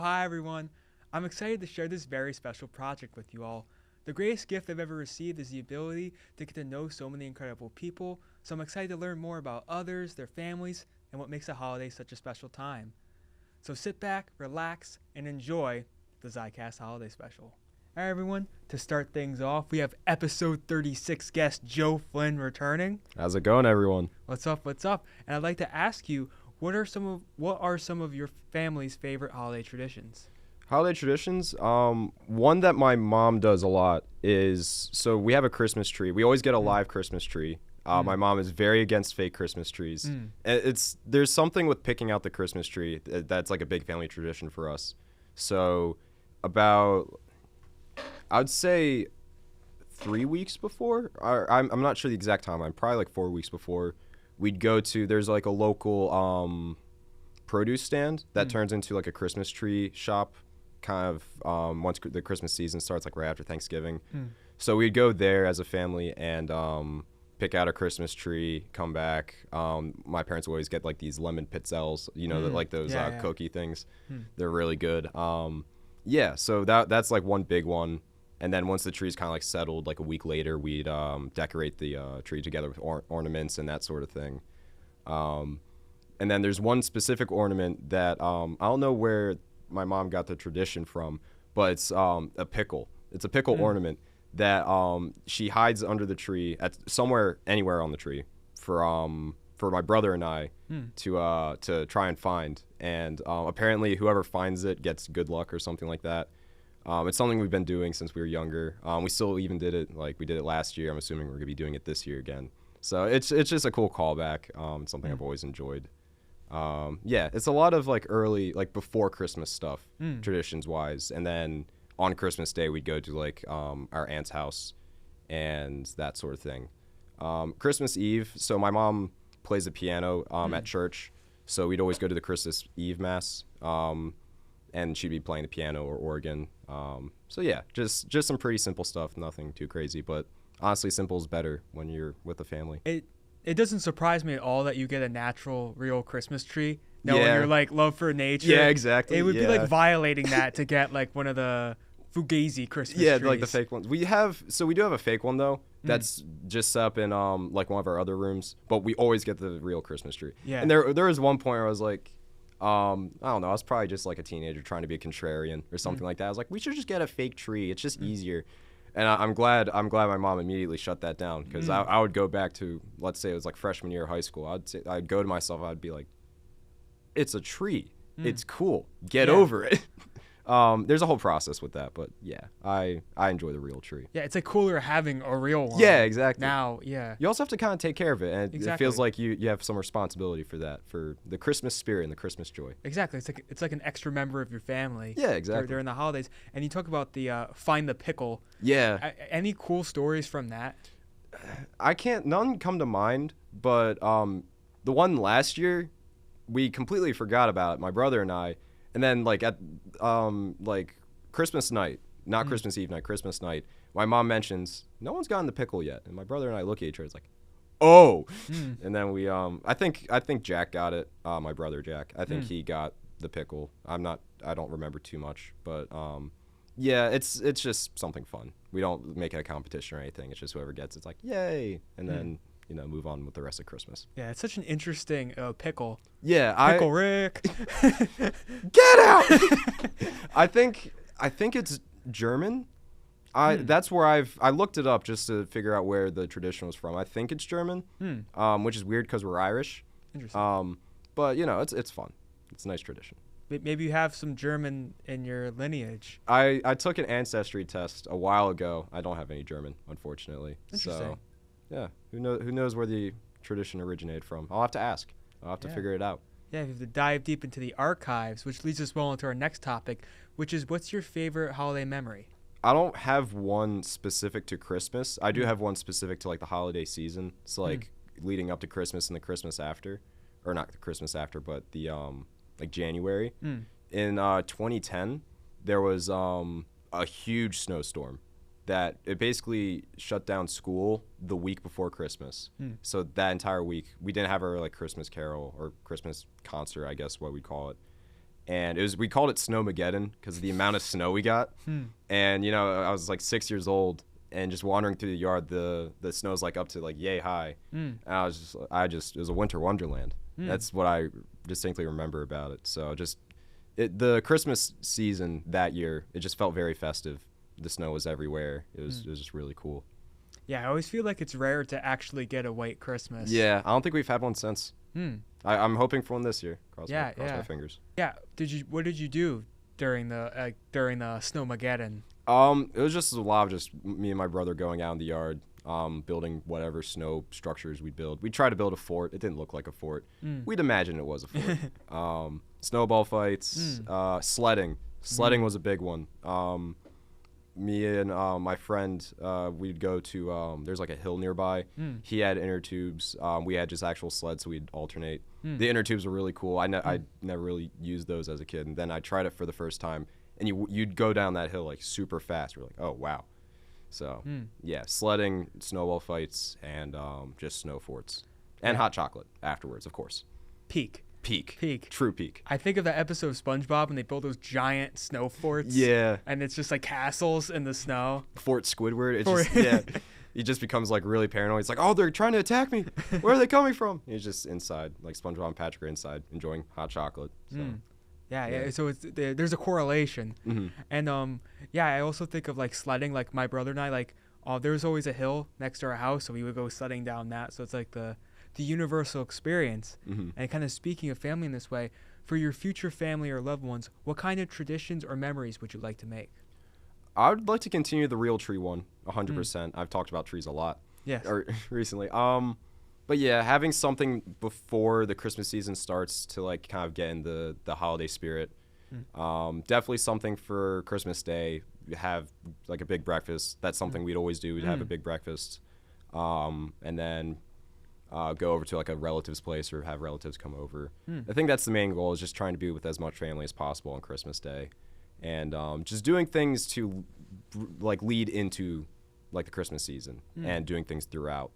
hi everyone. I'm excited to share this very special project with you all. The greatest gift I've ever received is the ability to get to know so many incredible people, so I'm excited to learn more about others, their families, and what makes a holiday such a special time. So sit back, relax, and enjoy the Zicast Holiday Special. Alright everyone, to start things off, we have episode 36 guest Joe Flynn returning. How's it going, everyone? What's up? And I'd like to ask you, what are some of your family's favorite holiday traditions? Holiday traditions? One that my mom does a lot is, so we have a Christmas tree. We always get a live Christmas tree. My mom is very against fake Christmas trees. There's something with picking out the Christmas tree that's like a big family tradition for us. So about, I would say 3 weeks before, I'm not sure the exact time, I'm probably like 4 weeks before, we'd go to, there's like a local produce stand that turns into like a Christmas tree shop kind of once the Christmas season starts, like right after Thanksgiving. So we'd go there as a family and pick out a Christmas tree, come back. My parents always get like these lemon pizzelles, like those cookie things. They're really good. So that's like one big one. And then once the tree's kind of like settled, like a week later, we'd decorate the tree together with ornaments and that sort of thing. And then there's one specific ornament that I don't know where my mom got the tradition from, but it's a pickle. It's a pickle ornament that she hides under the tree at anywhere on the tree for my brother and I to try and find. And apparently whoever finds it gets good luck or something like that. It's something we've been doing since we were younger. We still even did it, like we did it last year. I'm assuming we're gonna be doing it this year again. So it's just a cool callback. It's something I've always enjoyed. It's a lot of like early, like before Christmas stuff, traditions wise. And then on Christmas Day, we'd go to like our aunt's house and that sort of thing. Christmas Eve, so my mom plays the piano at church. So we'd always go to the Christmas Eve Mass. And she'd be playing the piano or organ. Just some pretty simple stuff, nothing too crazy, but honestly, simple is better when you're with a family. It doesn't surprise me at all that you get a natural, real Christmas tree, knowing your like love for nature. Yeah, exactly. It would be like violating that to get like one of the Fugazi Christmas trees. Yeah, like the fake ones. We do have a fake one though. That's just set up in like one of our other rooms, but we always get the real Christmas tree. Yeah. And there was one point where I was like, I don't know, I was probably just like a teenager trying to be a contrarian or something like that. I was like, we should just get a fake tree. It's just easier. And I'm glad my mom immediately shut that down, because I would go back to, let's say it was like freshman year of high school. I'd go to myself, I'd be like, it's a tree. It's cool. Get over it. There's a whole process with that, but yeah, I enjoy the real tree. Yeah, it's like cooler having a real one. Yeah, exactly. Now, yeah. You also have to kind of take care of it, and it feels like you have some responsibility for that, for the Christmas spirit and the Christmas joy. Exactly. It's like an extra member of your family. Yeah, exactly. During the holidays. And you talk about the find the pickle. Yeah. Any cool stories from that? None come to mind, but the one last year, we completely forgot about it, my brother and I. And then like at like Christmas night, not Christmas Eve night, Christmas night, my mom mentions, no one's gotten the pickle yet. And my brother and I look at each other, it's like, oh. And then we I think Jack got it, my brother Jack. I think he got the pickle. I don't remember too much, but it's just something fun. We don't make it a competition or anything. It's just whoever gets it's like, yay. And then move on with the rest of Christmas. Yeah, it's such an interesting pickle. Yeah, Pickle Rick. Get out! I think it's German. That's where I looked it up just to figure out where the tradition was from. I think it's German, which is weird because we're Irish. Interesting. But it's fun. It's a nice tradition. Maybe you have some German in your lineage. I took an ancestry test a while ago. I don't have any German, unfortunately. Interesting. So, yeah, who knows where the tradition originated from? I'll have to ask. I'll have to figure it out. Yeah, we have to dive deep into the archives, which leads us well into our next topic, which is, what's your favorite holiday memory? I don't have one specific to Christmas. I do have one specific to like the holiday season. So like leading up to Christmas and the Christmas after, or not the Christmas after, but the like January. In 2010, there was a huge snowstorm that it basically shut down school the week before Christmas. So that entire week, we didn't have our like Christmas carol or Christmas concert, I guess what we call it. and we called it Snowmageddon because of the amount of snow we got. And I was like 6 years old, and just wandering through the yard, the snow's like up to like yay high. And it was a winter wonderland. That's what I distinctly remember about it. So the Christmas season that year, it just felt very festive. The snow was everywhere. It was just really cool. Yeah, I always feel like it's rare to actually get a white Christmas. Yeah, I don't think we've had one since. I'm hoping for one this year. Cross my fingers. Yeah. What did you do during the Snowmageddon? It was just a lot of just me and my brother going out in the yard, building whatever snow structures we'd build. We tried to build a fort. It didn't look like a fort. We'd imagine it was a fort. Snowball fights, sledding. Sledding was a big one. Me and my friend, we'd go to, there's like a hill nearby. He had inner tubes. We had just actual sleds, so we'd alternate. The inner tubes were really cool. I never really used those as a kid, and then I tried it for the first time, and you'd go down that hill like super fast. We're like, oh, wow. So, yeah, sledding, snowball fights, and just snow forts. And hot chocolate afterwards, of course. Peak. True peak. I think of that episode of SpongeBob when they build those giant snow forts. Yeah. And it's just like castles in the snow. Fort Squidward. He just becomes like really paranoid. He's like, oh, they're trying to attack me. Where are they coming from? He's just inside, like SpongeBob and Patrick are inside enjoying hot chocolate. So. Yeah. So there's a correlation. And I also think of like sledding. Like my brother and I, like, there was always a hill next to our house, so we would go sledding down that. So it's like the universal experience. And kind of speaking of family in this way, for your future family or loved ones, what kind of traditions or memories would you like to make? I would like to continue the real tree one, 100%. I've talked about trees a lot. Yes. Recently. But yeah, having something before the Christmas season starts to like kind of get in the holiday spirit. Definitely something for Christmas Day. Have like a big breakfast. That's something we'd always do. We'd have a big breakfast. And then go over to like a relative's place or have relatives come over. I think that's the main goal, is just trying to be with as much family as possible on Christmas Day, and just doing things to like lead into like the Christmas season and doing things throughout.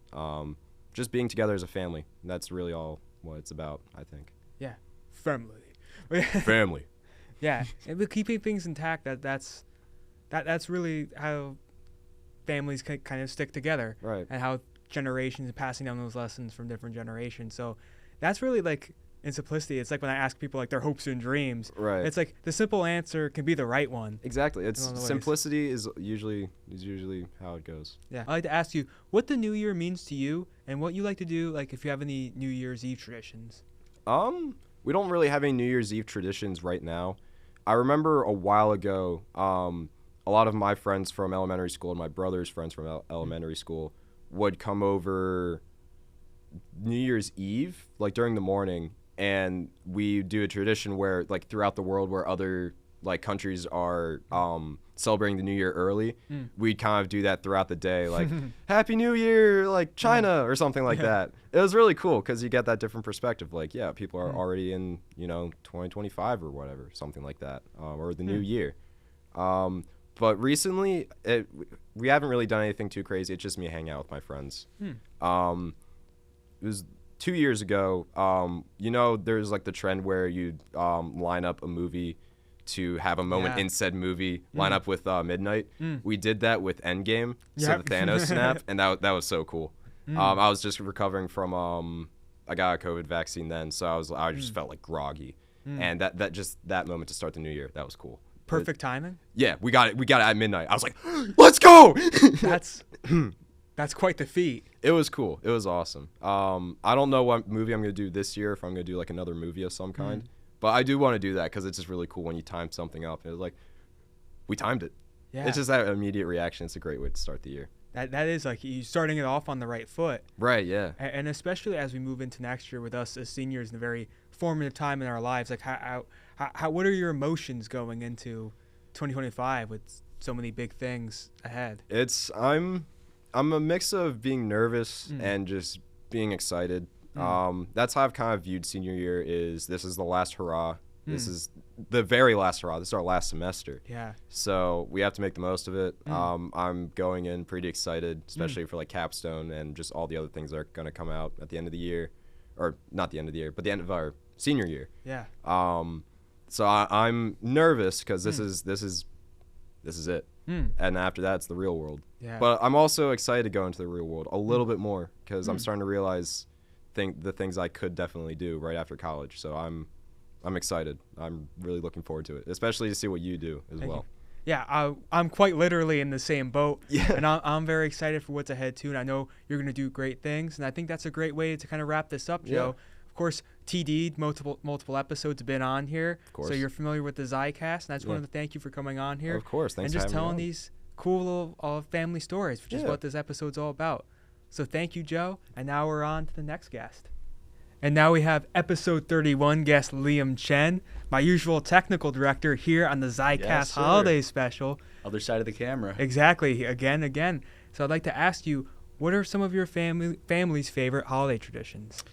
Just being together as a family. That's really all what it's about, I think. Yeah, family. Family. Yeah, and keeping things intact. That's really how families kind of stick together, right? And how generations passing down those lessons from different generations. So that's really like in simplicity. It's like when I ask people like their hopes and dreams. Right. It's like the simple answer can be the right one. Exactly. It's simplicity is usually how it goes. Yeah. I'd like to ask you what the New Year means to you and what you like to do, like if you have any New Year's Eve traditions. We don't really have any New Year's Eve traditions right now. I remember a while ago, a lot of my friends from elementary school and my brother's friends from elementary school would come over New Year's Eve, like during the morning, and we do a tradition where like throughout the world where other like countries are celebrating the New Year early, we'd kind of do that throughout the day, like Happy New Year, like China or something like that. It was really cool because you get that different perspective, like, yeah, people are already in 2025 or whatever, something like that, or the new year. But recently, we haven't really done anything too crazy. It's just me hanging out with my friends. It was 2 years ago. There's like the trend where you'd line up a movie to have a moment in said movie, line up with midnight. We did that with Endgame, so the Thanos snap, and that was so cool. I was just recovering from I got a COVID vaccine then, so I just felt like groggy, and that moment to start the new year, that was cool. Perfect timing. Yeah, we got it at midnight. I was like, let's go. That's quite the feat. It was cool. It was awesome. I don't know what movie I'm gonna do this year, if I'm gonna do like another movie of some kind, but I do want to do that because it's just really cool when you time something up. And it was like, we timed it. Yeah. It's just that immediate reaction. It's a great way to start the year. That is like you starting it off on the right foot. Right. Yeah. And especially as we move into next year with us as seniors in a very formative time in our lives, like how what are your emotions going into 2025 with so many big things ahead? I'm a mix of being nervous and just being excited. That's how I've kind of viewed senior year. This is the last hurrah. This is the very last hurrah. This is our last semester. Yeah. So we have to make the most of it. I'm going in pretty excited, especially for like capstone and just all the other things that are going to come out at the end of the year, or not the end of the year, but the end of our senior year. Yeah. So I'm nervous because this is it. And after that, it's the real world. Yeah. But I'm also excited to go into the real world a little bit more because I'm starting to realize the things I could definitely do right after college. So I'm excited. I'm really looking forward to it, especially to see what you do as well. Yeah, I'm quite literally in the same boat. Yeah. And I'm very excited for what's ahead, too. And I know you're going to do great things. And I think that's a great way to kind of wrap this up, Joe. Yeah. Of course, TD, multiple episodes have been on here. Of course. So you're familiar with the Zicast. And I just wanted to thank you for coming on here. Of course. Thanks and for just having telling me on. these cool little family stories, which is what this episode's all about. So thank you, Joe. And now we're on to the next guest. And now we have episode 31 guest Liam Chen, my usual technical director here on the Zicast Holiday Special. Other side of the camera. Exactly. Again. So I'd like to ask you, what are some of your family's favorite holiday traditions?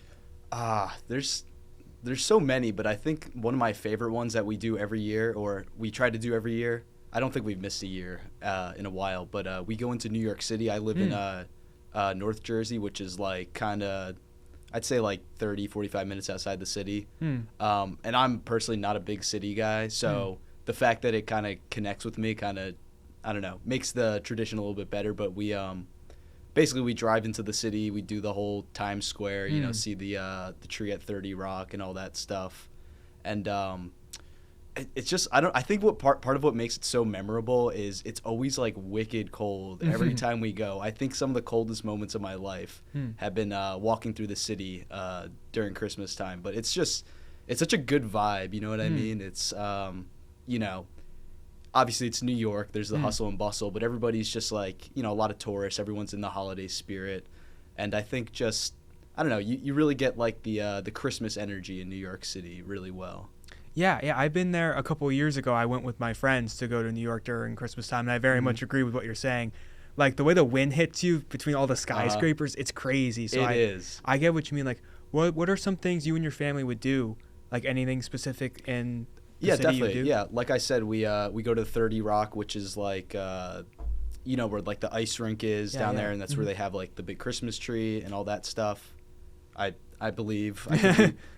There's so many, but I think one of my favorite ones that we do every year, or we try to do every year, I don't think we've missed a year in a while, but we go into New York City. I live in North Jersey, which is like kind of, I'd say like 30, 45 minutes outside the city. And I'm personally not a big city guy, so the fact that it kind of connects with me kind of, I don't know, makes the tradition a little bit better. But we basically we drive into the city, we do the whole Times Square, you know, see the tree at 30 Rock and all that stuff. And it's just, I think what part of what makes it so memorable is it's always like wicked cold every time we go. I think some of the coldest moments of my life have been walking through the city during Christmas time. But it's such a good vibe, you know what I mean? It's, you know, obviously it's New York, there's the hustle and bustle, but everybody's just like, you know, a lot of tourists, everyone's in the holiday spirit. And I think just, I don't know, you really get like the Christmas energy in New York City really well. Yeah, I've been there a couple of years ago. I went with my friends to go to New York during Christmas time, and I very much agree with what you're saying. Like, the way the wind hits you between all the skyscrapers, it's crazy. So I get what you mean. Like, what are some things you and your family would do? Like, anything specific in the city definitely. you do? Yeah, like I said, we go to 30 Rock, which is like, you know, where like the ice rink is down there, and that's where they have like the big Christmas tree and all that stuff. I believe.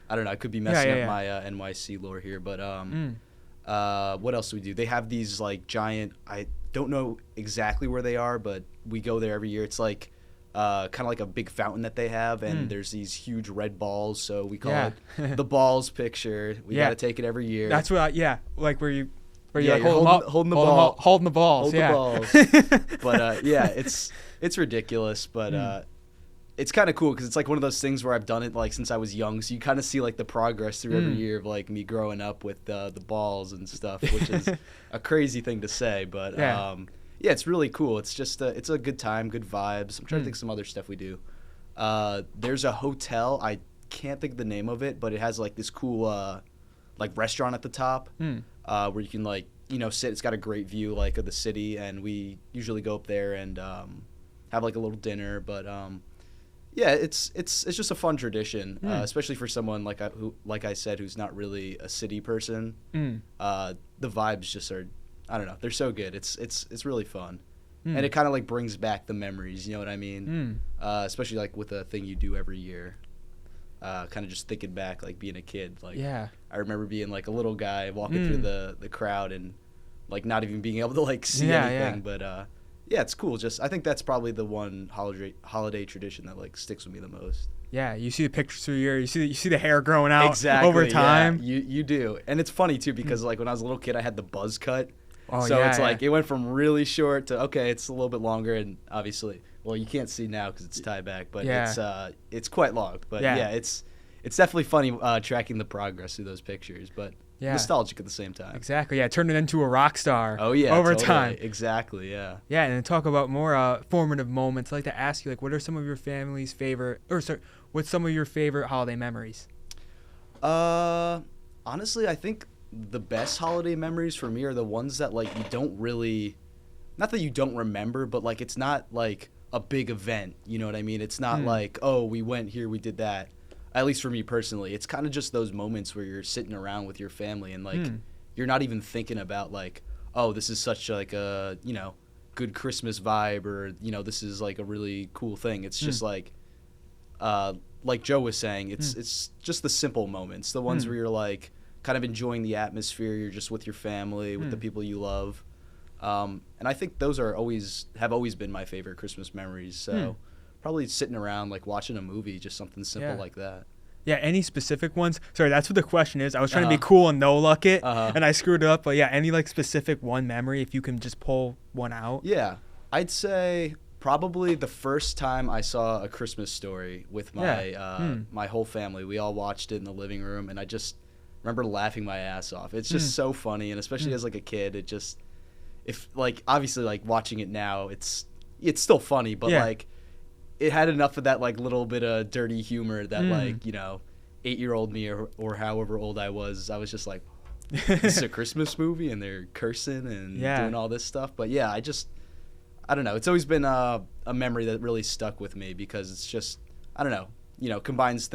I don't know. I could be messing up my NYC lore here, but what else do we do? They have these like giant. I don't know exactly where they are, but we go there every year. It's like kind of like a big fountain that they have, and there's these huge red balls. So we call it the balls picture. We got to take it every year. That's what. Like where you like holding the ball, holding the balls. Hold the balls. But it's ridiculous, but. It's kind of cool because it's like one of those things where I've done it like since I was young, so you kind of see like the progress through every year of like me growing up with the balls and stuff, which is a crazy thing to say, but it's really cool. It's just it's a good time, good vibes. I'm trying to think of some other stuff we do. There's a hotel, I can't think of the name of it, but it has like this cool like restaurant at the top where you can like, you know, sit. It's got a great view like of the city, and we usually go up there and have like a little dinner, but yeah, it's just a fun tradition, especially for someone like I said, who's not really a city person. The vibes just are, I don't know, they're so good. It's really fun, and it kind of like brings back the memories. You know what I mean? Especially like with a thing you do every year. Kind of just thinking back, like being a kid. Like I remember being like a little guy walking through the crowd and like not even being able to like see anything, but. Yeah, it's cool. Just I think that's probably the one holiday tradition that like sticks with me the most. Yeah, you see the pictures through your you see the hair growing out over time. Yeah, you do. And it's funny too because like when I was a little kid I had the buzz cut. Oh, so it's like it went from really short to okay, it's a little bit longer, and obviously, well, you can't see now cuz it's tied back, but it's quite long. But it's definitely funny tracking the progress through those pictures, but nostalgic at the same time. Exactly. Yeah, turn it into a rock star. Oh yeah, over totally. time. Exactly. Yeah. Yeah, and then talk about more formative moments. I'd like to ask you, like, what are some of your family's favorite, what's some of your favorite holiday memories? Honestly, I think the best holiday memories for me are the ones that like you don't really, not that you don't remember, but like it's not like a big event. You know what I mean? It's not like, oh, we went here, we did that. At least for me personally, it's kind of just those moments where you're sitting around with your family and like you're not even thinking about like, oh, this is such like a, you know, good Christmas vibe, or, you know, this is like a really cool thing. It's just like Joe was saying, it's just the simple moments, the ones where you're like kind of enjoying the atmosphere. You're just with your family, with the people you love. And I think those have always been my favorite Christmas memories. So probably sitting around, like watching a movie, just something simple like that. Yeah, any specific ones? Sorry, that's what the question is. I was trying to be cool and no luck it, and I screwed it up. But yeah, any like specific one memory, if you can just pull one out. Yeah, I'd say probably the first time I saw A Christmas Story with my my whole family. We all watched it in the living room, and I just remember laughing my ass off. It's just so funny, and especially as like a kid, it just obviously like watching it now, it's still funny, but like it had enough of that like little bit of dirty humor that like 8-year-old me or however old I was just like, this is a Christmas movie and they're cursing and doing all this stuff. But yeah, I don't know. It's always been a memory that really stuck with me because it's just, I don't know, combines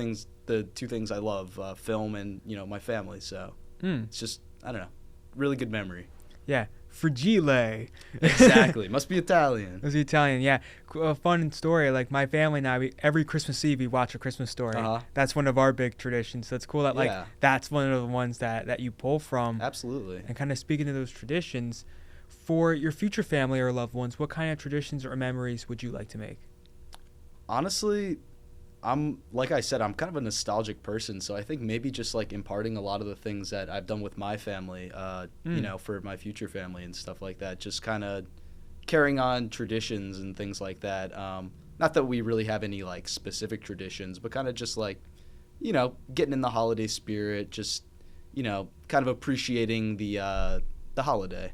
the two things I love, film and, my family. So it's just, I don't know, really good memory. Yeah. Fragile. Exactly. Must be Italian. Must be Italian, yeah. A fun story. Like my family and I, every Christmas Eve we watch A Christmas Story. That's one of our big traditions. So it's cool that that's one of the ones that you pull from. Absolutely. And kind of speaking of those traditions, for your future family or loved ones, what kind of traditions or memories would you like to make? Honestly, like I said, I'm kind of a nostalgic person, so I think maybe just like imparting a lot of the things that I've done with my family, for my future family and stuff like that. Just kind of carrying on traditions and things like that. Not that we really have any like specific traditions, but kind of just like, getting in the holiday spirit. Just, kind of appreciating the holiday.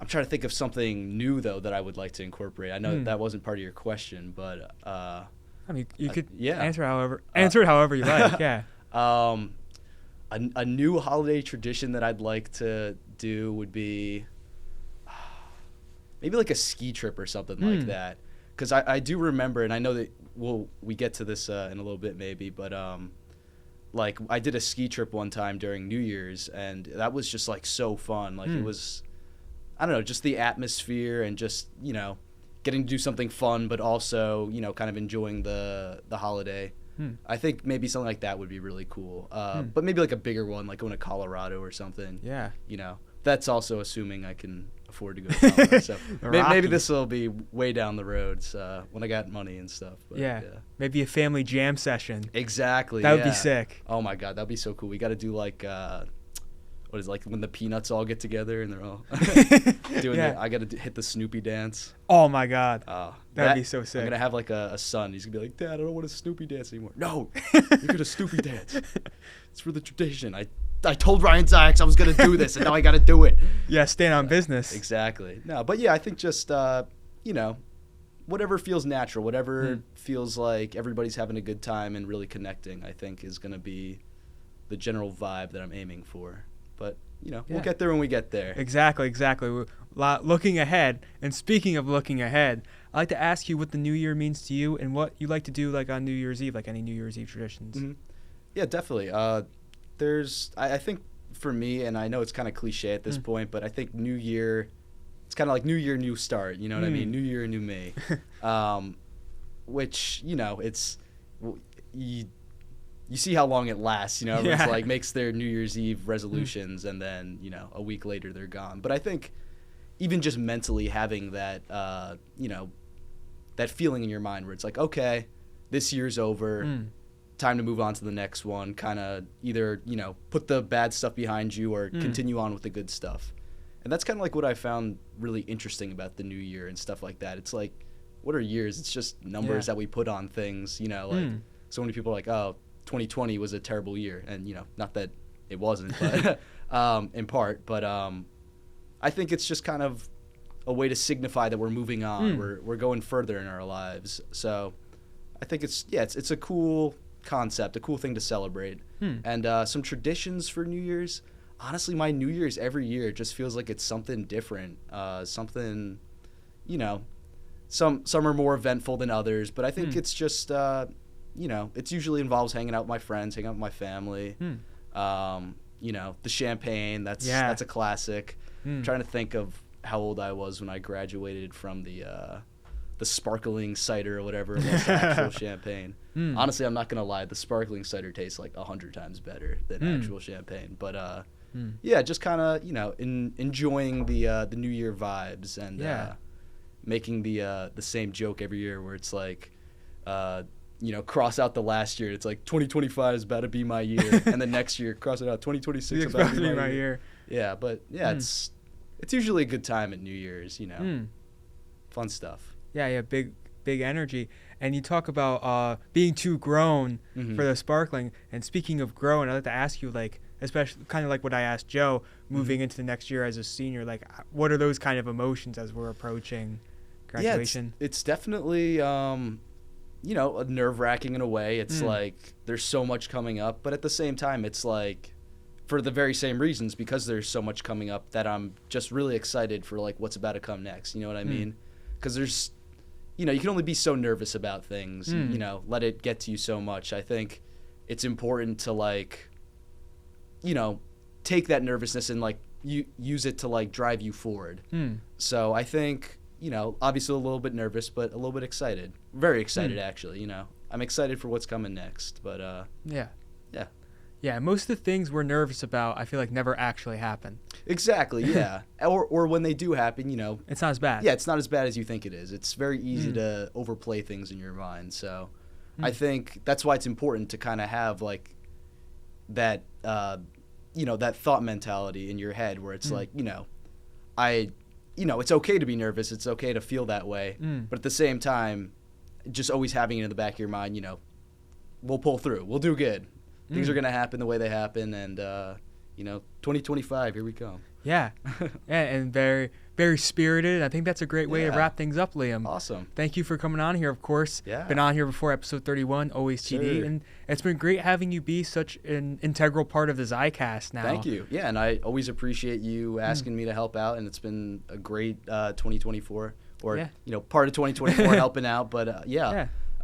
I'm trying to think of something new, though, that I would like to incorporate. I know that wasn't part of your question, but... I mean, you could answer it however you like, yeah. A new holiday tradition that I'd like to do would be maybe like a ski trip or something like that. Because I do remember, and I know that we get to this in a little bit maybe, but like I did a ski trip one time during New Year's, and that was just like so fun. Like it was... I don't know, just the atmosphere and just, getting to do something fun, but also, kind of enjoying the holiday. I think maybe something like that would be really cool. But maybe like a bigger one, like going to Colorado or something. Yeah. That's also assuming I can afford to go to Colorado. So maybe this will be way down the road when I got money and stuff. But, yeah. Maybe a family jam session. Exactly. That would be sick. Oh, my God. That would be so cool. We got to do like... what is it, like when the Peanuts all get together and they're all doing I got to hit the Snoopy dance. Oh my God. That'd be so sick. I'm going to have like a son. He's going to be like, Dad, I don't want to Snoopy dance anymore. No, you're going to Snoopy dance. It's for the tradition. I told Ryan Sykes I was going to do this and now I got to do it. Yeah, stand on business. Exactly. No, but yeah, I think just, whatever feels natural, whatever feels like everybody's having a good time and really connecting, I think is going to be the general vibe that I'm aiming for. But, we'll get there when we get there. Exactly. We're looking ahead. And speaking of looking ahead, I'd like to ask you what the new year means to you and what you like to do like on New Year's Eve, like any New Year's Eve traditions. Mm-hmm. Yeah, definitely. I think for me, and I know it's kind of cliche at this point, but I think New Year, it's kind of like New Year, new start. You know what I mean? New Year, new me. Which, it's... You see how long it lasts, everyone's like makes their New Year's Eve resolutions and then, a week later they're gone. But I think even just mentally having that, that feeling in your mind where it's like, okay, this year's over, time to move on to the next one, kind of either, put the bad stuff behind you or continue on with the good stuff. And that's kind of like what I found really interesting about the new year and stuff like that. It's like, what are years? It's just numbers that we put on things, like so many people are like, oh, 2020 was a terrible year, and not that it wasn't, but in part, but I think it's just kind of a way to signify that we're moving on, we're going further in our lives. So I think it's a cool concept, a cool thing to celebrate. And some traditions for New Year's. Honestly, my New Year's every year just feels like it's something different, something, some are more eventful than others, but I think it's just it usually involves hanging out with my friends, hanging out with my family. The champagne, that's a classic. I'm trying to think of how old I was when I graduated from the the sparkling cider or whatever it was, the actual champagne. Honestly, I'm not gonna lie, the sparkling cider tastes like 100 times better than actual champagne. But yeah, just kind of enjoying the New Year vibes and making the same joke every year where it's like cross out the last year. It's like 2025 is about to be my year, and the next year cross it out 2026 is about to be my year. Yeah, but it's usually a good time at New Year's. Fun stuff. Yeah, big energy. And you talk about being too grown for the sparkling. And speaking of grown, I'd like to ask you, like, especially kind of like what I asked Joe, moving into the next year as a senior, like, what are those kind of emotions as we're approaching graduation? Yeah, it's definitely nerve-wracking in a way. It's like there's so much coming up, but at the same time, it's like for the very same reasons, because there's so much coming up, that I'm just really excited for like what's about to come next. You know what I mean? Because there's, you can only be so nervous about things. Let it get to you so much. I think it's important to like, take that nervousness and like use it to like drive you forward. So I think, obviously a little bit nervous, but a little bit excited. Very excited, actually. I'm excited for what's coming next. But yeah, most of the things we're nervous about, I feel like never actually happen. Exactly, yeah. or when they do happen, it's not as bad. Yeah, it's not as bad as you think it is. It's very easy to overplay things in your mind. So I think that's why it's important to kind of have like that, that thought mentality in your head where it's like, it's okay to be nervous. It's okay to feel that way. But at the same time, just always having it in the back of your mind, we'll pull through. We'll do good. Things are going to happen the way they happen. And, 2025, here we come. Yeah. And very, very spirited. I think that's a great way to wrap things up, Liam. Awesome. Thank you for coming on here, of course. Yeah. Been on here before, episode 31, always TD. Sure. And it's been great having you be such an integral part of the Zicast now. Thank you. Yeah, and I always appreciate you asking me to help out, and it's been a great 2024, or, part of 2024 helping out. But,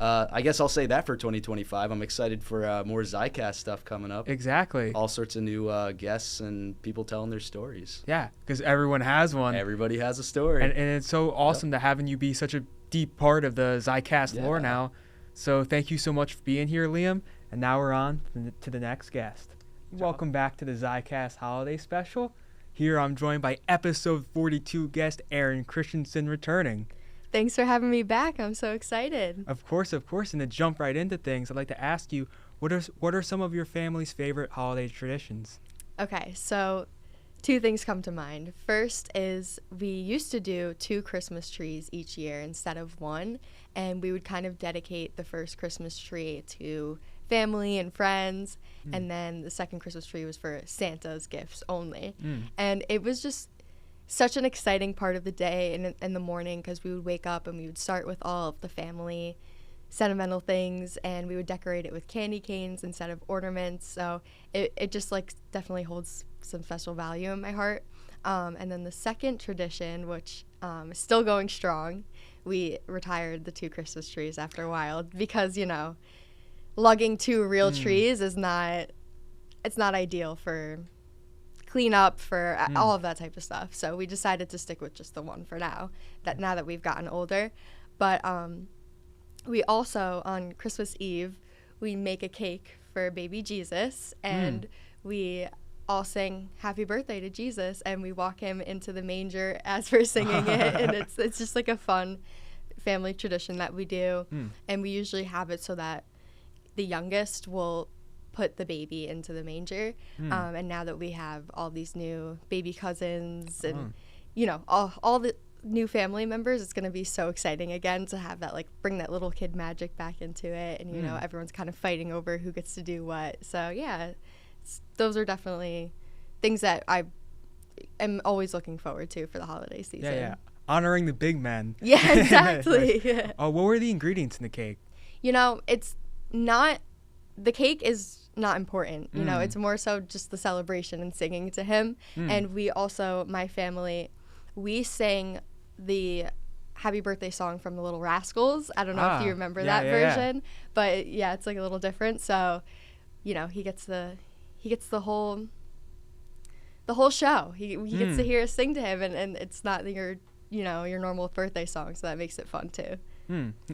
I guess I'll say that for 2025. I'm excited for more Zicast stuff coming up. Exactly. All sorts of new guests and people telling their stories. Yeah, because everyone has one. Everybody has a story. And it's so awesome to having you be such a deep part of the Zicast lore now. So thank you so much for being here, Liam. And now we're on to the next guest. Welcome back to the Zicast Holiday Special. Here I'm joined by episode 42 guest Erin Christensen returning. Thanks for having me back. I'm so excited. Of course. And to jump right into things, I'd like to ask you, what are some of your family's favorite holiday traditions? Okay, so 2 things come to mind. First is we used to do 2 Christmas trees each year instead of 1, and we would kind of dedicate the first Christmas tree to family and friends, and then the second Christmas tree was for Santa's gifts only. And it was just such an exciting part of the day in the morning, because we would wake up and we would start with all of the family sentimental things, and we would decorate it with candy canes instead of ornaments. So it just like definitely holds some special value in my heart. And then the second tradition, which is still going strong, we retired the 2 Christmas trees after a while, because lugging 2 real trees is not ideal for clean up, for all of that type of stuff. So we decided to stick with just the 1 for now that we've gotten older. But we also, on Christmas Eve, we make a cake for baby Jesus, and we all sing happy birthday to Jesus, and we walk him into the manger as we're singing it. And it's just like a fun family tradition that we do. And we usually have it so that the youngest will put the baby into the manger. And now that we have all these new baby cousins and all the new family members, it's going to be so exciting again to have that, like, bring that little kid magic back into it. And everyone's kind of fighting over who gets to do what. So yeah, those are definitely things that I am always looking forward to for the holiday season. Yeah, honoring the big men. Yeah, exactly. Nice. What were the ingredients in the cake? It's not, the cake is not important. It's more so just the celebration and singing to him. And we also, my family, we sang the happy birthday song from the Little Rascals. I don't know if you remember that version, but yeah, it's like a little different. So, he gets the whole show. He gets to hear us sing to him, and it's not your your normal birthday song, so that makes it fun too.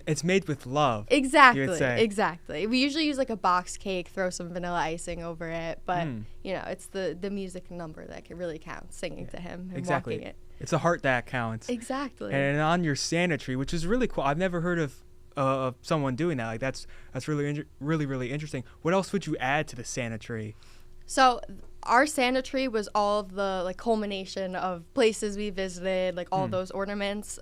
It's made with love. Exactly. You would say. Exactly. We usually use like a box cake, throw some vanilla icing over it, but it's the music number that really counts, singing to him and Exactly. walking it. It's the heart that counts. Exactly. And on your Santa tree, which is really cool. I've never heard of someone doing that. Like that's really really interesting. What else would you add to the Santa tree? So our Santa tree was all of the like culmination of places we visited, like all those ornaments.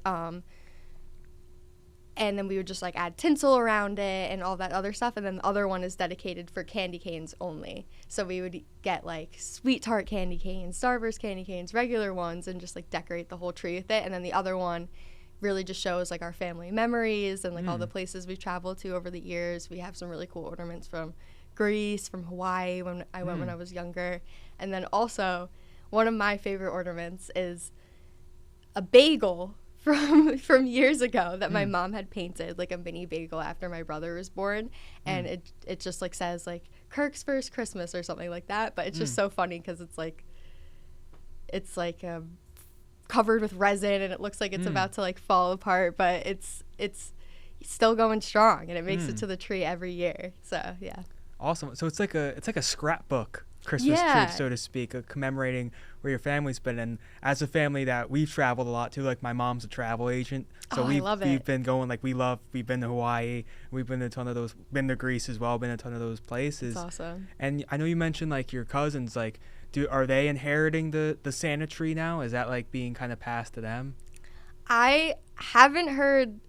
And then we would just like add tinsel around it and all that other stuff. And then the other one is dedicated for candy canes only. So we would get like sweet tart candy canes, Starburst candy canes, regular ones, and just like decorate the whole tree with it. And then the other one really just shows like our family memories and like all the places we've traveled to over the years. We have some really cool ornaments from Greece, from Hawaii when I went when I was younger. And then also one of my favorite ornaments is a bagel from years ago that my mom had painted, like a mini bagel after my brother was born, and it just like says like Kirk's first Christmas or something like that, but it's just so funny because it's like covered with resin and it looks like it's about to like fall apart, but it's still going strong and it makes it to the tree every year. So yeah, awesome. So it's like a scrapbook Christmas tree, so to speak, commemorating where your family's been. And as a family that we've traveled a lot too, like my mom's a travel agent, so we've been going, like we've been to Hawaii, we've been to a ton of those, been to Greece as well, been to a ton of those places. That's awesome. And I know you mentioned like your cousins, like are they inheriting the Santa tree now? Is that like being kind of passed to them? I haven't heard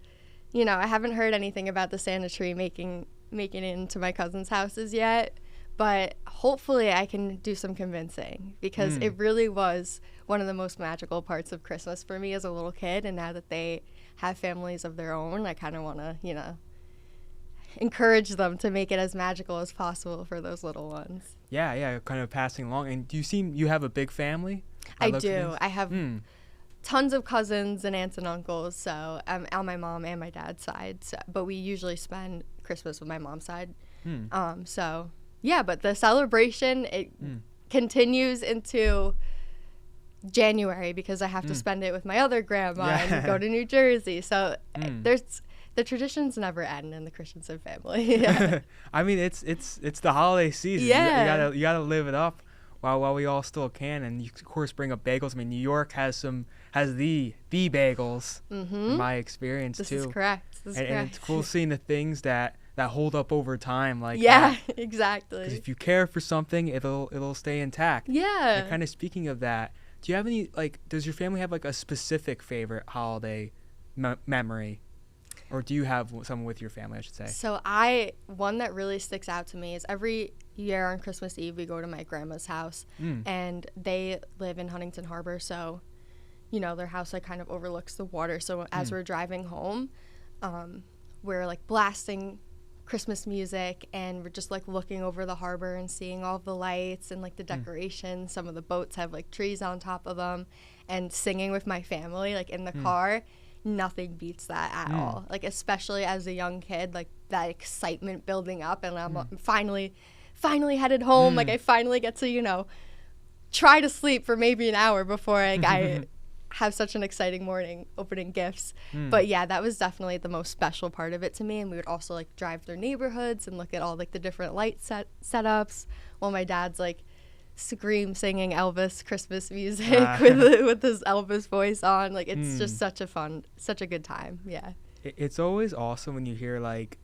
anything about the Santa tree making it into my cousins' houses yet. But hopefully I can do some convincing because it really was one of the most magical parts of Christmas for me as a little kid. And now that they have families of their own, I kind of want to, encourage them to make it as magical as possible for those little ones. Yeah, kind of passing along. And you have a big family? I do. I have tons of cousins and aunts and uncles, so on my mom and my dad's side. So, but we usually spend Christmas with my mom's side. So... yeah, but the celebration, it continues into January because I have to spend it with my other grandma and go to New Jersey. So the traditions never end in the Christensen family. Yeah. I mean, it's the holiday season. Yeah. You gotta live it up while we all still can. And you of course bring up bagels. I mean, New York has the bagels in my experience This too. is correct. And it's cool seeing the things that hold up over time, like exactly. Because if you care for something, it'll stay intact. Yeah. And kind of speaking of that, do you have any does your family have like a specific favorite holiday memory, or do you have some with your family? I should say. So one that really sticks out to me is every year on Christmas Eve we go to my grandma's house, and they live in Huntington Harbor, so their house like kind of overlooks the water. So as we're driving home, we're like blasting Christmas music and we're just like looking over the harbor and seeing all the lights and like the decorations. Some of the boats have like trees on top of them, and singing with my family like in the car. Nothing beats that at all. Like especially as a young kid, like that excitement building up, and I'm finally headed home. Like I finally get to try to sleep for maybe an hour before I have such an exciting morning opening gifts. But yeah, that was definitely the most special part of it to me. And we would also like drive through neighborhoods and look at all like the different light setups while my dad's like singing Elvis Christmas music with his Elvis voice on. Like it's just such a good time. Yeah. It's always awesome when you hear like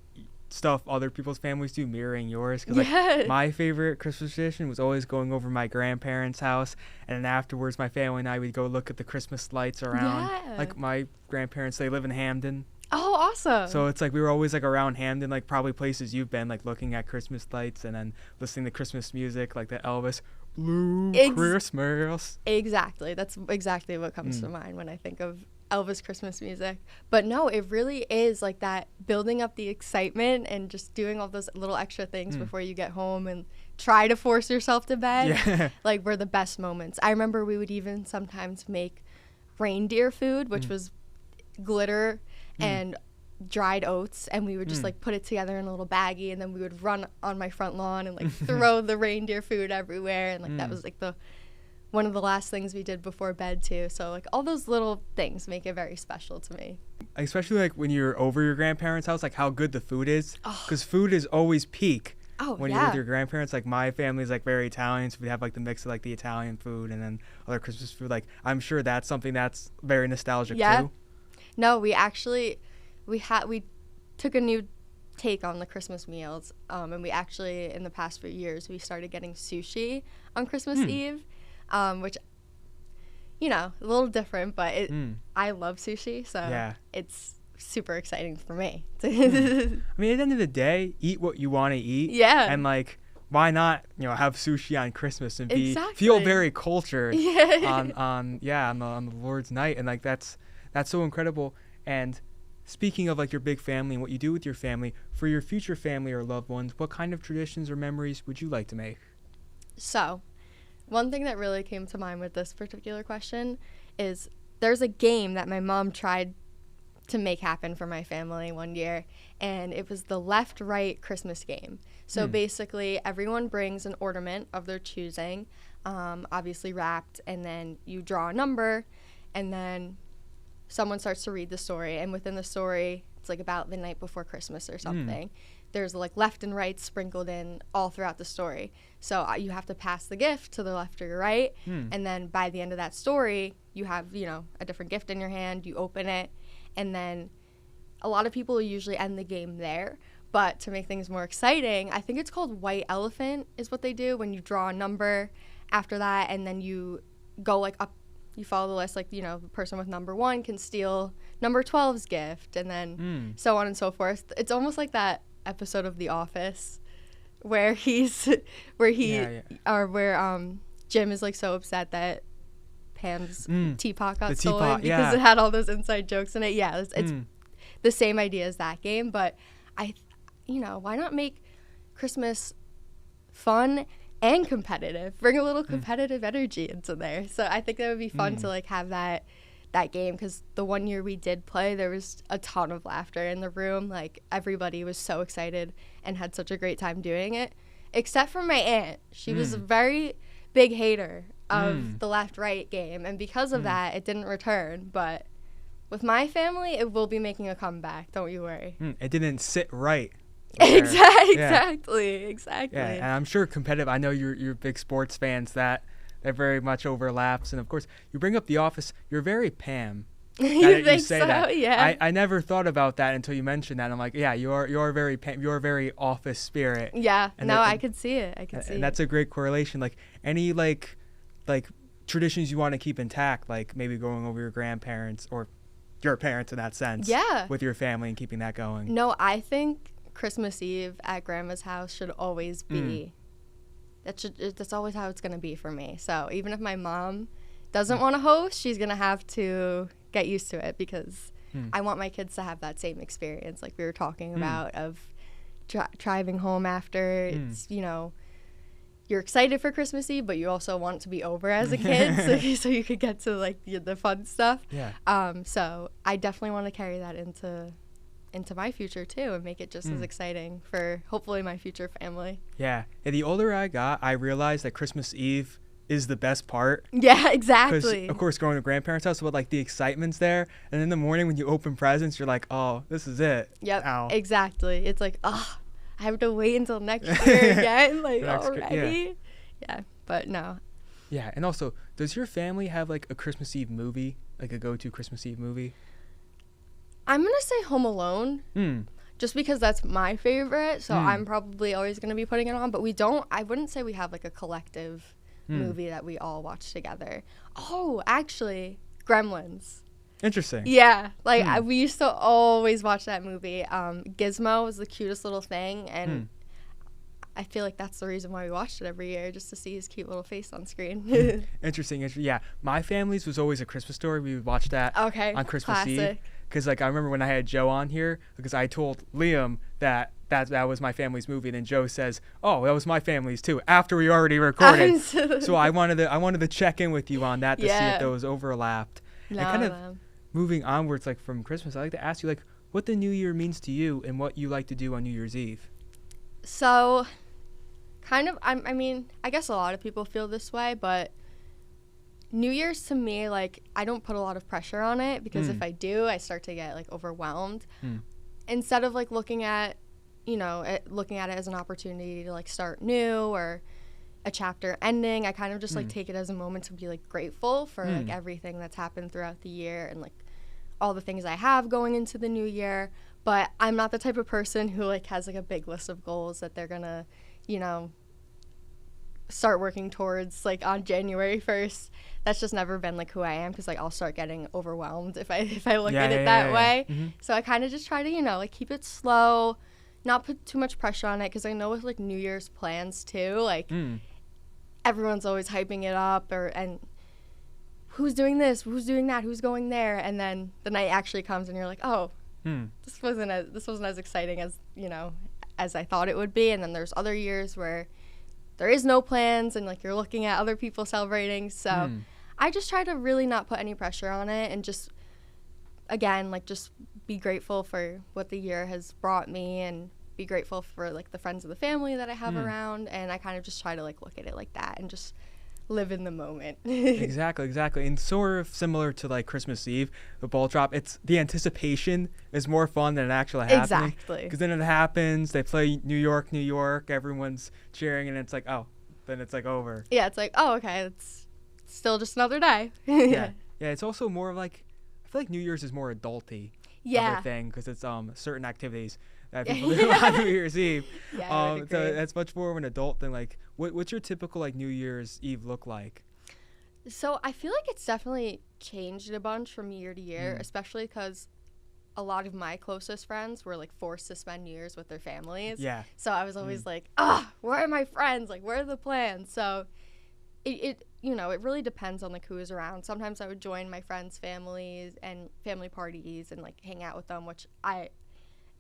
stuff other people's families do mirroring yours, because like my favorite Christmas tradition was always going over my grandparents' house, and then afterwards my family and I would go look at the Christmas lights around. Like my grandparents, they live in Hamden. Oh, awesome. So it's like we were always like around Hamden, like probably places you've been, like looking at Christmas lights and then listening to Christmas music, like the Elvis Blue Christmas. Exactly. That's exactly what comes to mind when I think of Elvis Christmas music. But no, it really is like that, building up the excitement and just doing all those little extra things before you get home and try to force yourself to bed. Like were the best moments. I remember we would even sometimes make reindeer food, which was glitter and dried oats, and we would just like put it together in a little baggie, and then we would run on my front lawn and like throw the reindeer food everywhere, and like that was like one of the last things we did before bed too. So like all those little things make it very special to me. Especially like when you're over your grandparents' house, like how good the food is. Because food is always peak. When you're with your grandparents. Like my family's like very Italian, so we have like the mix of like the Italian food and then other Christmas food. Like I'm sure that's something that's very nostalgic too. No, we actually we took a new take on the Christmas meals, and we actually in the past few years we started getting sushi on Christmas Eve, which a little different, but I love sushi, so it's super exciting for me. I mean, at the end of the day, eat what you want to eat. Yeah. And like, why not, have sushi on Christmas and Exactly. feel very cultured on the Lord's night, and like that's so incredible. And speaking of like your big family and what you do with your family, for your future family or loved ones, what kind of traditions or memories would you like to make? So, one thing that really came to mind with this particular question is there's a game that my mom tried to make happen for my family one year, and it was the left-right Christmas game. So basically everyone brings an ornament of their choosing, obviously wrapped, and then you draw a number, and then someone starts to read the story, and within the story it's like about the night before Christmas or something. There's like left and right sprinkled in all throughout the story. So you have to pass the gift to the left or your right, and then by the end of that story you have a different gift in your hand, you open it, and then a lot of people usually end the game there. But to make things more exciting, I think it's called White Elephant is what they do, when you draw a number after that, and then you go like up, you follow the list, like, the person with number 1 can steal number 12's gift, and then so on and so forth. It's almost like that episode of The Office where Jim is like so upset that Pam's teapot got stolen because it had all those inside jokes in it. Yeah, it's the same idea as that game, but why not make Christmas fun and competitive? Bring a little competitive energy into there. So I think that would be fun to like have that game, because the one year we did play, there was a ton of laughter in the room. Like everybody was so excited and had such a great time doing it, except for my aunt. She was a very big hater of the left-right game, and because of that, it didn't return. But with my family, it will be making a comeback. Don't you worry. It didn't sit right. Exactly. Yeah, and I'm sure competitive. I know you're big sports fans. That very much overlaps. And of course, you bring up The Office. You're very Pam. You think say so? That. Yeah. I never thought about that until you mentioned that. I'm like, yeah, you're very Pam. You're very Office spirit. Yeah. And I could see it. And that's a great correlation. Like any like traditions you want to keep intact, like maybe going over your grandparents or your parents in that sense. Yeah. With your family and keeping that going. No, I think Christmas Eve at Grandma's house should always be. That's always how it's going to be for me. So even if my mom doesn't want to host, she's going to have to get used to it, because I want my kids to have that same experience like we were talking about of driving home after. It's, you're excited for Christmas Eve, but you also want it to be over as a kid so you could get to like the fun stuff. Yeah. So I definitely want to carry that into my future too, and make it just as exciting for hopefully my future family. Yeah. And the older I got, I realized that Christmas Eve is the best part. Yeah, exactly. Because of course going to grandparents' house, but like the excitement's there, and in the morning when you open presents, you're like, oh, this is it. Yep. Ow. Exactly. It's like, oh, I have to wait until next year again, like already. Yeah, but no. Yeah, and also, does your family have like a Christmas Eve movie, like a go-to Christmas Eve movie? I'm gonna say Home Alone, just because that's my favorite. So I'm probably always gonna be putting it on. But I wouldn't say we have like a collective movie that we all watch together. Oh, actually, Gremlins. Interesting. Yeah, like we used to always watch that movie. Gizmo was the cutest little thing, and I feel like that's the reason why we watched it every year, just to see his cute little face on screen. Interesting. Yeah, my family's was always A Christmas Story. We would watch that on Christmas Eve. Because like I remember when I had Joe on here, because I told Liam that was my family's movie, and then Joe says, "Oh, that was my family's too," after we already recorded. So I wanted to check in with you on that to see if those overlapped. And kind of moving onwards, like from Christmas, I like to ask you like what the New Year means to you and what you like to do on New Year's Eve. So, kind of, I mean, I guess a lot of people feel this way, but New Year's to me, like, I don't put a lot of pressure on it because if I do, I start to get, like, overwhelmed. Instead of, like, looking at it as an opportunity to, like, start new or a chapter ending, I kind of just, like, take it as a moment to be, like, grateful for, like, everything that's happened throughout the year and, like, all the things I have going into the new year. But I'm not the type of person who, like, has, like, a big list of goals that they're gonna, start working towards, like, on January 1st. That's just never been, like, who I am, because, like, I'll start getting overwhelmed if I look at it that way. So I kind of just try to, like, keep it slow, not put too much pressure on it, because I know with, like, New Year's plans, too, like, everyone's always hyping it up, and who's doing this, who's doing that, who's going there, and then the night actually comes, and you're like, oh, this wasn't as exciting as, as I thought it would be. And then there's other years where there is no plans, and, like, you're looking at other people celebrating. So I just try to really not put any pressure on it, and just, again, like, just be grateful for what the year has brought me, and be grateful for, like, the friends of the family that I have around. And I kind of just try to, like, look at it like that and just live in the moment. Exactly. And sort of similar to, like, Christmas Eve, the ball drop, it's the anticipation is more fun than it actually happening. Exactly. Because then it happens, they play New York, everyone's cheering, and it's like, oh, then it's, like, over. Yeah, it's like, oh, okay, it's still just another day. Yeah, it's also more of, like, I feel like New Year's is more adulty of a thing, because it's certain activities that people do on New Year's Eve. So that's much more of an adult thing. Like, what's your typical, like, New Year's Eve look like? So I feel like it's definitely changed a bunch from year to year, especially because a lot of my closest friends were, like, forced to spend New Year's with their families. Yeah. So I was always like, where are my friends? Like, where are the plans? So it really depends on, like, who is around. Sometimes I would join my friends' families and family parties and, like, hang out with them, which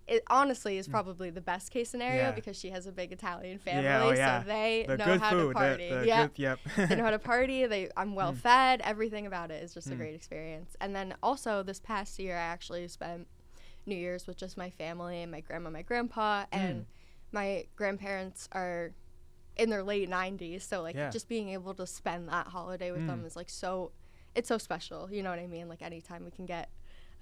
it honestly is probably the best case scenario because she has a big Italian family, so they know how to party. They know how to party. I'm well fed. Everything about it is just a great experience. And then also this past year, I actually spent New Year's with just my family and my grandma, my grandpa, and my grandparents are in their late 90s. So, like, just being able to spend that holiday with them is, like, it's so special. You know what I mean? Like, anytime we can get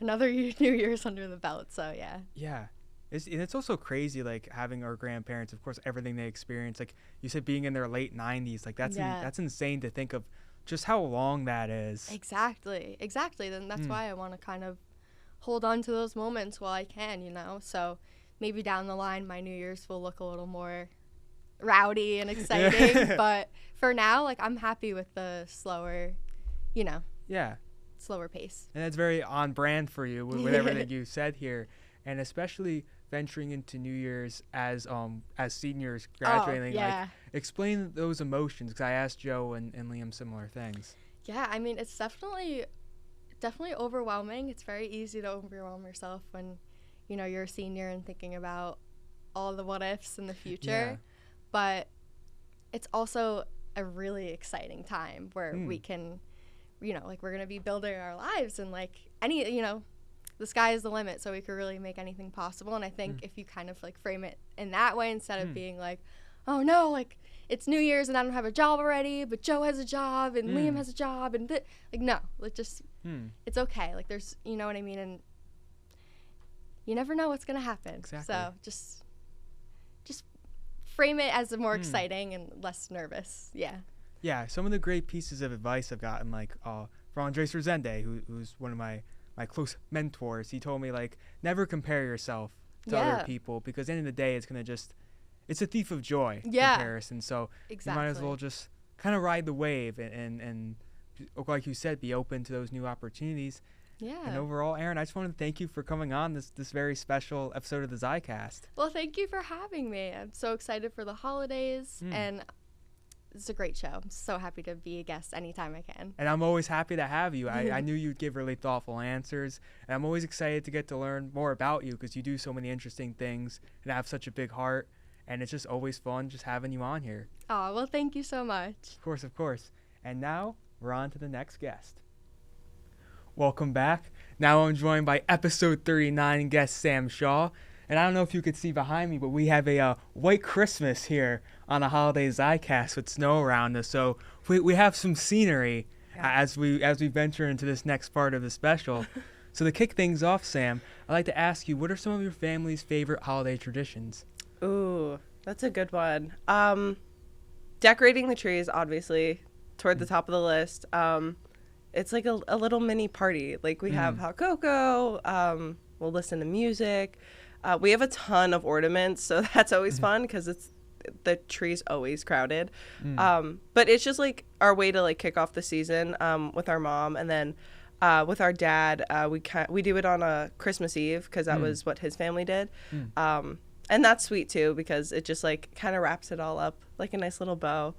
another New Year's under the belt. So, yeah. It's also crazy, like, having our grandparents, of course, everything they experience. Like you said, being in their late 90s, like, that's insane to think of just how long that is. Exactly. Then that's why I want to kind of hold on to those moments while I can, So maybe down the line, my New Year's will look a little more rowdy and exciting. But for now, like, I'm happy with the slower, slower pace. And that's very on brand for you with everything you said here. And especially venturing into New Year's as seniors graduating, like, explain those emotions, because I asked Joe and Liam similar things. Yeah, I mean, it's definitely overwhelming. It's very easy to overwhelm yourself when, you're a senior and thinking about all the what ifs in the future. But it's also a really exciting time where we can, like, we're going to be building our lives, and, like, the sky is the limit, so we could really make anything possible. And I think if you kind of, like, frame it in that way, instead of being like, oh no, like, it's New Year's and I don't have a job already, but Joe has a job and Liam has a job, and like, no, like, just it's okay. Like, there's, you know what I mean? And you never know what's gonna happen. Exactly. So just frame it as more exciting and less nervous. Yeah, some of the great pieces of advice I've gotten, like, from Andres Rosende, who's one of my close mentors. He told me, like, never compare yourself to other people, because at the end of the day, it's a thief of joy, comparison. So you might as well just kind of ride the wave and like you said, be open to those new opportunities. Yeah. And overall, Erin, I just wanted to thank you for coming on this very special episode of the Zicast. Well, thank you for having me. I'm so excited for the holidays, and it's a great show. I'm so happy to be a guest anytime I can. And I'm always happy to have you. I knew you'd give really thoughtful answers. And I'm always excited to get to learn more about you, because you do so many interesting things and have such a big heart. And it's just always fun just having you on here. Oh, well, thank you so much. Of course. And now we're on to the next guest. Welcome back. Now I'm joined by episode 39 guest Sam Shaw. And I don't know if you could see behind me, but we have a white Christmas here on the Holiday Zicast with snow around us. So we have some scenery. as we venture into this next part of the special. So to kick things off, Sam, I'd like to ask you, what are some of your family's favorite holiday traditions? Ooh, that's a good one. Decorating the trees, obviously, toward the top of the list. It's like a little mini party. Like we have hot cocoa. We'll listen to music. We have a ton of ornaments, so that's always fun because the tree's always crowded. But it's just like our way to like kick off the season with our mom, and then with our dad, we do it on a Christmas Eve because that was what his family did. And that's sweet too because it just like kind of wraps it all up like a nice little bow.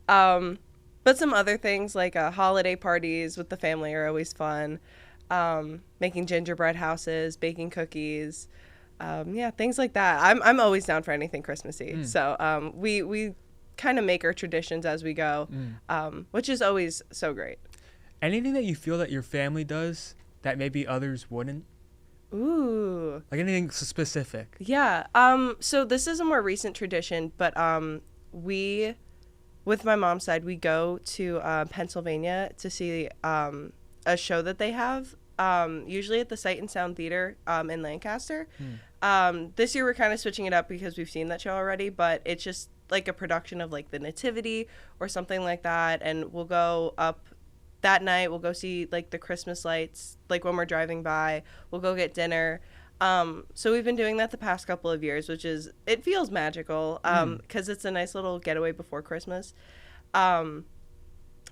But some other things like holiday parties with the family are always fun. Making gingerbread houses, baking cookies, things like that. I'm always down for anything Christmassy. So we kind of make our traditions as we go, which is always so great. Anything that you feel that your family does that maybe others wouldn't? Ooh. Like anything specific? Yeah. So this is a more recent tradition, but we, with my mom's side, we go to Pennsylvania to see a show that they have, usually at the Sight and Sound Theater in Lancaster. This year we're kind of switching it up because we've seen that show already, but it's just like a production of like the Nativity or something like that, and we'll go up that night. We'll go see like the Christmas lights, like when we're driving by. We'll go get dinner. So we've been doing that the past couple of years, it feels magical because it's a nice little getaway before Christmas. And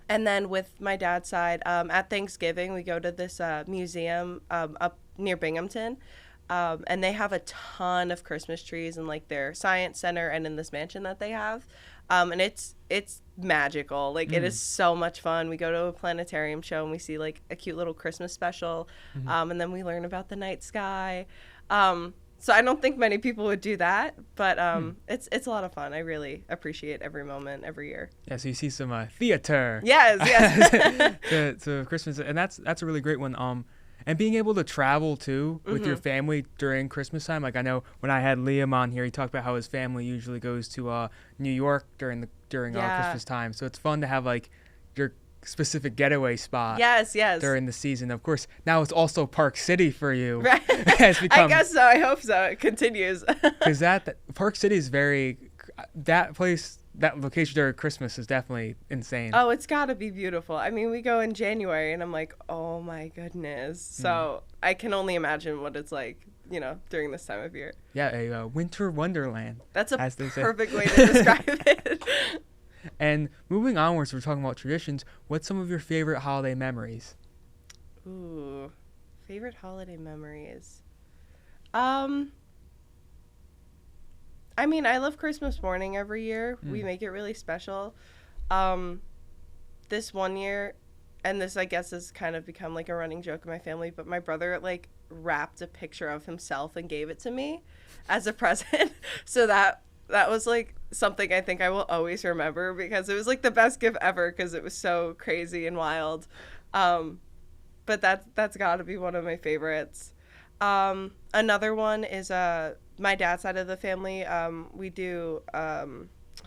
then with my dad's side, at Thanksgiving, we go to this museum up near Binghamton. And they have a ton of Christmas trees in like their science center and in this mansion that they have. And it's magical. Like it is so much fun. We go to a planetarium show and we see like a cute little Christmas special. And then we learn about the night sky. So I don't think many people would do that, but it's a lot of fun. I really appreciate every moment, every year. Yeah, so you see some theater. Yes. to Christmas, and that's a really great one. And being able to travel too with your family during Christmas time. Like I know when I had Liam on here, he talked about how his family usually goes to New York during Christmas time. So it's fun to have like your specific getaway spot. Yes. During the season. Of course, now it's also Park City for you. Right. I guess so. I hope so. It continues. Because that Park City is that location during Christmas is definitely insane. Oh, it's got to be beautiful. I mean, we go in January, and I'm like, oh my goodness. So I can only imagine what it's like, during this time of year. Yeah, a winter wonderland. That's a perfect way to describe it. And moving onwards, we're talking about traditions. What's some of your favorite holiday memories? Ooh, favorite holiday memories. I mean, I love Christmas morning every year. We make it really special. This one year, and this I guess has kind of become like a running joke in my family, but my brother like wrapped a picture of himself and gave it to me as a present. So that was like something I think I will always remember because it was like the best gift ever because it was so crazy and wild. But that's got to be one of my favorites. Another one is my dad's side of the family. We do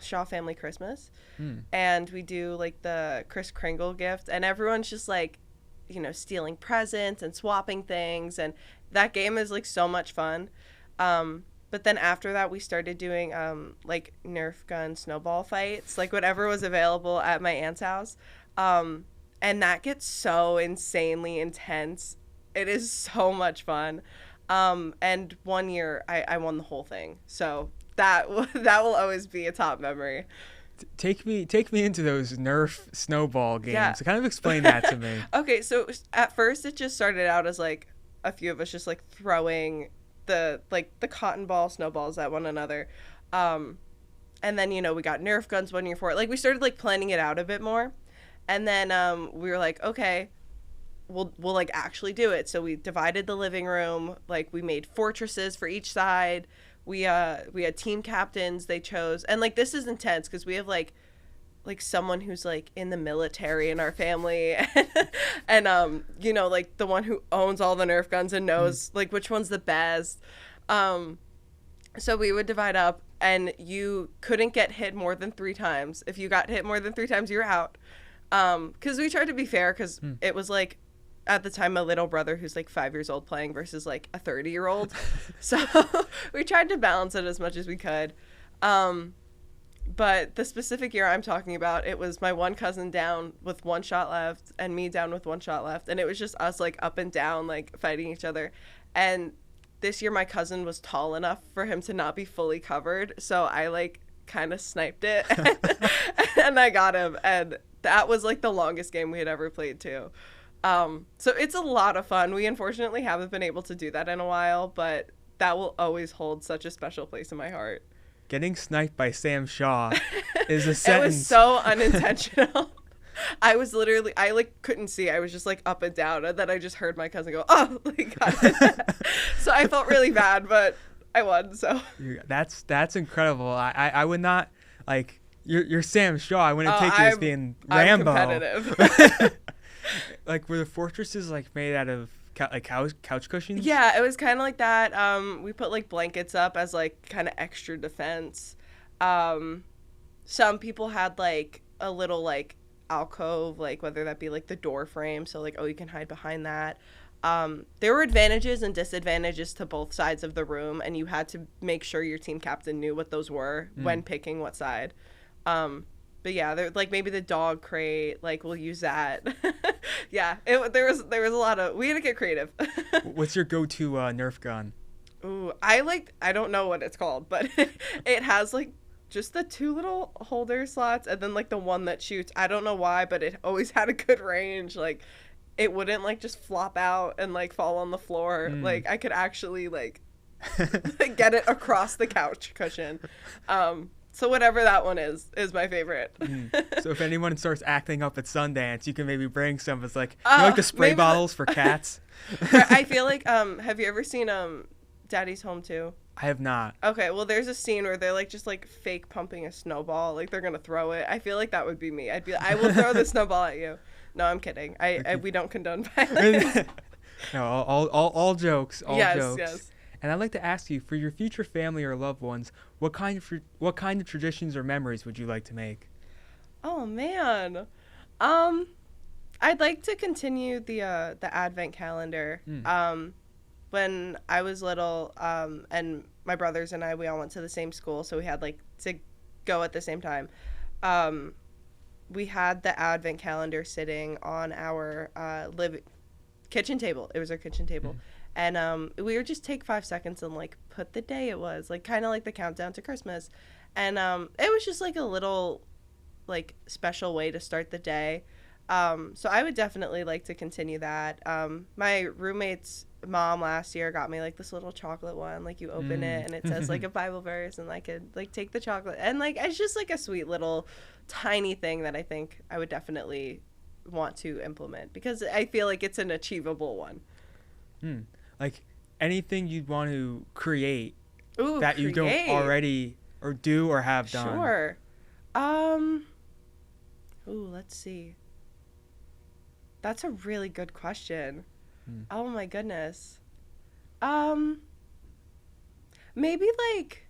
Shaw Family Christmas, and we do like the Kris Kringle gift, and everyone's just like, stealing presents and swapping things, and that game is like so much fun. But then after that, we started doing like Nerf gun snowball fights, like whatever was available at my aunt's house, and that gets so insanely intense. It is so much fun. And one year I won the whole thing. So that will always be a top memory. Take me into those Nerf snowball games. Yeah. So kind of explain that to me. Okay, so at first it just started out as like a few of us just like throwing the cotton ball snowballs at one another. And then, we got Nerf guns one year for it. Like we started like planning it out a bit more. And then we were like, okay, we'll like actually do it. So we divided the living room. Like we made fortresses for each side. We had team captains they chose. And like this is intense because we have like someone who's like in the military in our family and like the one who owns all the Nerf guns and knows like which one's the best. So we would divide up and you couldn't get hit more than 3 times. If you got hit more than 3 times, you're out. Because we tried to be fair, because it was like, at the time, a little brother who's like 5 years old playing versus like a 30-year-old. So we tried to balance it as much as we could. But the specific year I'm talking about, it was my one cousin down with 1 shot left and me down with 1 shot left. And it was just us like up and down, like fighting each other. And this year my cousin was tall enough for him to not be fully covered. So I like kind of sniped it and I got him. And that was like the longest game we had ever played too. So it's a lot of fun. We unfortunately haven't been able to do that in a while, but that will always hold such a special place in my heart. Getting sniped by Sam Shaw is a sentence. It was so unintentional. I was literally, I like couldn't see. I was just like up and down, and then I just heard my cousin go, "Oh," like, got it. So I felt really bad, but I won. So that's incredible. I would not like you're Sam Shaw. I wouldn't take you as being Rambo. I'm competitive. Like, were the fortresses like made out of couch cushions? Yeah, it was kind of like that. We put like blankets up as like kind of extra defense. Some people had like a little like alcove, like whether that be like the door frame, so like, oh, you can hide behind that. There were advantages and disadvantages to both sides of the room, and you had to make sure your team captain knew what those were when picking what side. But yeah, there like maybe the dog crate, like we'll use that. Yeah, there was a lot of, we had to get creative. What's your go-to Nerf gun? Ooh, I don't know what it's called, but it has like just the 2 little holder slots and then like the one that shoots. I don't know why, but it always had a good range. Like it wouldn't like just flop out and like fall on the floor. Like I could actually like get it across the couch cushion. So whatever that one is my favorite. So if anyone starts acting up at Sundance, you can maybe bring some. It's like, you know, like the spray bottles for cats. I feel like, have you ever seen Daddy's Home 2? I have not. Okay, well, there's a scene where they're like just like fake pumping a snowball, like they're gonna throw it. I feel like that would be me. I'd be like, I will throw the snowball at you. No, I'm kidding. We don't condone violence. No, all jokes. All jokes. Yes. And I'd like to ask you, for your future family or loved ones, what kind of traditions or memories would you like to make? Oh man, I'd like to continue the Advent calendar. When I was little, and my brothers and we all went to the same school, so we had like to go at the same time. We had the Advent calendar sitting on our kitchen table. It was our kitchen table. And we would just take 5 seconds and like put the day it was, like kind of like the countdown to Christmas. And it was just like a little like special way to start the day. So I would definitely like to continue that. My roommate's mom last year got me like this little chocolate one, like you open it and it says like a Bible verse, and I could like take the chocolate, and like it's just like a sweet little tiny thing that I think I would definitely want to implement, because I feel like it's an achievable one. Like anything you'd want to create that you create. don't already or do or have done. Sure. Let's see. That's a really good question. Oh my goodness. Maybe like,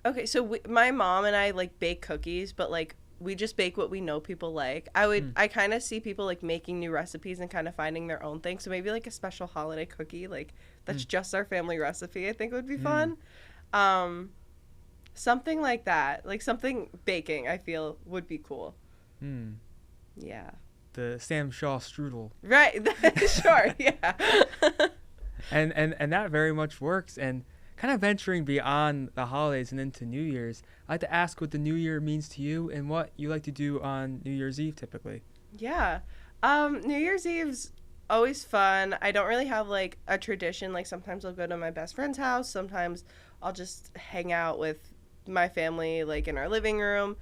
okay, so my mom and I like bake cookies, but like we just bake what we know people like. I kind of see people like making new recipes and kind of finding their own thing. So maybe like a special holiday cookie, like that's just our family recipe, I think would be fun. Something like that, like something baking, I feel would be cool. Yeah. The Sam Shaw strudel. Right. Sure. Yeah. and that very much works. And kind of venturing beyond the holidays and into New Year's, I'd like to ask what the New Year means to you and what you like to do on New Year's Eve typically. Yeah. New Year's Eve's always fun. I don't really have like a tradition. Like sometimes I'll go to my best friend's house. Sometimes I'll just hang out with my family like in our living room.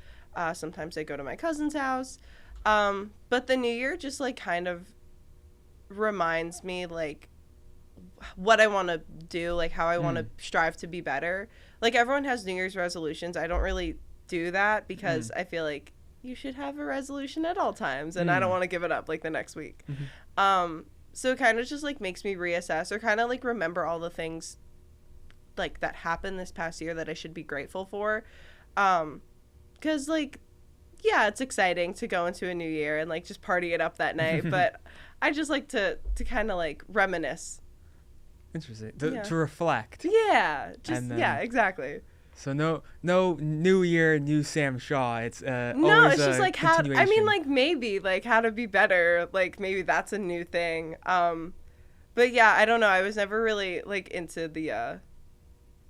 Sometimes I go to my cousin's house. But the New Year just like kind of reminds me like what I want to do, like how I want to strive to be better. Like everyone has New Year's resolutions. I don't really do that because I feel like you should have a resolution at all times, and I don't want to give it up like the next week. So it kind of just like makes me reassess or kind of like remember all the things like that happened this past year that I should be grateful for. 'Cause like yeah, it's exciting to go into a new year and like just party it up that night, but I just like to kind of like reminisce. Interesting. To reflect. Yeah, just then, yeah, exactly. So no New Year, new Sam Shaw. It's No, always it's just a like how. I mean, continuation. like maybe like how to be better. Like maybe that's a new thing. But yeah, I don't know. I was never really like into the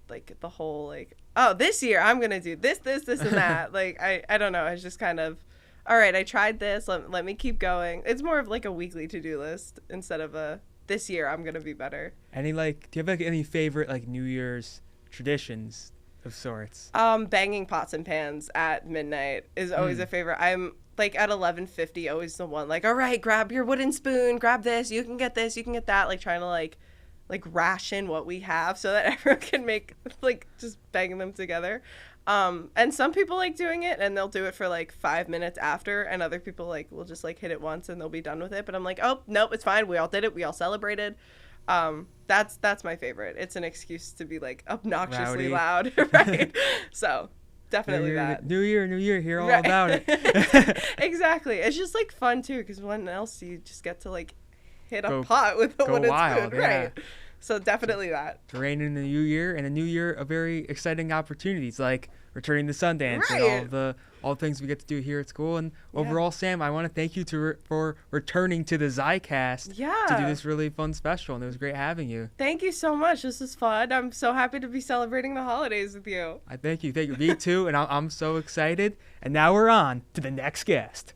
like the whole like, oh, this year I'm gonna do this and that. Like I don't know. I was just kind of, all right, I tried this. Let me keep going. It's more of like a weekly to-do list instead of a this year I'm gonna be better. Do you have like any favorite like New Year's traditions of sorts? Banging pots and pans at midnight is always a favorite. I'm like at 11:50 always the one like, all right, grab your wooden spoon, grab this, you can get this, you can get that, like trying to like ration what we have so that everyone can make like just banging them together. And some people like doing it and they'll do it for like 5 minutes after, and other people like will just like hit it once and they'll be done with it. But I'm like, oh nope, it's fine, we all did it, we all celebrated. That's my favorite. It's an excuse to be like obnoxiously loud. Right. So definitely that. New year, hear all about it. Exactly. It's just like fun too, because when else you just get to like hit a Go- pot with a go wooden wild, spoon. yeah. Right. So definitely that. To reign in the new year, and a new year of very exciting opportunities like returning to Sundance Right. and all the things we get to do here at school. And overall, Sam, I want to thank you for returning to the Zicast to do this really fun special, and it was great having you. Thank you so much. This was fun. I'm so happy to be celebrating the holidays with you. I thank you. Me too, and I'm so excited. And now we're on to the next guest.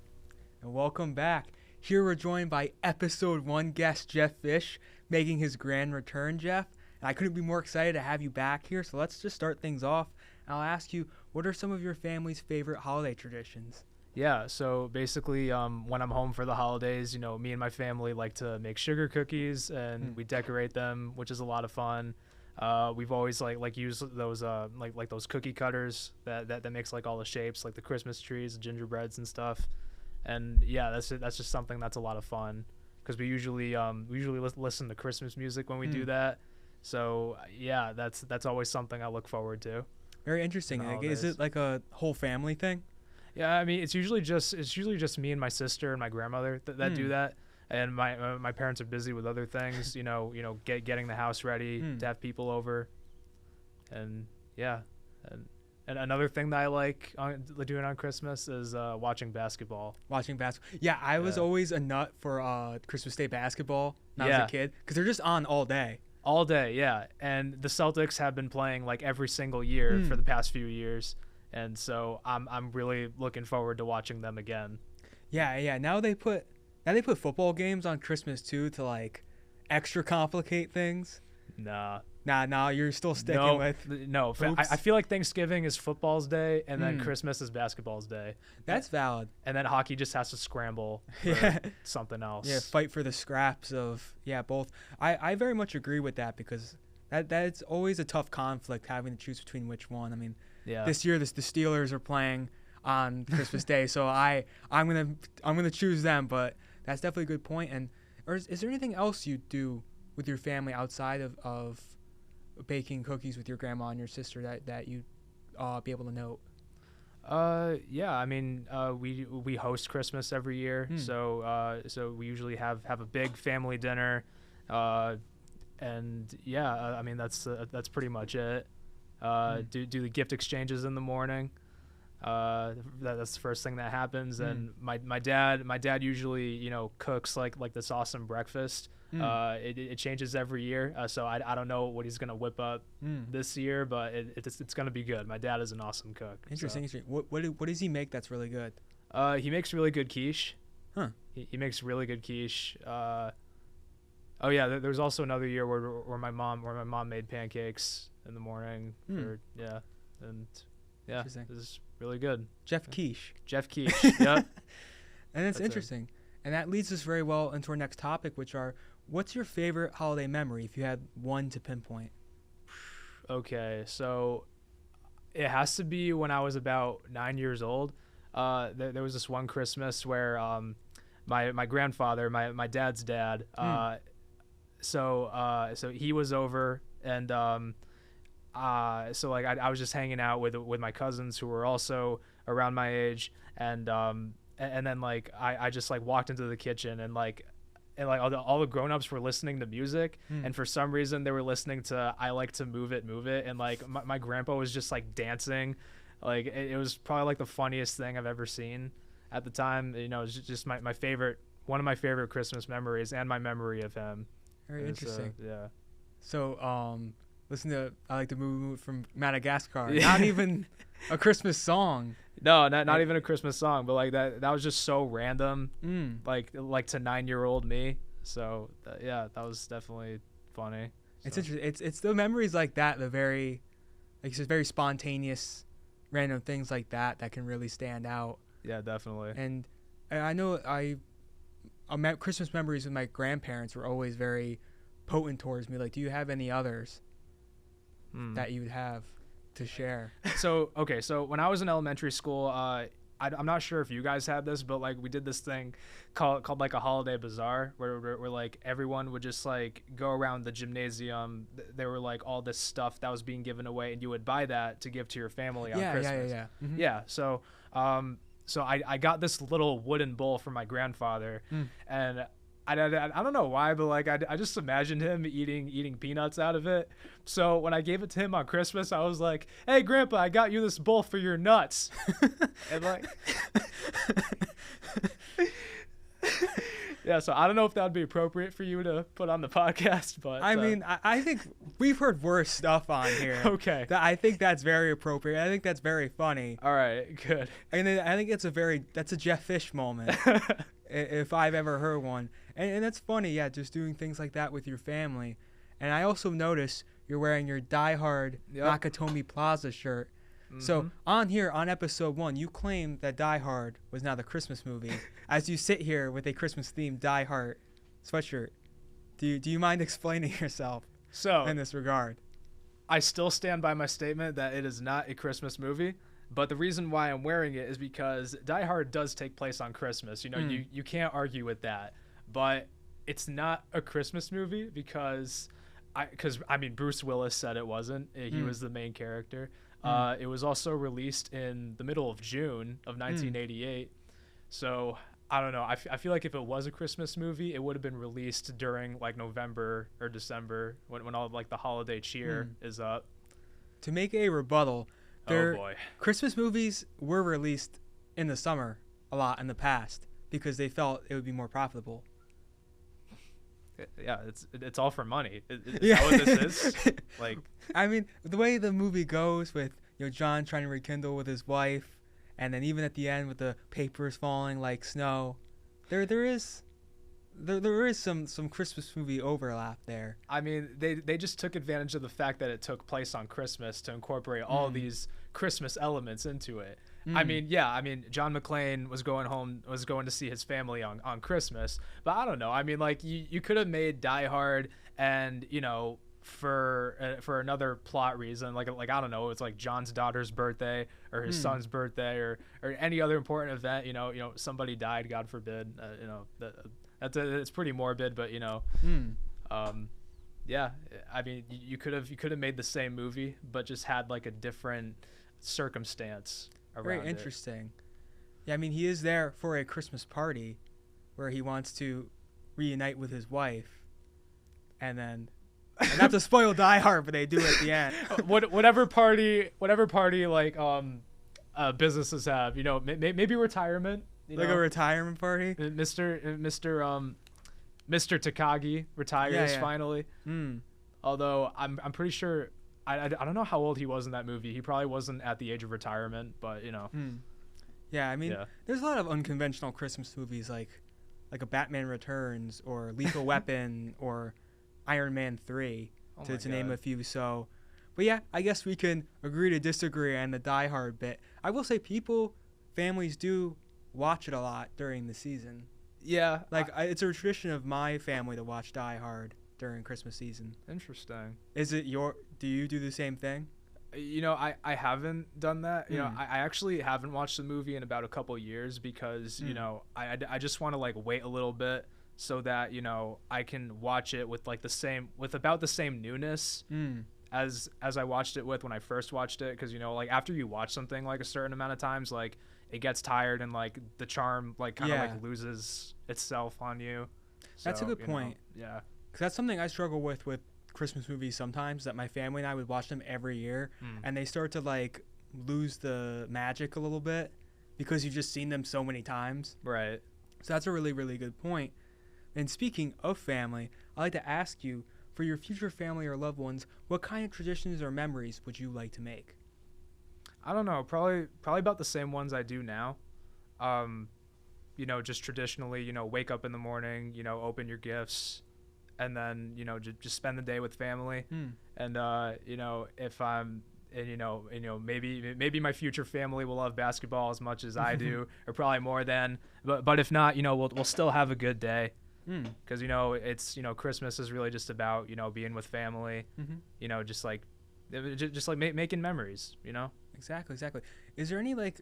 And welcome back. Here we're joined by episode 1 guest Jeff Fish, making his grand return, Jeff. And I couldn't be more excited to have you back here. So let's just start things off. And I'll ask you, what are some of your family's favorite holiday traditions? Yeah, so basically when I'm home for the holidays, you know, me and my family like to make sugar cookies, and we decorate them, which is a lot of fun. We've always like used those like those cookie cutters that makes like all the shapes, like the Christmas trees, the gingerbreads and stuff. And yeah, that's just something that's a lot of fun, because we usually listen to Christmas music when we do that. So yeah, that's always something I look forward to. Very interesting. Like, is it like a whole family thing? Yeah, I mean, it's usually just me and my sister and my grandmother that do that, and my parents are busy with other things. You know, getting the house ready to have people over, and yeah, and another thing that I like doing on Christmas is watching basketball. Yeah, I was always a nut for Christmas Day basketball when I was a kid, because they're just on all day. All day, yeah. And the Celtics have been playing like every single year for the past few years. And so I'm really looking forward to watching them again. Yeah. Now they put football games on Christmas too, to like extra complicate things. Nah, you're still sticking with. No, I feel like Thanksgiving is football's day, and then Christmas is basketball's day. That's valid. And then hockey just has to scramble for something else. Yeah, fight for the scraps of both. I very much agree with that, because that's always a tough conflict, having to choose between which one. I mean, this year the Steelers are playing on Christmas Day, so I'm gonna choose them. But that's definitely a good point. And is there anything else you do with your family outside of baking cookies with your grandma and your sister that you'd be able to note? Yeah, I mean, we host Christmas every year, so we usually have a big family dinner, and yeah, I mean that's pretty much it. Do the gift exchanges in the morning. That's the first thing that happens, and my dad usually cooks like this awesome breakfast. It changes every year, so I don't know what he's gonna whip up this year, but it's gonna be good. My dad is an awesome cook. Interesting. What does he make that's really good? He makes really good quiche. Huh. He makes really good quiche. Oh yeah, there was also another year where my mom made pancakes in the morning. And yeah, this is really good. Jeff Quiche. Yep. And it's interesting. And that leads us very well into our next topic, which are, what's your favorite holiday memory, if you had one to pinpoint? Okay, so it has to be when I was about 9 years old. There was this one Christmas where my grandfather, my dad's dad, so he was over, and so like I was just hanging out with my cousins who were also around my age, and then like I just like walked into the kitchen, and like all the grown-ups were listening to music, and for some reason they were listening to I Like to Move It, and like my grandpa was just like dancing. Like it was probably like the funniest thing I've ever seen at the time. You know, it was just my favorite, one of my favorite Christmas memories, and my memory of him. Very interesting. Yeah. So listen to I Like to Move from Madagascar. Not even a Christmas song. No, not even a Christmas song, but like that was just so random, like to 9-year-old me. So yeah, that was definitely funny. It's So. interesting. It's the memories like that, the very, like you said, very spontaneous, random things like that can really stand out. Yeah, definitely. And I know Christmas memories with my grandparents were always very potent towards me. Like, do you have any others that you would have to share? So when I was in elementary school, I'm not sure if you guys had this, but like we did this thing called like a holiday bazaar where like everyone would just like go around the gymnasium. There were like all this stuff that was being given away, and you would buy that to give to your family on Christmas. Yeah. Mm-hmm. Yeah. So I got this little wooden bowl from my grandfather, and I don't know why, but like I just imagined him eating peanuts out of it. So when I gave it to him on Christmas, I was like, "Hey, Grandpa, I got you this bowl for your nuts." And like, yeah. So I don't know if that would be appropriate for you to put on the podcast, but I mean, I think we've heard worse stuff on here. Okay. I think that's very appropriate. I think that's very funny. All right, good. And I think that's a Jeff Fish moment, if I've ever heard one. And that's funny, yeah, just doing things like that with your family. And I also noticed you're wearing your Die Hard Nakatomi Plaza shirt. So on here, on episode 1, you claimed that Die Hard was not a Christmas movie, as you sit here with a Christmas-themed Die Hard sweatshirt. Do you mind explaining yourself in this regard? I still stand by my statement that it is not a Christmas movie. But the reason why I'm wearing it is because Die Hard does take place on Christmas. You know, you can't argue with that. But it's not a Christmas movie because Bruce Willis said it wasn't. He was the main character. It was also released in the middle of June of 1988. So I don't know. I feel like if it was a Christmas movie, it would have been released during like November or December when all like the holiday cheer is up. To make a rebuttal, Oh boy. Christmas movies were released in the summer a lot in the past because they felt it would be more profitable. Yeah, it's all for money. Is that what this is? Like, I mean, the way the movie goes with John trying to rekindle with his wife, and then even at the end with the papers falling like snow, there is some Christmas movie overlap there. I mean, they just took advantage of the fact that it took place on Christmas to incorporate all these Christmas elements into it. I mean, John McClane was going to see his family on Christmas, but I don't know. I mean, like you could have made Die Hard and, for another plot reason, like I don't know, it's like John's daughter's birthday or his son's birthday or any other important event, somebody died, God forbid, it's pretty morbid, but yeah, I mean, you could have made the same movie, but just had like a different circumstance around Very interesting. Yeah, I mean, he is there for a Christmas party where he wants to reunite with his wife, and then not to spoil Die Hard, but they do at the end. whatever party like businesses have, maybe retirement. Like a retirement party. Mr. Takagi retires finally. Although I'm pretty sure I don't know how old he was in that movie. He probably wasn't at the age of retirement, but Yeah, I mean, there's a lot of unconventional Christmas movies like a Batman Returns or Lethal Weapon or Iron Man 3 to name a few. So, but yeah, I guess we can agree to disagree on the Die Hard bit. I will say families do watch it a lot during the season. Yeah, like it's a tradition of my family to watch Die Hard during Christmas season. Interesting. Do you do the same thing? I haven't done that. I actually haven't watched the movie in about a couple years because, I just want to like wait a little bit so that, I can watch it with like about the same newness as I watched it with when I first watched it, because like after you watch something like a certain amount of times, like it gets tired and like the charm like kind of like loses itself on you. That's a So, good point. Yeah. Because that's something I struggle with Christmas movies sometimes, that my family and I would watch them every year, and they start to like lose the magic a little bit because you've just seen them so many times. Right. So that's a really, really good point. And speaking of family, I'd like to ask you, for your future family or loved ones, what kind of traditions or memories would you like to make? I don't know. Probably about the same ones I do now. Just traditionally, wake up in the morning, open your gifts, and then, just spend the day with family. And, if I'm, and, maybe my future family will love basketball as much as I do, or probably more than, but if not, we'll still have a good day. Because, it's, Christmas is really just about, being with family, just like making memories, Exactly. Is there any like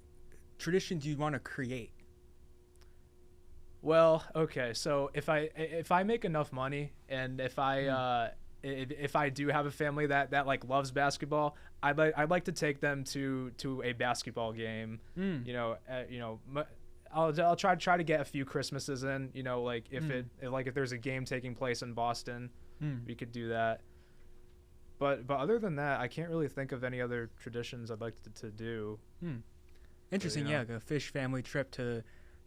traditions you'd want to create? Well, okay. So if I make enough money, and if I do have a family that like loves basketball, I'd like to take them to a basketball game. I'll try to get a few Christmases in. Like if there's a game taking place in Boston, we could do that. But other than that, I can't really think of any other traditions I'd like to do. Interesting, like a fish family trip to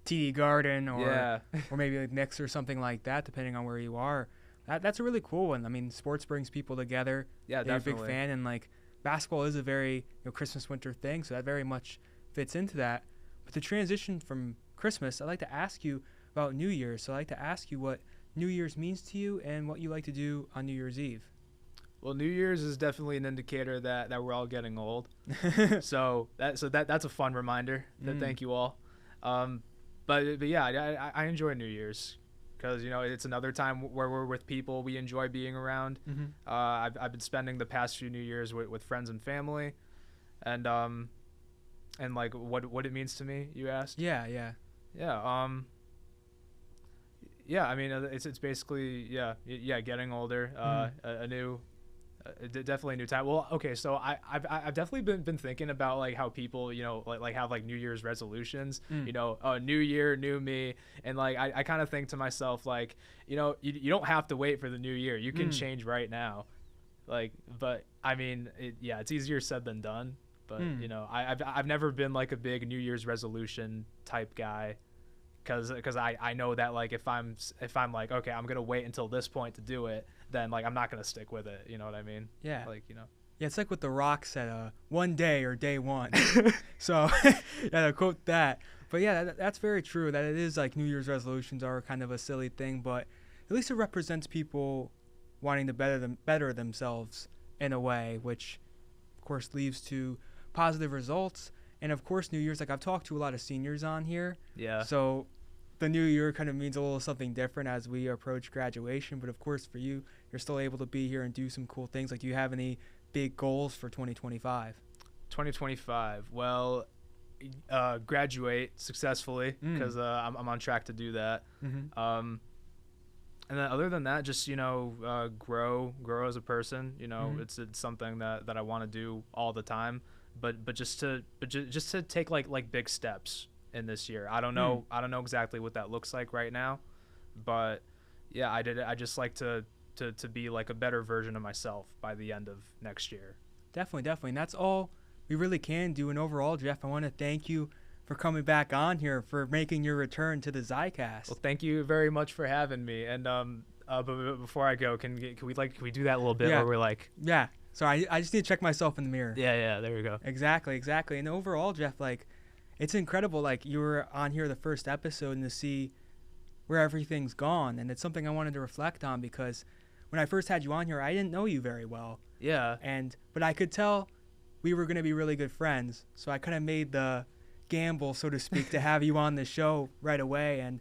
TD Garden or maybe like Knicks or something like that, depending on where you are. That's a really cool one. I mean, sports brings people together. Yeah, They're definitely. a big fan, and like basketball is a very Christmas winter thing, so that very much fits into that. But the transition from Christmas, I'd like to ask you about New Year's. So I'd like to ask you what New Year's means to you and what you like to do on New Year's Eve. Well, New Year's is definitely an indicator that we're all getting old. so that's a fun reminder. Thank you all. But yeah, I enjoy New Year's because it's another time where we're with people we enjoy being around. I've been spending the past few New Years with friends and family, and like what it means to me, you asked. Yeah. I mean, it's basically getting older. Definitely a new time. Well, okay, so I've definitely been thinking about like how people like have like New Year's resolutions. New year, new me, and like I kind of think to myself like you don't have to wait for the new year. You can change right now. Like, but I mean, it's easier said than done. But I've never been like a big New Year's resolution type guy. Because I know that like if I'm like, okay, I'm gonna wait until this point to do it, then like I'm not gonna stick with it. You know what I mean? Yeah. Like Yeah, it's like what The Rock said, one day or day one. So to quote that. But yeah, that's very true. That it is like New Year's resolutions are kind of a silly thing, but at least it represents people wanting to better themselves in a way, which of course leads to positive results. And of course, New Year's, like I've talked to a lot of seniors on here. Yeah. So the new year kind of means a little something different as we approach graduation. But of course, for you, you're still able to be here and do some cool things. Like, do you have any big goals for 2025? 2025. Well, graduate successfully because I'm on track to do that. And then other than that, just grow as a person. It's something that I want to do all the time. But just to take like big steps in this year. I don't know exactly what that looks like right now, but yeah, I just like to be like a better version of myself by the end of next year. Definitely. And that's all we really can do. And overall, Jeff, I want to thank you for coming back on here, for making your return to the Zicast. Well, thank you very much for having me. And but before I go, can we do that a little bit where we're like Sorry, I just need to check myself in the mirror. Yeah, there we go. Exactly. And overall, Jeff, like, it's incredible. Like, you were on here the first episode and to see where everything's gone. And it's something I wanted to reflect on because when I first had you on here, I didn't know you very well. Yeah. But I could tell we were going to be really good friends. So I kind of made the gamble, so to speak, to have you on the show right away. And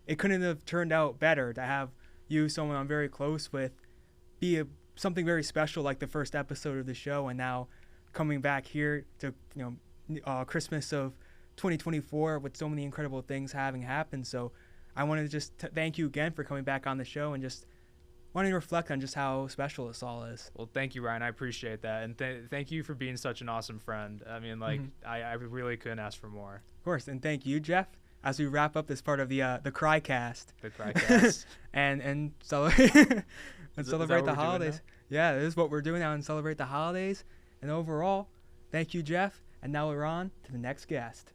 it couldn't have turned out better to have you, someone I'm very close with, be something very special like the first episode of the show, and now coming back here to Christmas of 2024 with so many incredible things having happened. So I wanted to just thank you again for coming back on the show and just wanting to reflect on just how special this all is. Well, thank you, Ryan. I appreciate that, and thank you for being such an awesome friend. I mean, like, I really couldn't ask for more. Of course, and thank you, Jeff, as we wrap up this part of the Crycast. The Crycast. and so and celebrate the holidays. Yeah, this is what we're doing now, and celebrate the holidays. And overall, thank you, Jeff. And now we're on to the next guest.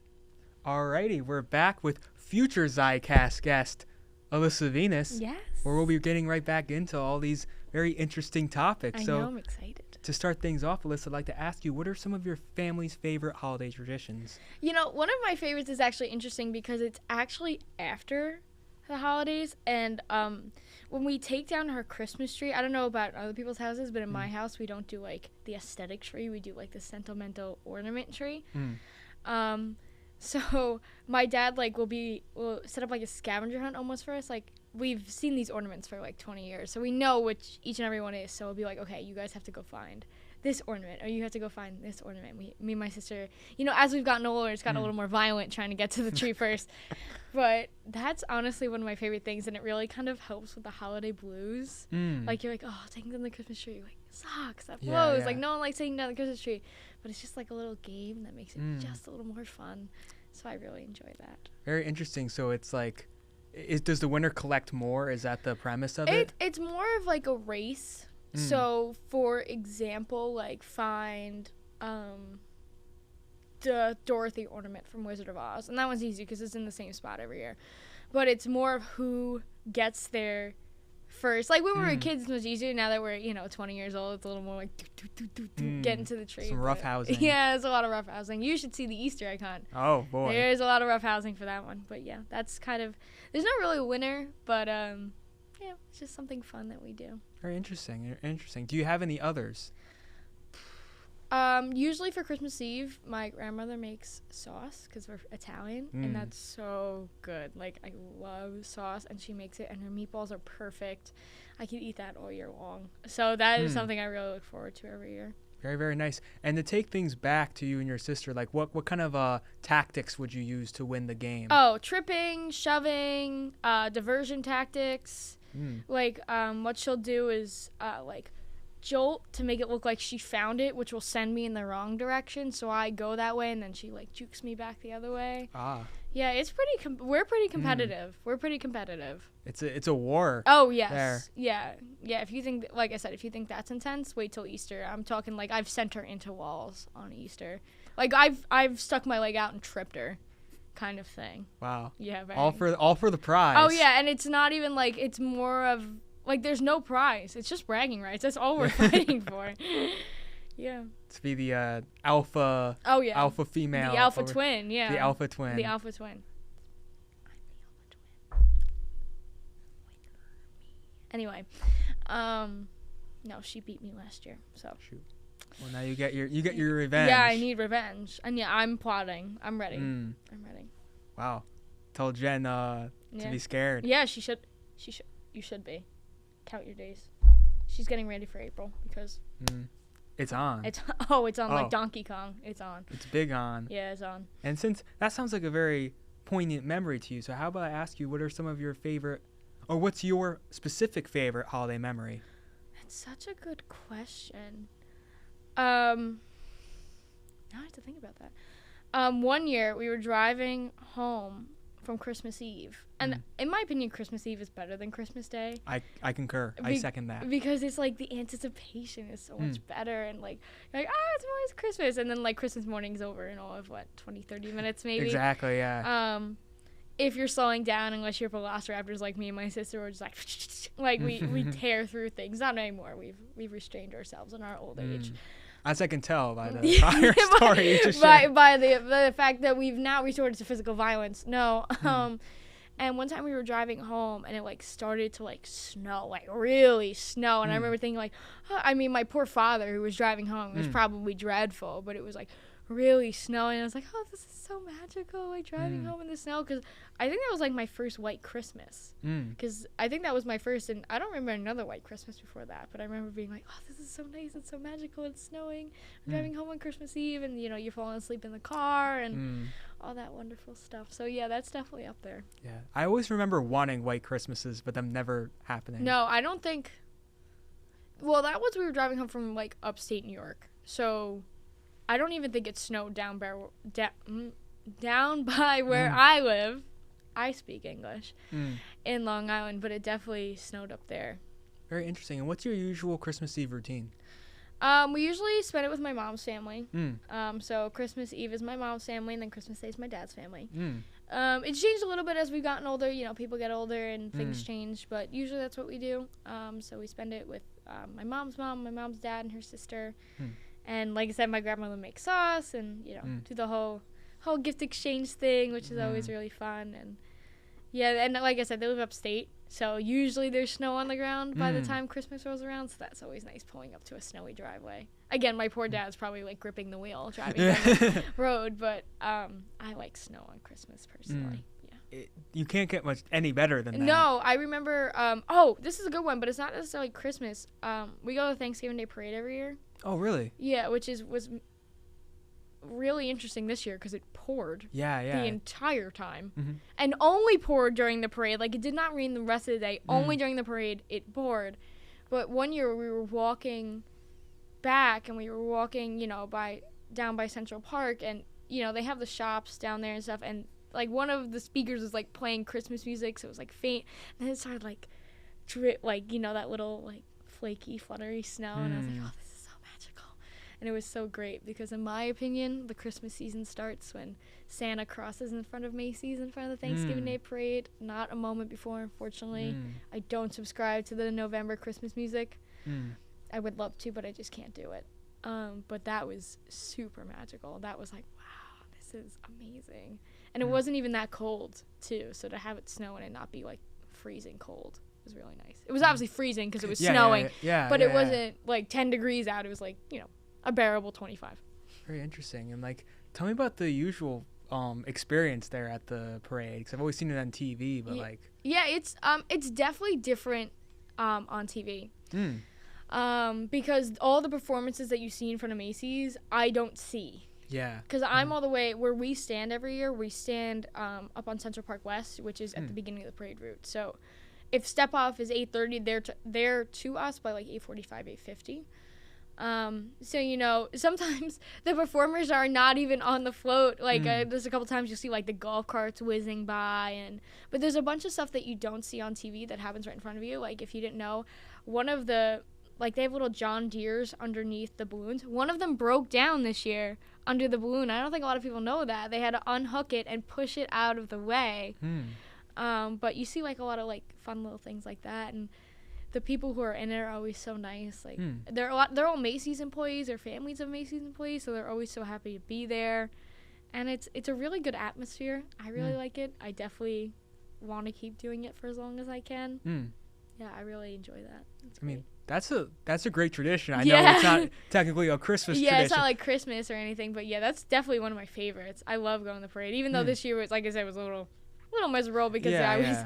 Alrighty, we're back with future Zicast guest, Alyssa Venus. Yes. Where we'll be getting right back into all these very interesting topics. I know, I'm excited. To start things off, Alyssa, I'd like to ask you, what are some of your family's favorite holiday traditions? You know, one of my favorites is actually interesting because it's actually after the holidays. And when we take down her Christmas tree, I don't know about other people's houses, but in my house, we don't do, like, the aesthetic tree. We do, like, the sentimental ornament tree. So my dad, like, will set up, like, a scavenger hunt almost for us. Like, we've seen these ornaments for, like, 20 years. So we know which each and every one is. So we'll be like, okay, you guys have to go find this ornament, or you have to go find this ornament. Me and my sister, you know, as we've gotten older, it's gotten a little more violent trying to get to the tree first. But that's honestly one of my favorite things, and it really kind of helps with the holiday blues. Like, you're like, oh, taking down the Christmas tree, like, sucks, that blows. Yeah. Like, no one likes taking down the Christmas tree. But it's just like a little game that makes it just a little more fun. So I really enjoy that. Very interesting. So it's like, does the winner collect more? Is that the premise of it? It's more of like a race. So, for example, like, find the Dorothy ornament from Wizard of Oz. And that one's easy because it's in the same spot every year. But it's more of who gets there first. Like, when we were kids, it was easier. Now that we're, 20 years old, it's a little more like get into the tree. Some rough housing. Yeah, there's a lot of rough housing. You should see the Easter egg hunt. Oh, boy. There's a lot of rough housing for that one. But, yeah, that's kind of, there's not really a winner, but, yeah, it's just something fun that we do. Very interesting. Interesting. Do you have any others? Usually for Christmas Eve, my grandmother makes sauce because we're Italian, and that's so good. Like, I love sauce, and she makes it, and her meatballs are perfect. I can eat that all year long. So that is something I really look forward to every year. Very, very nice. And to take things back to you and your sister, like, what kind of tactics would you use to win the game? Oh, tripping, shoving, diversion tactics. Like, what she'll do is, like, jolt to make it look like she found it, which will send me in the wrong direction. So I go that way, and then she, like, jukes me back the other way. Yeah, it's pretty. We're pretty competitive. We're pretty competitive. It's a war. Oh yes. There. Yeah. If you think, like I said, if you think that's intense, wait till Easter. I'm talking like I've sent her into walls on Easter. Like I've stuck my leg out and tripped her, kind of thing. Wow. Yeah. Very. All for the prize. Oh yeah, and it's not even like, it's more of like, there's no prize. It's just bragging rights. That's all we're fighting for. Yeah. To be the alpha. Oh yeah. Alpha female. The alpha twin. Yeah. The alpha twin. The alpha twin. Anyway, no, she beat me last year. So. Shoot. Well, now you get your revenge. Yeah, I need revenge, and yeah, I'm plotting. I'm ready. I'm ready. Wow. Tell Jen to be scared. Yeah, she should. You should be. Count your days. She's getting ready for April because. It's on. It's on like Donkey Kong. It's on. It's big on. Yeah, it's on. And since that sounds like a very poignant memory to you, so how about I ask you, what are some of your favorite, or what's your specific favorite holiday memory? That's such a good question. Now I have to think about that. One year we were driving home from Christmas Eve, and in my opinion, Christmas Eve is better than Christmas Day. I concur. I second that. Because it's like the anticipation is so much better, and like you're like, tomorrow's Christmas, and then like Christmas morning's over in all of 20-30 minutes maybe. Exactly. Yeah. If you're slowing down, unless you're velociraptors like me and my sister, we're just like we tear through things. Not anymore. We've restrained ourselves in our old age. As I can tell by the prior story you just shared. By the fact that we've now resorted to physical violence. No. And one time we were driving home, and it like started to like snow, like really snow. And I remember thinking like, my poor father who was driving home, it was probably dreadful, but it was like really snowing. I was like, oh, this is so magical, like driving home in the snow, because I think that was like my first white Christmas, because I think that was my first, and I don't remember another white Christmas before that, but I remember being like, oh, this is so nice, it's so magical, it's snowing, I'm driving home on Christmas Eve, and you're falling asleep in the car, and all that wonderful stuff. So yeah, that's definitely up there. Yeah, I always remember wanting white Christmases, but them never happening. No, I don't think Well, that was we were driving home from like upstate New York, so I don't even think it snowed down by where I live. I speak English in Long Island, but it definitely snowed up there. Very interesting. And what's your usual Christmas Eve routine? We usually spend it with my mom's family. So Christmas Eve is my mom's family, and then Christmas Day is my dad's family. It's changed a little bit as we've gotten older. You know, people get older and things change, but usually that's what we do. So we spend it with my mom's mom, my mom's dad, and her sister. And like I said, my grandmother makes sauce, and you know, do the whole gift exchange thing, which is always really fun. And yeah, and like I said, they live upstate, so usually there's snow on the ground by the time Christmas rolls around, so that's always nice pulling up to a snowy driveway. Again, my poor dad's probably like gripping the wheel driving down the road, but I like snow on Christmas personally. You can't get much any better than that. No, I remember. This is a good one, but it's not necessarily Christmas. We go to the Thanksgiving Day parade every year. Oh, really? Yeah, which was really interesting this year because it poured the entire time, and only poured during the parade. Like, it did not rain the rest of the day. Only during the parade it poured. But one year we were walking back, and we were walking, you know, down by Central Park, and you know they have the shops down there and stuff, and like one of the speakers was like playing Christmas music, so it was like faint, and then it started like drip, like, you know, that little like flaky fluttery snow, and I was like, oh, this is so magical. And it was so great because in my opinion the Christmas season starts when Santa crosses in front of Macy's in front of the Thanksgiving Day parade, not a moment before, unfortunately. I don't subscribe to the November Christmas music. I would love to, but I just can't do it. But that was super magical. That was like, wow, this is amazing. And it wasn't even that cold, too. So to have it snow and it not be, like, freezing cold was really nice. It was obviously freezing because it was snowing. But it wasn't, like, 10 degrees out. It was, like, you know, a bearable 25. Very interesting. And, like, tell me about the usual experience there at the parade. Because I've always seen it on TV, but, like... Yeah, it's definitely different on TV. Because all the performances that you see in front of Macy's, I don't see. Yeah. Because I'm all the way where we stand every year. We stand up on Central Park West, which is at the beginning of the parade route. So if step off is 8:30, they're to us by like 8:45, 8:50. So, you know, sometimes the performers are not even on the float. Like there's a couple times you'll see like the golf carts whizzing by, but there's a bunch of stuff that you don't see on TV that happens right in front of you. Like if you didn't know, one of the, like they have little John Deeres underneath the balloons. One of them broke down this year under the balloon. I don't think a lot of people know that. They had to unhook it and push it out of the way. But you see like a lot of like fun little things like that, and the people who are in it are always so nice. Like they're all Macy's employees or families of Macy's employees, so they're always so happy to be there. And it's a really good atmosphere. I really like it. I definitely want to keep doing it for as long as I can. Yeah, I really enjoy that. I mean, that's a great tradition. I know it's not technically a Christmas tradition. Yeah, it's not like Christmas or anything, but yeah, that's definitely one of my favorites. I love going to the parade, even though this year was, like I said, was a little miserable because I was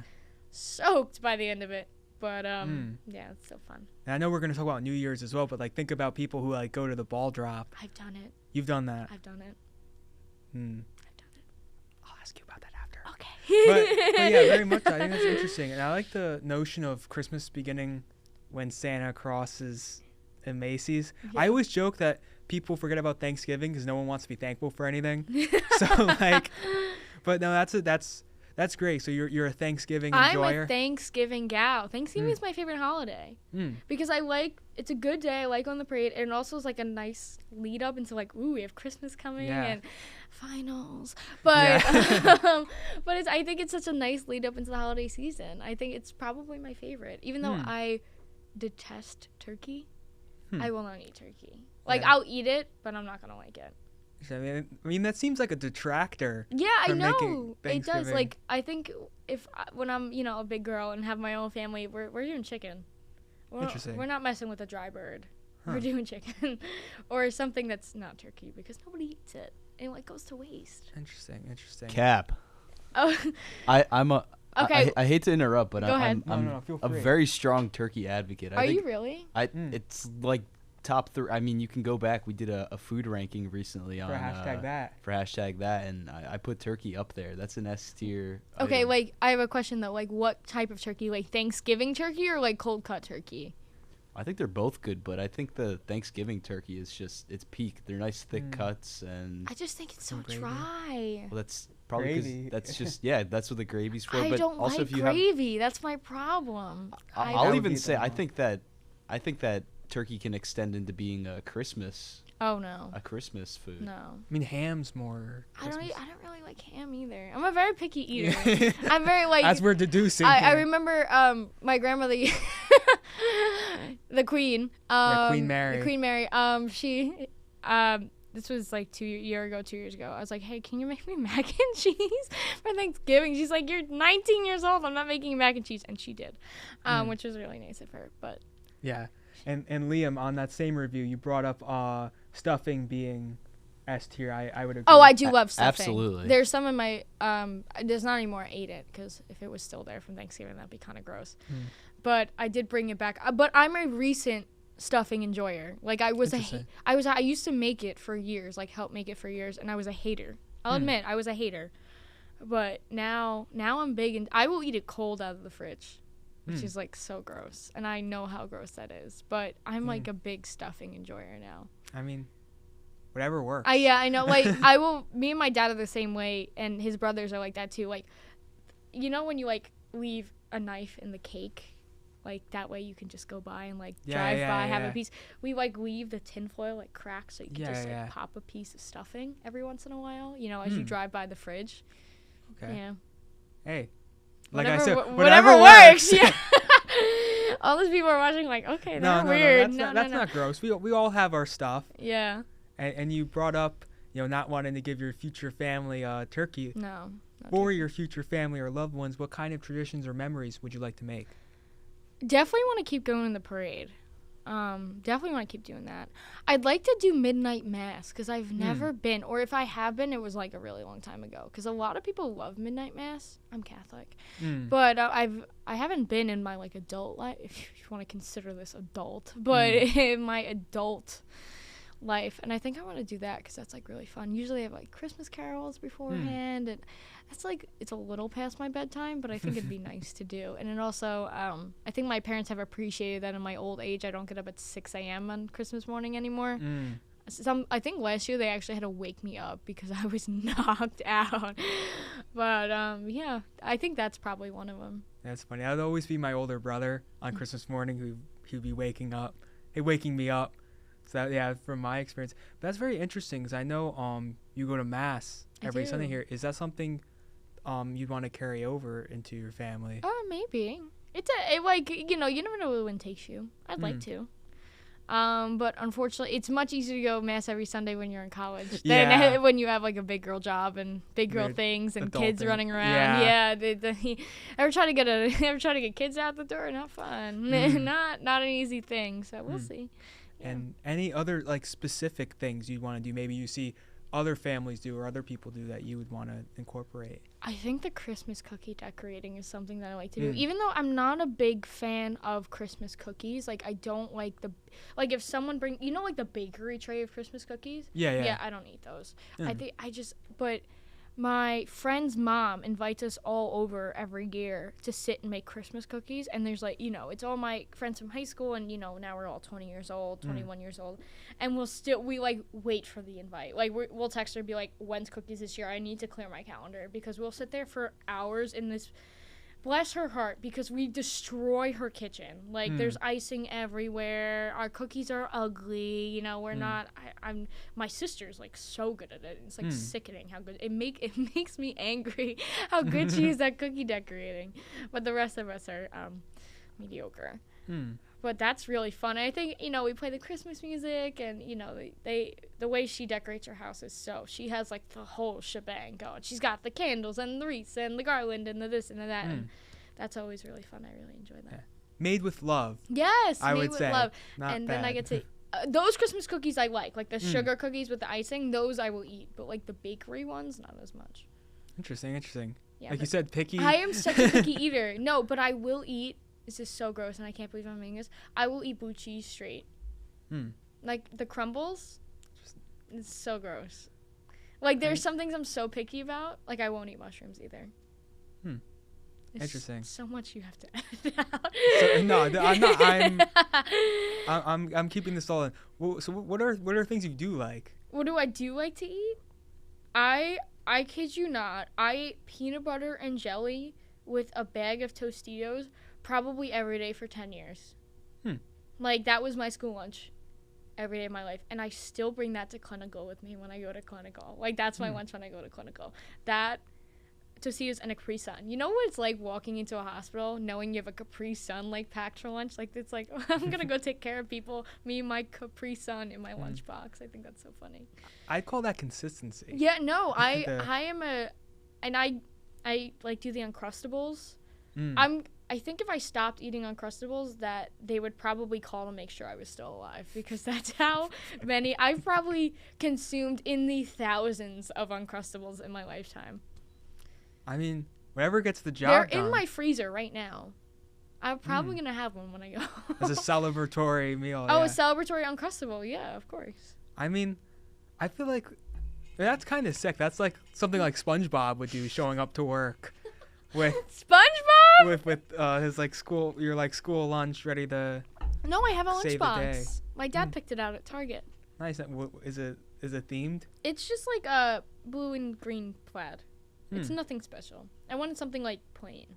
soaked by the end of it. But yeah, it's so fun. And I know we're gonna talk about New Year's as well, but like think about people who like go to the ball drop. I've done it. You've done that. I've done it. I've done it. I'll ask you about that after. Okay. but yeah, very much. I think that's interesting, and I like the notion of Christmas beginning when Santa crosses in Macy's. Yeah. I always joke that people forget about Thanksgiving because no one wants to be thankful for anything. So like, but no, that's great. So you're a Thanksgiving enjoyer? I'm a Thanksgiving gal. Thanksgiving is my favorite holiday because it's a good day. I like on the parade, and it also is like a nice lead up into like, ooh, we have Christmas coming and finals. But but I think it's such a nice lead up into the holiday season. I think it's probably my favorite, even though I detest turkey. I will not eat turkey. Like I'll eat it, but I'm not gonna like it. I mean, that seems like a detractor. Yeah, I know. It does. Like, I think when I'm, you know, a big girl and have my own family, we're doing chicken. Interesting. We're not messing with a dry bird. We're doing chicken or something that's not turkey because nobody eats it. It like goes to waste. Interesting. Cap. Oh. I'm a. Okay. I hate to interrupt, but Go ahead. I'm feel a free. very strong turkey advocate. Are you really? It's like top 3. I mean, you can go back. We did a food ranking recently for hashtag that, and I put turkey up there. That's an S tier. Okay, item. like I have a question though. Like, what type of turkey? Like Thanksgiving turkey or like cold cut turkey? I think they're both good, but I think the Thanksgiving turkey is just it's peak. They're nice thick cuts, and I just think it's so Some gravy. dry. well, that's probably because Gravy. that's just that's what the gravy's for. I but don't also like if you gravy. That's my problem. have, That I'll would even be say the I one. think that turkey can extend into being a Christmas Oh no. food. No. I mean, ham's more. I don't Christmas. really like ham either. I'm a very picky eater. I'm very like As we're deducing. I here. remember my grandmother the queen. Queen Mary. The Queen Mary. She this was like 2 years ago. I was like, "Hey, can you make me mac and cheese for Thanksgiving?" She's like, "You're 19 years old. I'm not making you mac and cheese." And she did. Which was really nice of her, but Yeah. And Liam, on that same review, you brought up stuffing being S tier. I would agree. oh, I do love stuffing. Absolutely. There's some in my there's not anymore. I ate it because if it was still there from Thanksgiving, that'd be kind of gross. But I did bring it back. But I'm a recent stuffing enjoyer. Like I was Interesting. I used to make it for years, like help make it for years, and I was a hater. I'll admit I was a hater. But now I'm big, and I will eat it cold out of the fridge, which is like so gross, and I know how gross that is. But I'm like a big stuffing enjoyer now. I mean, whatever works. Yeah, I know. Like me and my dad are the same way, and his brothers are like that too. Like, you know when you like leave a knife in the cake, like that way you can just go by and like drive by, have a piece. We like leave the tinfoil like cracked so you can just like pop a piece of stuffing every once in a while. You know, as you drive by the fridge. Okay. Yeah. Hey, like Whatever, I said, whatever works. Yeah. All those people are watching like, okay, they're weird. That's not gross. We all have our stuff. Yeah. And you brought up, not wanting to give your future family turkey. No. For your future family or loved ones, what kind of traditions or memories would you like to make? Definitely want to keep going to the parade. Definitely want to keep doing that. I'd like to do midnight mass because I've never been, or if I have been, it was like a really long time ago. Because a lot of people love midnight mass. I'm Catholic, but I haven't been in my like adult life, if you want to consider this adult, but in my adult life, and I think I want to do that because that's like really fun. Usually I have like Christmas carols beforehand, and that's like it's a little past my bedtime, but I think it'd be nice to do. And it also I think my parents have appreciated that in my old age I don't get up at 6 a.m. on Christmas morning anymore. I think last year they actually had to wake me up because I was knocked out. But yeah, I think that's probably one of them. That's funny. I'd always be my older brother on Christmas morning who'd be waking me up. So yeah, from my experience, but that's very interesting because I know you go to mass every Sunday do. here. Is that something you'd want to carry over into your family? Oh, maybe. You never know where the wind takes you. I'd like to. But unfortunately, it's much easier to go mass every Sunday when you're in college than when you have like a big girl job and big girl things and kids running around. Yeah, ever try to get kids out the door? Not fun. Not an easy thing. So we'll see. Yeah. And any other like specific things you'd want to do? Maybe you see other families do or other people do that you would want to incorporate. I think the Christmas cookie decorating is something that I like to do. Even though I'm not a big fan of Christmas cookies, like I don't like if someone like the bakery tray of Christmas cookies. Yeah, I don't eat those. But my friend's mom invites us all over every year to sit and make Christmas cookies. And there's it's all my friends from high school. And, now we're all 20 years old, 21 years old. And we wait for the invite. Like we'll text her and be like, when's cookies this year? I need to clear my calendar because we'll sit there for hours in this. Bless her heart, because we destroy her kitchen. Like there's icing everywhere. Our cookies are ugly. We're not. My sister's like so good at it. It's like sickening how good it makes me angry how good she is at cookie decorating. But the rest of us are mediocre. But that's really fun. I think we play the Christmas music, and the way she decorates her house is she has like the whole shebang going. She's got the candles and the wreaths and the garland and the this and the that. And that's always really fun. I really enjoy that. Yeah. Made with love. Yes, I made would with say. love. Not and bad. then I get to those Christmas cookies I like the sugar cookies with the icing. Those I will eat, but like the bakery ones, not as much. Interesting. Yeah, Like you said, picky. I am such a picky eater. No, but I will eat. This is so gross, and I can't believe I'm making this. I will eat blue cheese straight. Like the crumbles. It's so gross. Like there's some things I'm so picky about. Like I won't eat mushrooms either. There's Interesting. so much you have to edit out. So, no, I'm not. I'm keeping this all in. Well, so what are things you do like? What do I do like to eat? I kid you not. I ate peanut butter and jelly with a bag of Tostitos probably every day for 10 years. Like, that was my school lunch every day of my life. And I still bring that to clinical with me when I go to clinical. Like, that's my lunch when I go to clinical. That, Tostitos and a Capri Sun. You know what it's like walking into a hospital knowing you have a Capri Sun, like, packed for lunch? Like, it's like, I'm going to go take care of people. Me and my Capri Sun in my lunchbox. I think that's so funny. I'd call that consistency. Yeah, no, I am I like do the Uncrustables. I think if I stopped eating Uncrustables, that they would probably call to make sure I was still alive, because that's how many I've probably consumed in the thousands of Uncrustables in my lifetime. I mean, whatever gets the job They're done. in my freezer right now. I'm probably gonna have one when I go. As a celebratory meal. Oh, yeah. a celebratory Uncrustable, yeah, of course. I mean, I feel like that's kind of sick. That's like something like SpongeBob would do, showing up to work with SpongeBob? with his like school school lunch ready to. No, I have a Save the day. lunchbox. My dad picked it out at Target. Nice. Is it themed? It's just like a blue and green plaid. It's nothing special. I wanted something like plain.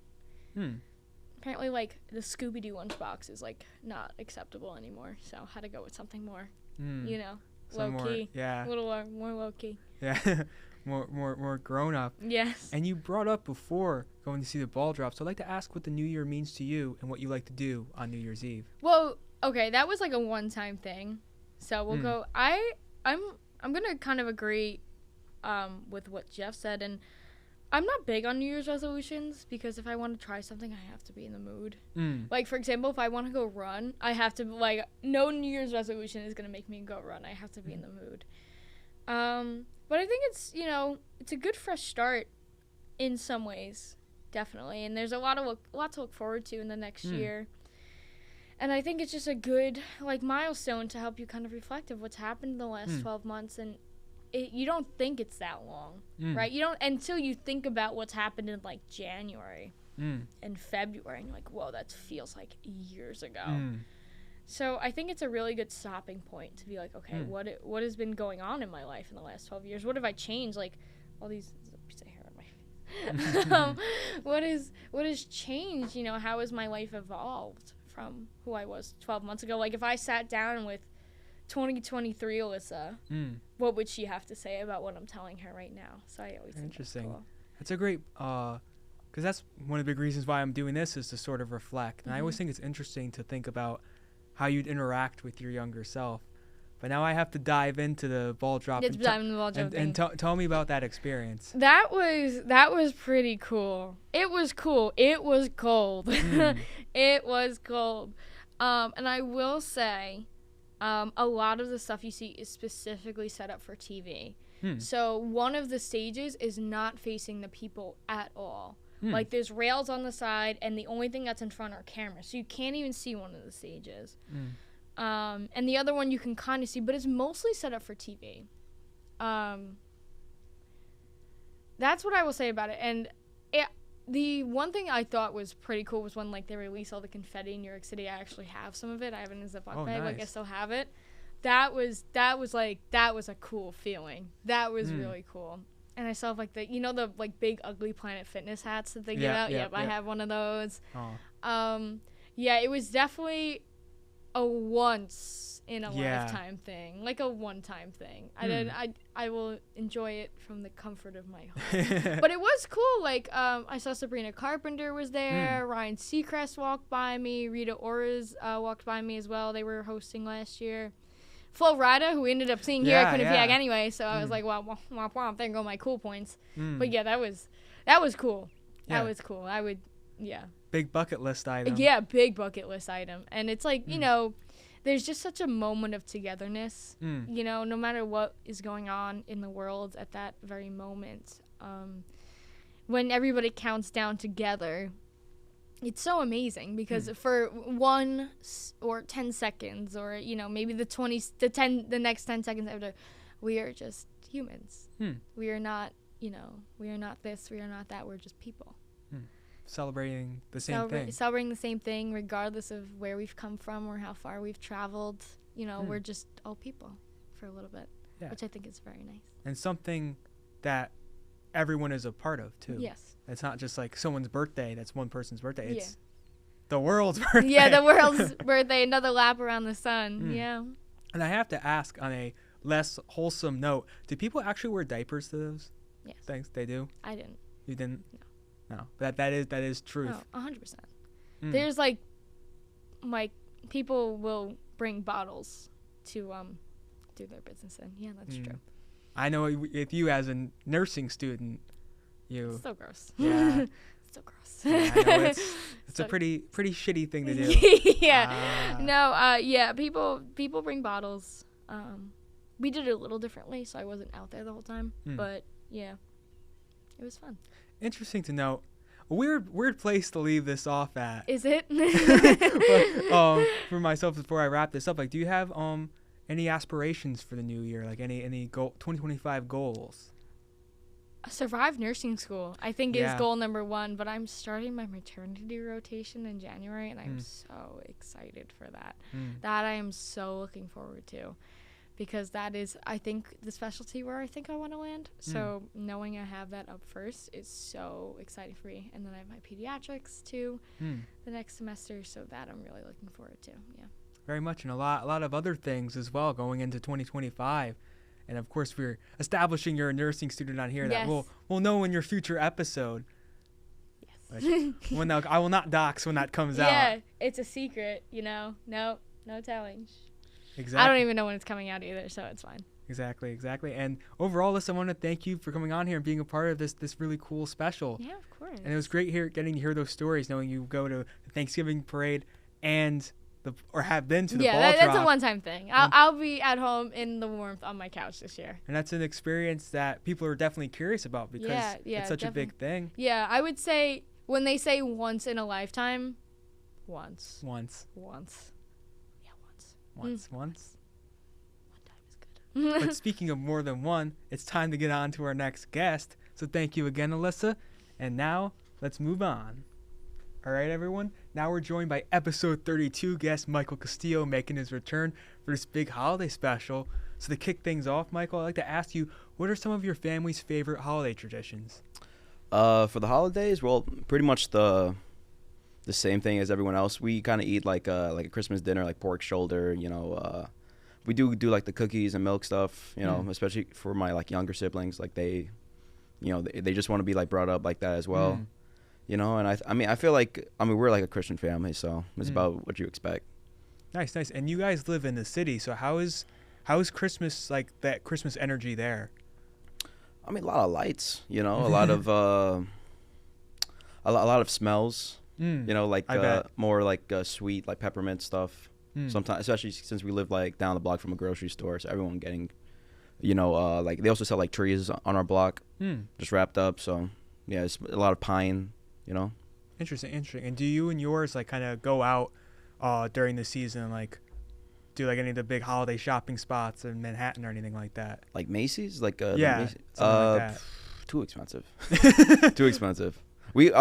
Apparently, like the Scooby-Doo lunchbox is like not acceptable anymore, so had to go with something more, you know, Some low more- key. yeah. A little more low key. Yeah. more grown up. Yes. And you brought up before going to see the ball drop, so I'd like to ask what the New Year means to you and what you like to do on New Year's Eve. Well, okay, that was like a one-time thing, so we'll go. I'm gonna kind of agree, with what Jeff said, and I'm not big on New Year's resolutions, because if I want to try something, I have to be in the mood. Like, for example, if I want to go run, I have to, like, no New Year's resolution is going to make me go run. I have to be in the mood. But I think it's, you know, it's a good fresh start in some ways, definitely. And there's a lot to look forward to in the next year. And I think it's just a good, like, milestone to help you kind of reflect of what's happened in the last 12 months. And you don't think it's that long, right? You don't until you think about what's happened in like January and February, and you're like, whoa, that feels like years ago. So I think it's a really good stopping point to be like, okay, what has been going on in my life in the last 12 years? What have I changed? Like, all these there's a piece of hair on my face. What has changed? You know, how has my life evolved from who I was 12 months ago? Like, if I sat down with 2023 Alyssa, what would she have to say about what I'm telling her right now? So I always think Interesting. that's cool. That's a great, because that's one of the big reasons why I'm doing this, is to sort of reflect. And I always think it's interesting to think about how you'd interact with your younger self. But now I have to dive into the ball drop. It's dive into the ball drop and tell me about that experience. That was pretty cool. It was cool. It was cold. It was cold. And I will say, a lot of the stuff you see is specifically set up for TV. So one of the stages is not facing the people at all. Like, there's rails on the side, and the only thing that's in front are cameras. So you can't even see one of the stages. And the other one you can kind of see, but it's mostly set up for TV. That's what I will say about it. And the one thing I thought was pretty cool was when, like, they released all the confetti in New York City. I actually have some of it. I have it in a Ziploc bag. Like, I still have it. That was a cool feeling. That was really cool. And I saw, like, the like big ugly Planet Fitness hats that they give out. Yep, I have one of those. Yeah, it was definitely a once in a lifetime thing, like a one-time thing. I will enjoy it from the comfort of my home. But it was cool. Like, I saw Sabrina Carpenter was there. Ryan Seacrest walked by me. Rita Ora walked by me as well. They were hosting last year. Flo Rida, who we ended up seeing here, I couldn't tag anyway, so I was like, well, womp womp, there go my cool points. But yeah, that was cool. That was cool. I would, Big bucket list item. Yeah, big bucket list item. And it's like, you know, there's just such a moment of togetherness, you know, no matter what is going on in the world at that very moment. When everybody counts down together, it's so amazing because for 1 or 10 seconds, or, you know, maybe the next 10 seconds after, we are just humans. We are not, you know, we are not this, we are not that, we're just people. celebrating the same thing. Celebrating the same thing, regardless of where we've come from or how far we've traveled. You know, we're just all people for a little bit, which I think is very nice. And something that everyone is a part of, too. Yes. It's not just like someone's birthday. That's one person's birthday. It's the world's birthday. Yeah, the world's birthday. Another lap around the sun. Yeah. And I have to ask, on a less wholesome note, do people actually wear diapers to those things? They do? I didn't. You didn't? No. That is truth. Oh, 100%. There's like people will bring bottles to do their business in. Yeah, that's true. I know if you as a nursing student, It's so gross. Yeah. It's so gross. Yeah, I know it's a pretty shitty thing to do. Yeah. No, people bring bottles. We did it a little differently, so I wasn't out there the whole time. But yeah, it was fun. Interesting to know. A weird place to leave this off at. Is it? But, for myself, before I wrap this up, like, do you have any aspirations for the new year? Like any 2025 goals? Survive nursing school, I think, is goal number 1. But I'm starting my maternity rotation in January, and I'm so excited for that. That I am so looking forward to. Because that is, I think, the specialty where I think I want to land. So knowing I have that up first is so exciting for me. And then I have my pediatrics, too, the next semester. So that I'm really looking forward to, yeah. Very much, and a lot of other things as well going into 2025. And, of course, we're establishing you're a nursing student on here that we'll know in your future episode. Yes. I will not dox when that comes out. Yeah, it's a secret, you know. No telling. Exactly. I don't even know when it's coming out either, so it's fine. Exactly. And overall, Alyssa, I want to thank you for coming on here and being a part of this really cool special. Yeah, of course. And it was great getting to hear those stories, knowing you go to the Thanksgiving parade and have been to the ball drop. Yeah, that's a one-time thing. I'll be at home in the warmth on my couch this year. And that's an experience that people are definitely curious about because it's such a big thing. Yeah, I would say when they say once in a lifetime, once. Yeah, once. One time is good. But speaking of more than one, it's time to get on to our next guest. So thank you again, Alyssa. And now let's move on. All right, everyone. Now we're joined by episode 32 guest Michael Castillo making his return for this big holiday special. So to kick things off, Michael, I'd like to ask you, what are some of your family's favorite holiday traditions? For the holidays, well, pretty much the same thing as everyone else. We kind of eat like a Christmas dinner, like pork shoulder. We do like the cookies and milk stuff. Especially for my like younger siblings, like they just want to be like brought up like that as well. And I feel like we're like a Christian family, so it's about what you expect. Nice. And you guys live in the city, so how is Christmas, like that Christmas energy there? A lot of lights, a lot of a lot of smells. More like sweet, like peppermint stuff. Sometimes, especially since we live like down the block from a grocery store, so everyone getting, like they also sell like trees on our block, just wrapped up. So yeah, it's a lot of pine. Interesting. And do you and yours like kind of go out during the season, like do like any of the big holiday shopping spots in Manhattan or anything like that? Like Macy's, like something like that. Too expensive. Too expensive. We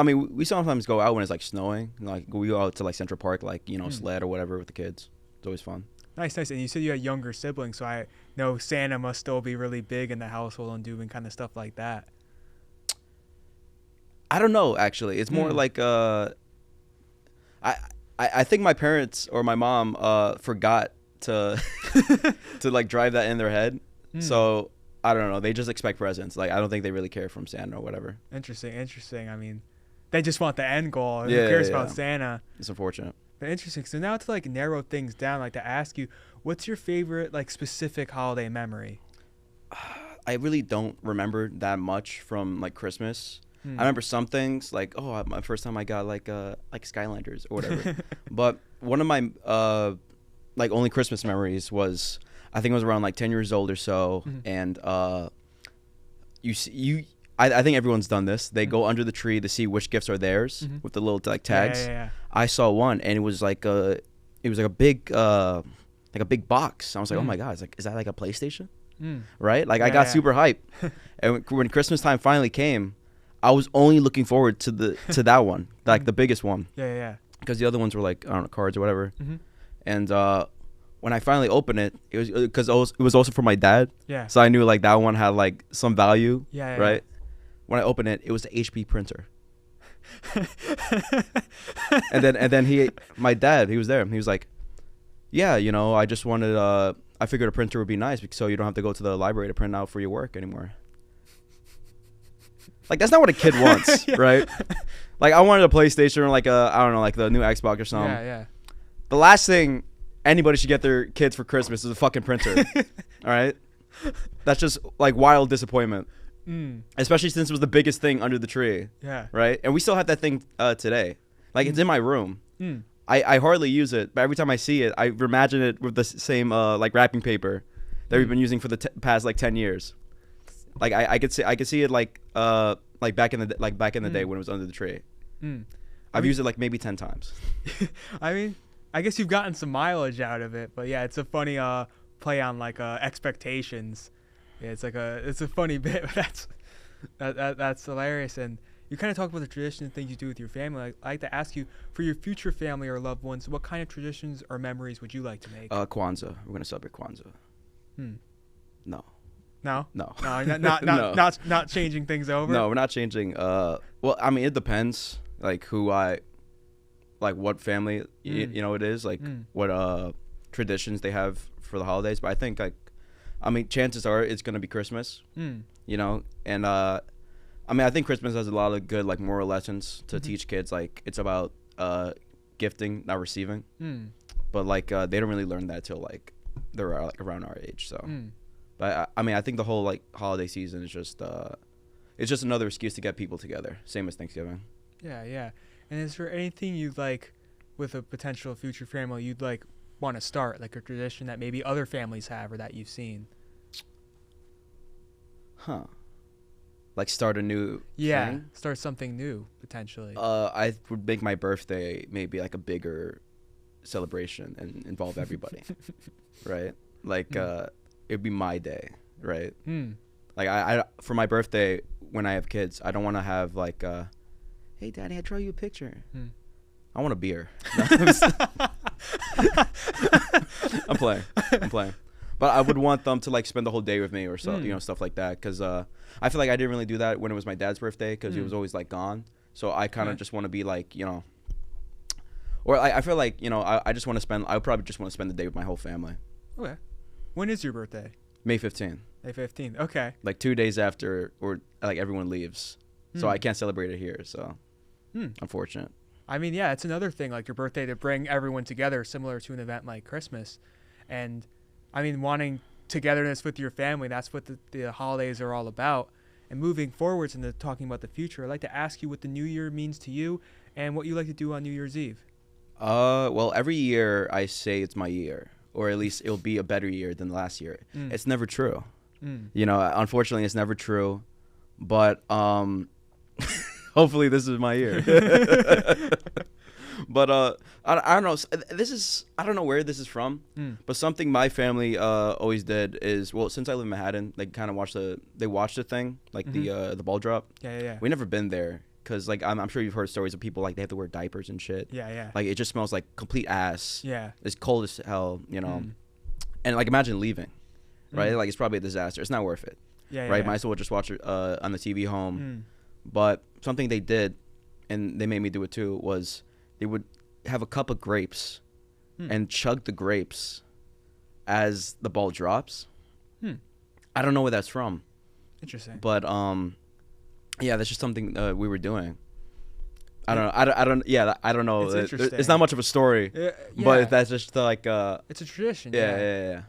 sometimes go out when it's like snowing. Like we go out to like Central Park, like sled or whatever with the kids. It's always fun. Nice. And you said you had younger siblings, so I know Santa must still be really big in the household and doing kind of stuff like that. I don't know, actually. It's more like I think my parents or my mom forgot to to like drive that in their head. So I don't know. They just expect presents. Like I don't think they really care from Santa or whatever. Interesting. I mean, they just want the end goal. Who cares about Santa? It's unfortunate. But interesting. So now to like narrow things down, like to ask you, what's your favorite like specific holiday memory? I really don't remember that much from like Christmas. I remember some things like, my first time I got like Skylanders or whatever. But one of my like only Christmas memories was, I think I was around like 10 years old or so, and I think everyone's done this. They go under the tree to see which gifts are theirs with the little like tags. Yeah. I saw one, and it was like a big box. I was like, oh my god, is that like a PlayStation? Right? Like I got super hyped, and when Christmas time finally came, I was only looking forward to that one, like the biggest one. Yeah. Because the other ones were like, I don't know, cards or whatever. Mm-hmm. And when I finally opened it, it was because it was also for my dad. Yeah. So I knew like that one had like some value. Yeah. Right. When I opened it, it was the HP printer. and then my dad, he was there. He was like, yeah, you know, I just wanted I figured a printer would be nice so you don't have to go to the library to print out for your work anymore. Like, that's not what a kid wants, right? Like, I wanted a PlayStation or like I don't know, like the new Xbox or something. Yeah. The last thing anybody should get their kids for Christmas is a fucking printer. All right? That's just like wild disappointment. Especially since it was the biggest thing under the tree. Yeah. Right? And we still have that thing today. Like, it's in my room. I hardly use it, but every time I see it, I imagine it with the same like wrapping paper that we've been using for the past like 10 years. Like I could see it like back in the day when it was under the tree. I've used it like maybe 10 times. I mean, I guess you've gotten some mileage out of it, but yeah, it's a funny play on like expectations. Yeah, it's a funny bit, but that's hilarious. And you kind of talk about the traditions and things you do with your family. I'd like to ask you, for your future family or loved ones, what kind of traditions or memories would you like to make? Kwanzaa. We're gonna celebrate Kwanzaa. No. No, No. Not changing things over. No, we're not changing. Well, I mean, it depends. Like what family you know it is. Like what traditions they have for the holidays. But I think chances are it's gonna be Christmas. You know, and I think Christmas has a lot of good like moral lessons to teach kids. Like it's about gifting, not receiving. But like they don't really learn that till like they're like around our age. So. But I think the whole like holiday season is just it's just another excuse to get people together, same as Thanksgiving. Yeah. And is there anything you'd like with a potential future family you'd like want to start, like a tradition that maybe other families have or that you've seen? Like start a new thing? Start something new potentially. I would make my birthday maybe like a bigger celebration and involve everybody. Right? Like it'd be my day, right? Like I for my birthday when I have kids, I don't want to have like hey daddy, I draw you a picture. I want a beer. I'm playing. But I would want them to like spend the whole day with me or so, you know, stuff like that. Cause I feel like I didn't really do that when it was my dad's birthday, cause he was always like gone. So I kind of just want to be like, you know, or I feel like, you know, I would probably just want to spend the day with my whole family. Okay. When is your birthday? May 15th. May 15th. Okay. Like 2 days after, or like everyone leaves. So I can't celebrate it here. So unfortunate. I mean, yeah, it's another thing, like your birthday, to bring everyone together, similar to an event like Christmas. And I mean, wanting togetherness with your family, that's what the holidays are all about. And moving forwards into talking about the future, I'd like to ask you what the new year means to you and what you like to do on New Year's Eve. Well, every year I say it's my year, or at least it'll be a better year than last year. It's never true. You know, unfortunately, it's never true. But hopefully this is my year. But I don't know. I don't know where this is from. But something my family always did is, well, since I live in Manhattan, they kind of watch the thing, like the ball drop. Yeah. We never been there. Cause like I'm sure you've heard stories of people like they have to wear diapers and shit. Yeah. Like it just smells like complete ass. Yeah. It's cold as hell, you know. And like imagine leaving, right? Like it's probably a disaster. It's not worth it. Yeah. Right. Might as well just watch it on the TV home. But something they did, and they made me do it too, was they would have a cup of grapes and chug the grapes as the ball drops. I don't know where that's from. Interesting. But yeah, that's just something we were doing. I don't know. I don't know. It's not much of a story, but that's just like it's a tradition. Yeah.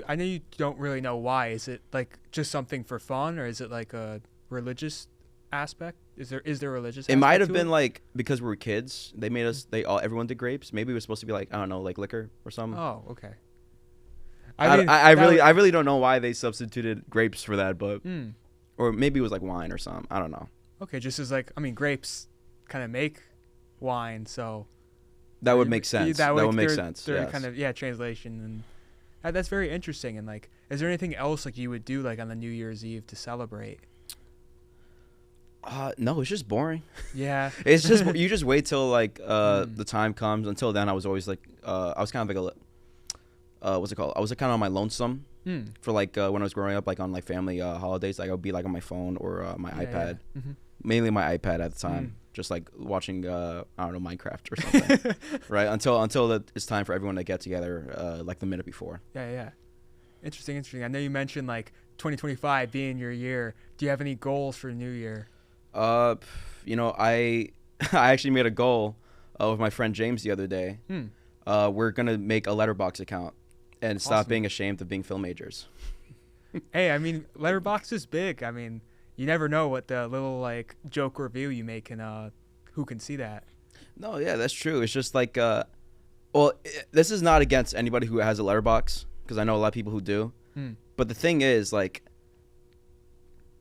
I know you don't really know why. Is it like just something for fun, or is it like a religious aspect? Is there a religious aspect? It might have been like because we were kids, they made us. Everyone did grapes. Maybe it was supposed to be like, I don't know, like liquor or something. Oh, okay. I really don't know why they substituted grapes for that, but or maybe it was like wine or something. I don't know. Okay, just as like, I mean, grapes kind of make wine, so that would make sense. That would make sense. They're kind of translation, and that's very interesting. And like, is there anything else like you would do like on the New Year's Eve to celebrate? No, it's just boring. Yeah. It's just you just wait till like the time comes. Until then, I was always like I was kind of like what's it called? I was kind of on my lonesome for like when I was growing up, like on like family holidays. Like I would be like on my phone or my iPad, mainly my iPad at the time, just like watching I don't know, Minecraft or something, right? Until it's time for everyone to get together like the minute before. Yeah. Interesting. I know you mentioned like 2025 being your year. Do you have any goals for the new year? You know, I actually made a goal with my friend James the other day. We're gonna make a Letterboxd account and stop being ashamed of being film majors. Hey, I mean, Letterboxd is big. I mean, you never know what the little like joke review you make and who can see that. No, yeah, that's true. It's just like, this is not against anybody who has a Letterboxd, because I know a lot of people who do. But the thing is, like,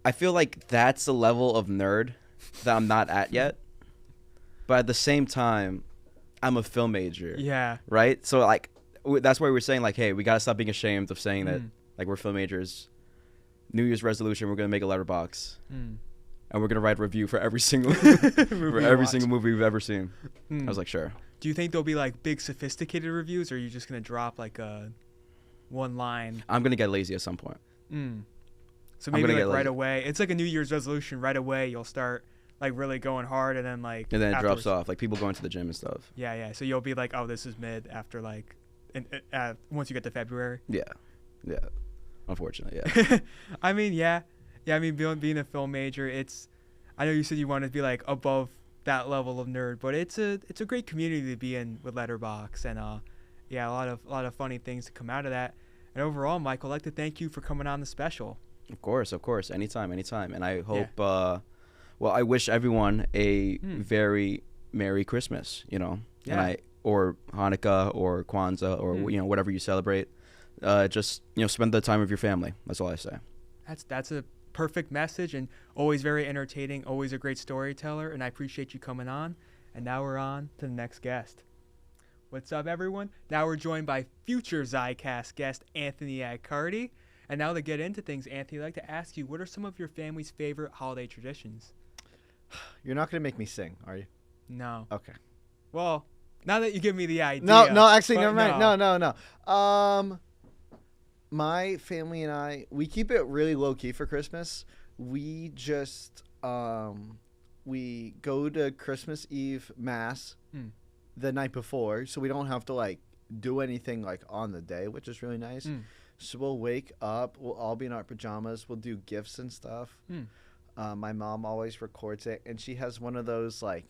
I feel like that's the level of nerd that I'm not at yet. But at the same time, I'm a film major. Yeah. Right? So, like, that's why we're saying, like, hey, we got to stop being ashamed of saying that, like, we're film majors. New Year's resolution, we're going to make a Letterboxd. And we're going to write a review for every single single movie we've ever seen. I was like, sure. Do you think there'll be, like, big sophisticated reviews, or are you just going to drop, like, one line? I'm going to get lazy at some point. So maybe, like, right away. It's like a New Year's resolution. Right away, you'll start, like, really going hard, and then, like... And then it drops off. Like, people going to the gym and stuff. Yeah. So you'll be like, oh, this is mid after, like... once you get to February. Yeah. Unfortunately, yeah. I mean, yeah. I mean, being a film major, it's. I know you said you wanted to be like above that level of nerd, but it's a great community to be in with Letterboxd, and a lot of funny things to come out of that. And overall, Mike, I'd like to thank you for coming on the special. Of course, anytime. And I hope. I wish everyone a very Merry Christmas. You know, or Hanukkah or Kwanzaa or whatever you celebrate. Just spend the time with your family. That's all I say. That's a perfect message, and always very entertaining, always a great storyteller, and I appreciate you coming on. And now we're on to the next guest. What's up, everyone? Now we're joined by future Zicast guest Anthony Aicardi. And now to get into things, Anthony, I'd like to ask you, what are some of your family's favorite holiday traditions? You're not going to make me sing, are you? No. Okay. Well, now that you give me the idea. No, actually, never mind. No. My family and I, we keep it really low key for Christmas. We just we go to Christmas Eve mass the night before, so we don't have to like do anything like on the day, which is really nice. So we'll wake up, we'll all be in our pajamas, we'll do gifts and stuff. My mom always records it, and she has one of those like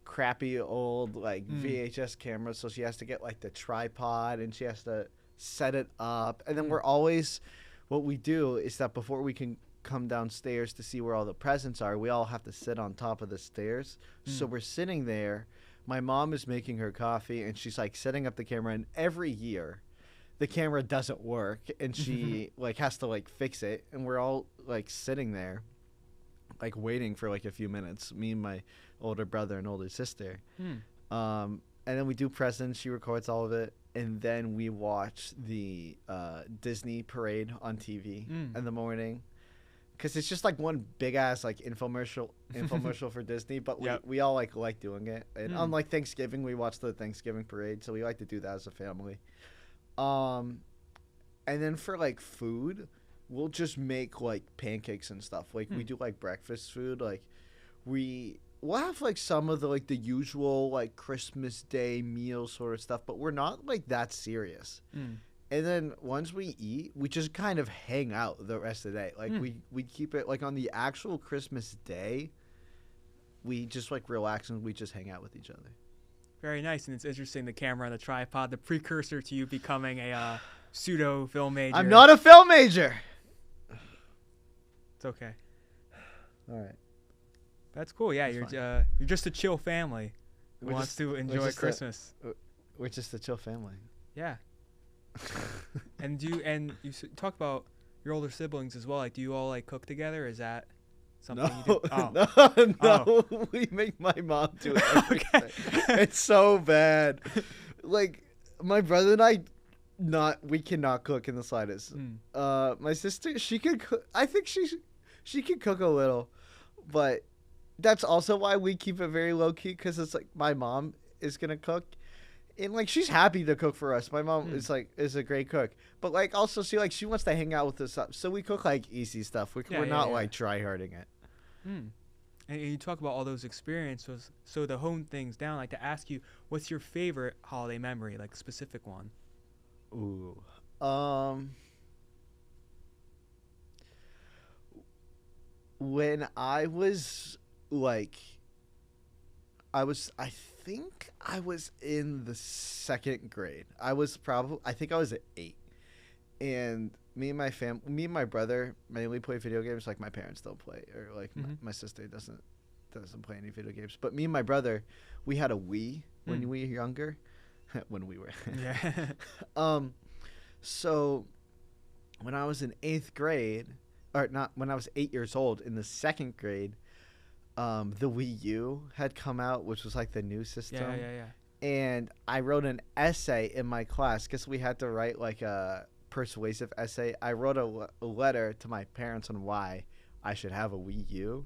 crappy old like VHS cameras, so she has to get like the tripod, and she has to set it up. And then we're always, what we do is that before we can come downstairs to see where all the presents are, we all have to sit on top of the stairs. So we're sitting there, my mom is making her coffee, and she's like setting up the camera, and every year the camera doesn't work, and she like has to like fix it, and we're all like sitting there like waiting for like a few minutes, me and my older brother and older sister. And then we do presents, she records all of it, and then we watch the Disney parade on TV in the morning, because it's just like one big ass like infomercial for Disney, but we all like doing it. And on like Thanksgiving, we watch the Thanksgiving parade, so we like to do that as a family. And then for like food, we'll just make like pancakes and stuff. Like we do like breakfast food. Like we'll have like some of the like the usual like Christmas Day meal sort of stuff, but we're not like that serious. And then once we eat, we just kind of hang out the rest of the day. Like we keep it like on the actual Christmas day, we just like relax and we just hang out with each other. Very nice. And it's interesting, the camera on the tripod, the precursor to you becoming a pseudo film major. I'm not a film major. It's okay. All right. That's cool. Yeah, you're just a chill family who wants to enjoy Christmas. We're just a chill family. Yeah. And you talk about your older siblings as well. Like, do you all like cook together? Is that something you do? Oh. No. We make my mom do everything. Okay. It's so bad. Like, my brother and I, we cannot cook in the slightest. My sister, she could cook. I think she can cook a little, but that's also why we keep it very low key, because it's like my mom is gonna cook, and like she's happy to cook for us. My mom is a great cook, but like also she wants to hang out with us, so we cook like easy stuff. We're not like try harding it. And you talk about all those experiences, so to hone things down, like to ask you, what's your favorite holiday memory, like a specific one? Ooh. When I was like, I think I was in the second grade. I think I was at 8. And me and my brother mainly play video games. Like my parents don't play, or like my sister doesn't play any video games. But me and my brother, we had a Wii when we were younger. When we were. So when I was in 8th grade, or not, when I was 8 years old in the second grade, the Wii U had come out, which was like the new system. And I wrote an essay in my class because we had to write like a persuasive essay. I wrote a letter to my parents on why I should have a Wii U.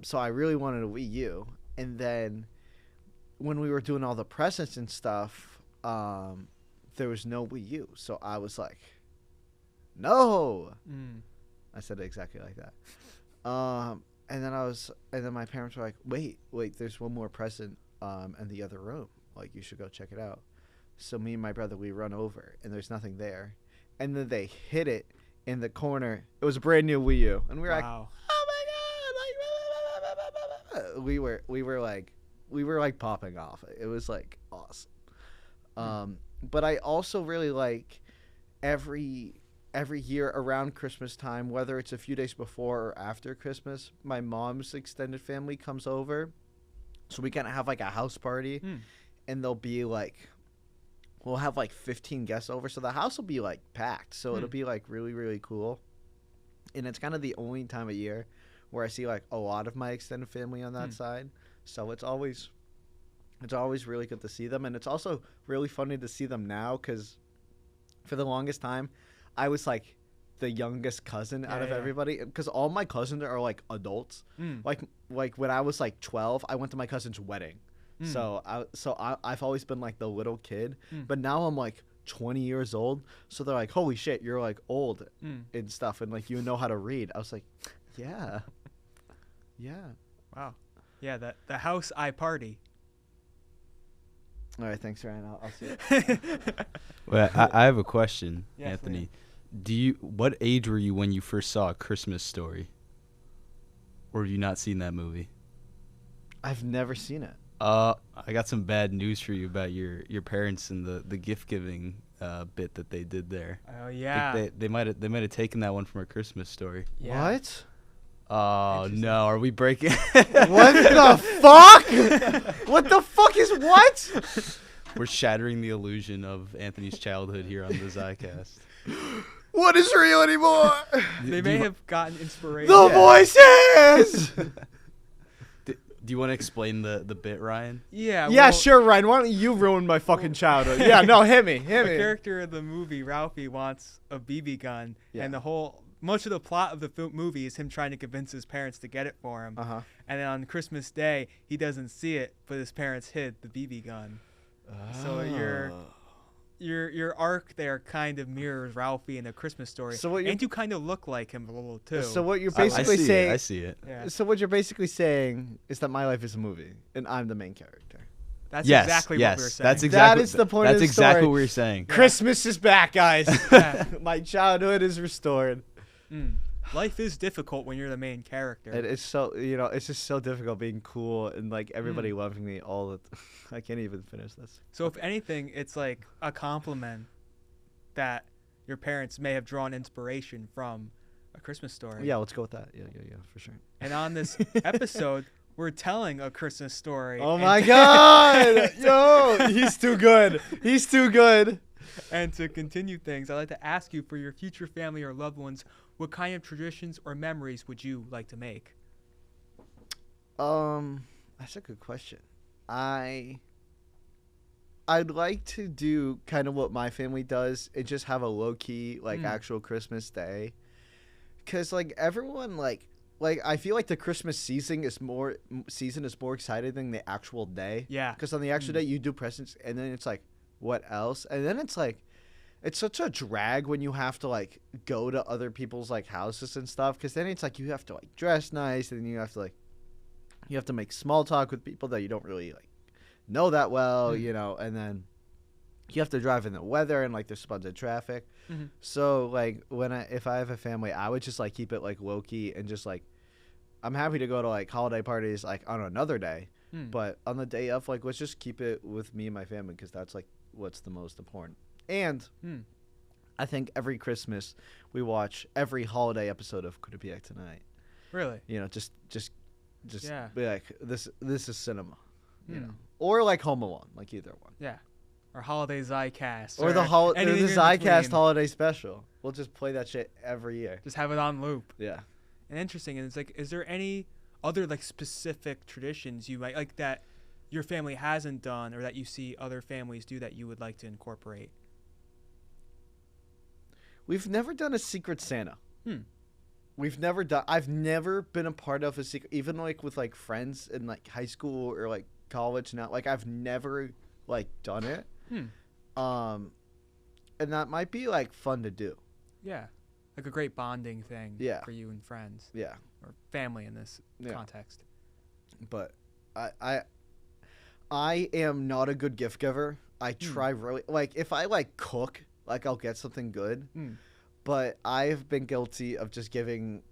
So I really wanted a Wii U. And then when we were doing all the presents and stuff, there was no Wii U. So I was like, no. I said it exactly like that. And then my parents were like, wait, there's one more present in the other room. Like, you should go check it out. So me and my brother, we run over, and there's nothing there. And then they hid it in the corner. It was a brand new Wii U. And we were like, oh my God. Like, we were like popping off. It was like awesome. But I also really like every year around Christmas time, whether it's a few days before or after Christmas, my mom's extended family comes over. So we kind of have like a house party, and they'll be like, we'll have like 15 guests over. So the house will be like packed. So it'll be like really, really cool. And it's kind of the only time of year where I see like a lot of my extended family on that side. So it's always really good to see them. And it's also really funny to see them now, because for the longest time, I was like the youngest cousin out of everybody, because all my cousins are like adults. Like when I was like 12, I went to my cousin's wedding. So I've always been like the little kid, but now I'm like 20 years old. So they're like, holy shit, you're like old and stuff, and like you know how to read. I was like, yeah. Wow. Yeah, the house Aicardi. All right, thanks, Ryan. I'll see it. Well, I have a question, Yes, Anthony. What age were you when you first saw A Christmas Story? Or have you not seen that movie? I've never seen it. I got some bad news for you about your parents and the gift giving bit that they did there. Oh yeah. They might have taken that one from A Christmas Story. Yeah. What? Oh no, are we breaking? What the fuck? What the fuck is what? We're shattering the illusion of Anthony's childhood here on the Zicast. What is real anymore? They may have gotten inspiration. The voices. Do you want to explain the bit, Ryan? Yeah. Yeah, well, sure, Ryan. Why don't you ruin my fucking childhood? Yeah, no, hit me. The character of the movie, Ralphie, wants a BB gun, and much of the plot of the movie is him trying to convince his parents to get it for him. And then on Christmas Day, he doesn't see it, but his parents hid the BB gun. So your arc there kind of mirrors Ralphie in A Christmas Story, and you kind of look like him a little too. So what you're basically saying, I see it. Yeah. So what you're basically saying is that my life is a movie, and I'm the main character. That's exactly what we were saying. That's exactly. That is the point of the That's exactly story. what we were saying. Christmas is back, guys. My childhood is restored. Life is difficult when you're the main character. It is so, it's just so difficult being cool and like everybody loving me all the I can't even finish this. So if anything, it's like a compliment that your parents may have drawn inspiration from A Christmas Story. Yeah, let's go with that. Yeah, for sure. And on this episode, we're telling a Christmas story. Oh my God! Yo, he's too good. He's too good. And to continue things, I'd like to ask you, for your future family or loved ones, what kind of traditions or memories would you like to make? That's a good question. I'd like to do kind of what my family does and just have a low key, like, actual Christmas day. 'Cause like everyone, like, like I feel like the Christmas season is more exciting than the actual day. Yeah. Because on the actual day you do presents, and then it's like, what else? And then it's like, it's such a drag when you have to like go to other people's like houses and stuff. Because then it's like you have to like dress nice, and then you have to make small talk with people that you don't really like know that well, you know, and then you have to drive in the weather and like there's tons of traffic. So like if I have a family, I would just like keep it like low key and just like, I'm happy to go to like holiday parties like on another day, but on the day of, like, let's just keep it with me and my family, because that's like what's the most important. And I think every Christmas we watch every holiday episode of Could It Be Like Tonight. Really? You know, just Yeah. be like, this is cinema, you know, or like Home Alone, like either one. Yeah. Or Holiday Zicast. Or the anything in Zicast between. Holiday Special. We'll just play that shit every year. Just have it on loop. Yeah. And interesting. And it's like, is there any other like specific traditions you might like that your family hasn't done, or that you see other families do that you would like to incorporate? We've never done a Secret Santa. I've never been a part of a secret, even like with like friends in like high school or like college now. Like I've never like done it. And that might be like fun to do. Yeah. Like a great bonding thing for you and friends. Yeah. Or family in this context. But I am not a good gift giver. I try really, like if I like cook, like I'll get something good. But I've been guilty of just giving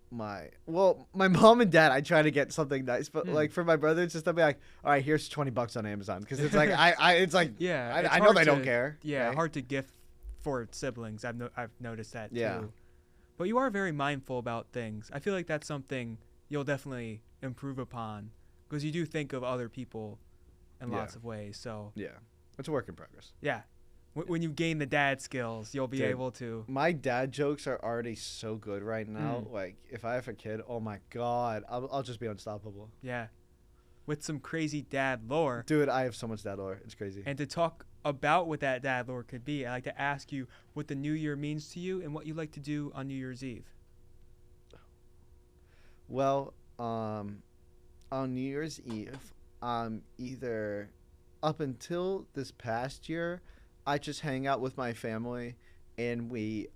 my mom and dad, I try to get something nice, but like for my brother, it's just to be like, all right, here's $20 on Amazon, because it's like it's like I know they don't care. Yeah, right? hard to gift for siblings. I've noticed that Yeah. too. But you are very mindful about things. I feel like that's something you'll definitely improve upon, because you do think of other people in lots of ways. So yeah, it's a work in progress. Yeah. When you gain the dad skills, you'll be able to. My dad jokes are already so good right now. Like, if I have a kid, oh my God, I'll just be unstoppable. Yeah. With some crazy dad lore. Dude, I have so much dad lore. It's crazy. And to talk about what that dad lore could be, I'd like to ask you what the new year means to you and what you like to do on New Year's Eve. Well, on New Year's Eve, either up until this past year, I just hang out with my family, and we'll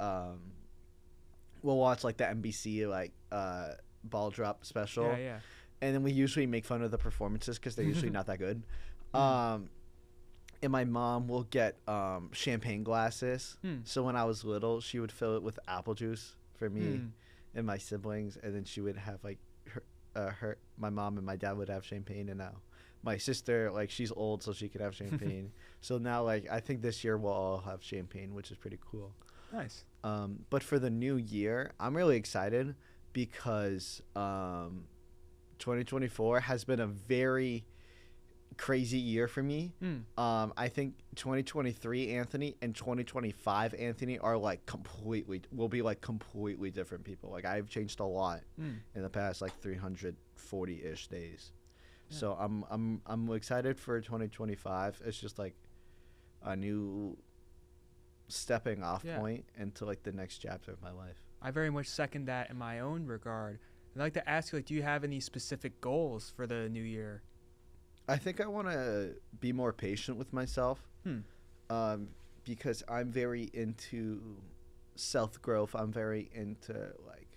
watch like the NBC like ball drop special. Yeah. And then we usually make fun of the performances because they're usually not that good. And my mom will get champagne glasses. So when I was little, she would fill it with apple juice for me and my siblings, and then she would have like my mom and my dad would have champagne, and now my sister, like, she's old, so she could have champagne. So now, like, I think this year we'll all have champagne, which is pretty cool. Nice. But for the new year, I'm really excited because 2024 has been a very crazy year for me. I think 2023 Anthony and 2025 Anthony are like will be completely different people. Like, I've changed a lot in the past like 340-ish days. Yeah. So I'm excited for 2025. It's just like a new stepping off point into like the next chapter of my life. I very much second that in my own regard. I'd like to ask you, like, do you have any specific goals for the new year? I think I want to be more patient with myself, because I'm very into self-growth. I'm very into like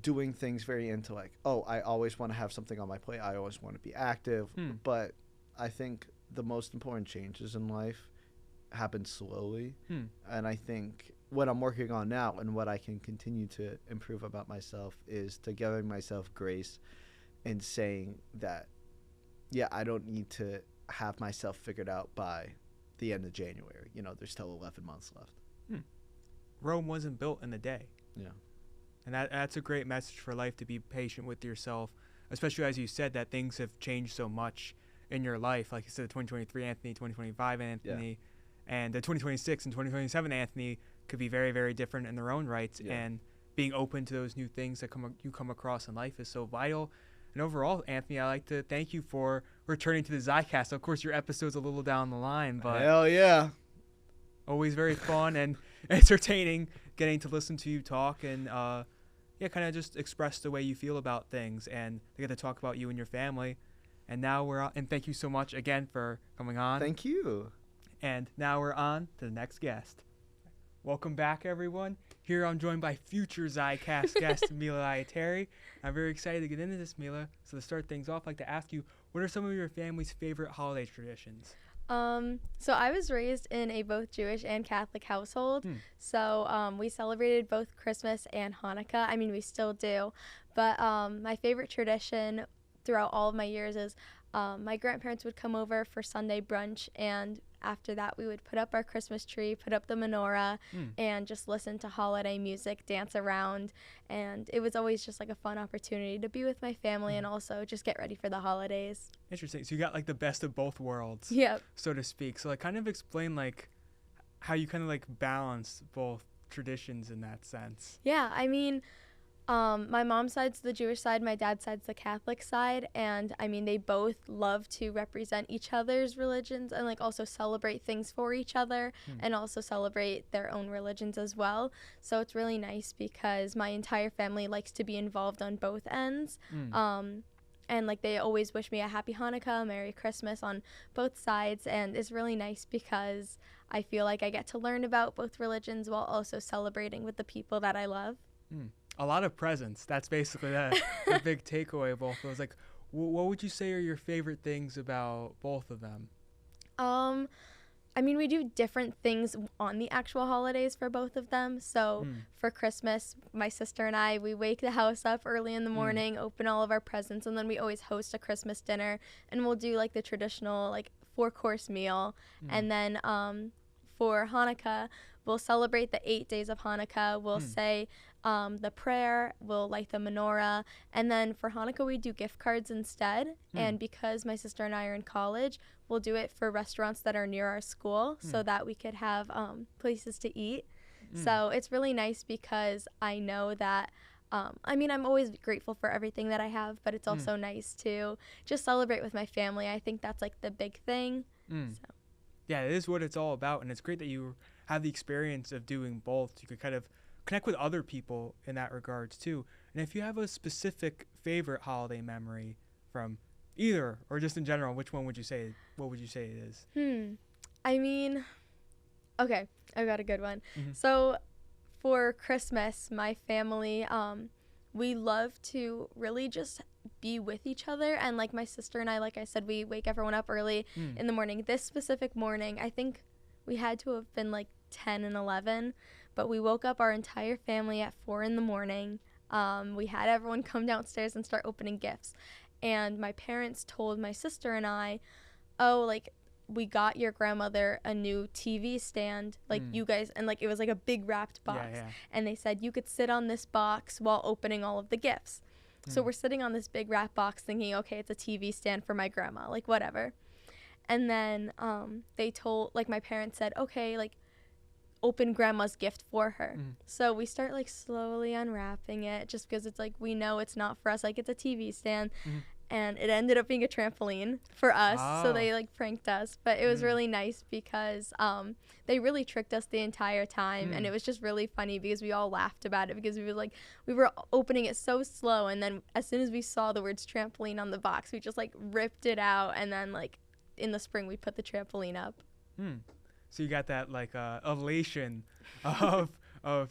doing things, very into like, I always want to have something on my plate. I always want to be active. But I think the most important changes in life happen slowly. And I think what I'm working on now and what I can continue to improve about myself is to giving myself grace and saying that, I don't need to have myself figured out by the end of January. You know, there's still 11 months left. Rome wasn't built in a day. Yeah. And that's a great message for life, to be patient with yourself, especially as you said that things have changed so much in your life. Like you said, 2023 Anthony, 2025 Anthony, and the 2026 and 2027 Anthony could be very, very different in their own rights. And being open to those new things that you come across in life is so vital. And overall, Anthony, I'd like to thank you for returning to the Zicast. Of course, your episode's a little down the line, but hell yeah, always very fun and entertaining getting to listen to you talk. And kind of just express the way you feel about things, and they get to talk about you and your family. And now we're on, and thank you so much again for coming on. Thank you. And now we're on to the next guest. Welcome back, everyone. Here I'm joined by future Zicast guest Mila Iuteri. I'm very excited to get into this, Mila. So to start things off, I'd like to ask you, what are some of your family's favorite holiday traditions? So I was raised in a both Jewish and Catholic household. So we celebrated both Christmas and Hanukkah. I mean, we still do. But my favorite tradition throughout all of my years is my grandparents would come over for Sunday brunch, and after that we would put up our Christmas tree, put up the menorah, and just listen to holiday music, dance around, and it was always just like a fun opportunity to be with my family and also just get ready for the holidays. Interesting. So you got like the best of both worlds, Yep. so to speak. So like kind of explain like how you kind of like balance both traditions in that sense. Yeah, I mean, my mom's side's the Jewish side, my dad's side's the Catholic side, and I mean, they both love to represent each other's religions and like also celebrate things for each other and also celebrate their own religions as well. So it's really nice because my entire family likes to be involved on both ends. And like they always wish me a happy Hanukkah, Merry Christmas on both sides, and it's really nice because I feel like I get to learn about both religions while also celebrating with the people that I love. A lot of presents. That's basically the big takeaway of both of those. Like, what would you say are your favorite things about both of them? I mean, we do different things on the actual holidays for both of them. So for Christmas, my sister and I, we wake the house up early in the morning, open all of our presents, and then we always host a Christmas dinner. And we'll do like the traditional like 4-course meal. And then for Hanukkah, we'll celebrate the 8 days of Hanukkah. We'll say the prayer, we'll light the menorah, and then for Hanukkah we do gift cards instead. And because my sister and I are in college, we'll do it for restaurants that are near our school so that we could have places to eat. So it's really nice because I know that I mean, I'm always grateful for everything that I have, but it's also nice to just celebrate with my family. I think that's like the big thing. So. Yeah, it is what it's all about, and it's great that you have the experience of doing both. You could kind of connect with other people in that regards too. And if you have a specific favorite holiday memory from either or just in general, which one would you say? What would you say it is? I mean, okay, I've got a good one. So for Christmas, my family, we love to really just be with each other. And like my sister and I, like I said, we wake everyone up early in the morning. This specific morning, I think we had to have been like 10 and 11, but we woke up our entire family at 4 in the morning. We had everyone come downstairs and start opening gifts. And my parents told my sister and I, oh, like, we got your grandmother a new TV stand, like you guys, and like it was like a big wrapped box. And they said you could sit on this box while opening all of the gifts. So we're sitting on this big wrap box thinking, okay, it's a TV stand for my grandma, like whatever. And then they told, like my parents said, okay, like open grandma's gift for her. So we start like slowly unwrapping it just because it's like we know it's not for us, like it's a TV stand. And it ended up being a trampoline for us. So they like pranked us, but it was really nice because they really tricked us the entire time. And it was just really funny because we all laughed about it because we were opening it so slow. And then as soon as we saw the words trampoline on the box, we just like ripped it out. And then like in the spring, we put the trampoline up. So you got that like elation of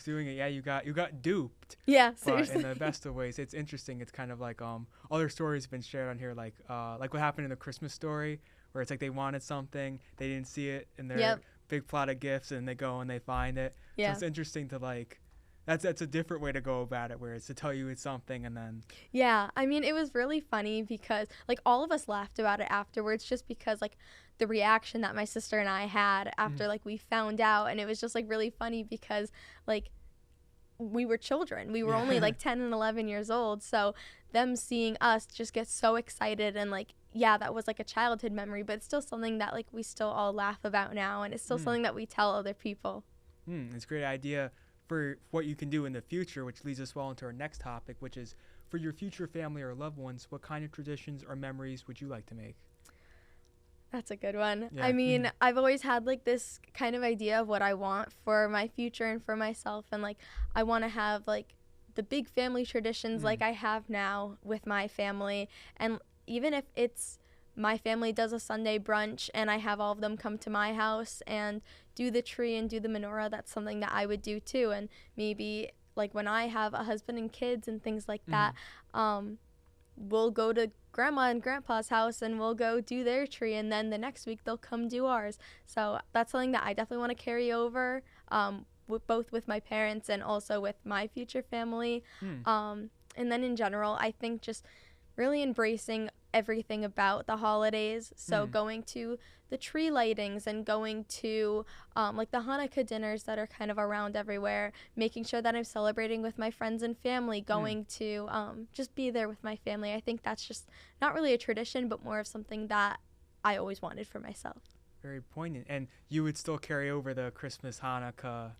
doing it. Yeah, you got duped. Yeah, But seriously. in the best of ways, it's interesting. It's kind of like other stories have been shared on here, like what happened in the Christmas Story, where it's like they wanted something, they didn't see it in their big plot of gifts, and they go and they find it. So it's interesting to like. That's a different way to go about it, where it's to tell you it's something and then. Yeah, I mean, it was really funny because like all of us laughed about it afterwards, just because like the reaction that my sister and I had after like we found out, and it was just like really funny because like we were children. We were only like 10 and 11 years old, so them seeing us just get so excited, and like yeah, that was like a childhood memory, but it's still something that like we still all laugh about now, and it's still something that we tell other people. It's a great idea for what you can do in the future, which leads us well into our next topic, which is for your future family or loved ones, what kind of traditions or memories would you like to make? That's a good one. Yeah. I mean, I've always had like this kind of idea of what I want for my future and for myself, and like I want to have like the big family traditions like I have now with my family. And even if it's my family does a Sunday brunch and I have all of them come to my house and do the tree and do the menorah, that's something that I would do too. And maybe like when I have a husband and kids and things like that, we'll go to grandma and grandpa's house and we'll go do their tree, and then the next week they'll come do ours. So that's something that I definitely want to carry over, both with my parents and also with my future family. And then in general, I think just really embracing everything about the holidays. So going to the tree lightings and going to like the Hanukkah dinners that are kind of around everywhere, making sure that I'm celebrating with my friends and family, going to just be there with my family. I think that's just not really a tradition, but more of something that I always wanted for myself. Very poignant. And you would still carry over the Christmas Hanukkah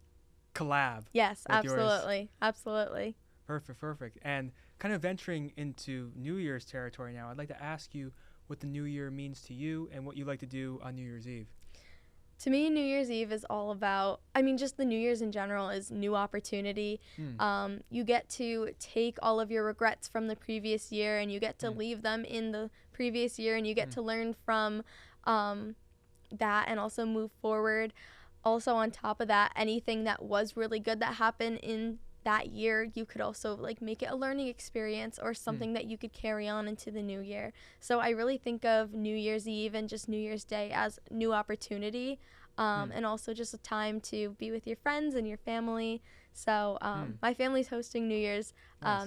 collab? Yes, with yours. Absolutely. Perfect. And kind of venturing into New Year's territory now, I'd like to ask you what the New Year means to you and what you like to do on New Year's Eve. To me, New Year's Eve is all about, just the New Year's in general is new opportunity. You get to take all of your regrets from the previous year and you get to leave them in the previous year, and you get to learn from that and also move forward. Also, on top of that, anything that was really good that happened in that year, you could also like make it a learning experience or something that you could carry on into the new year. So I really think of New Year's Eve and just New Year's Day as new opportunity, and also just a time to be with your friends and your family. So my family's hosting New Year's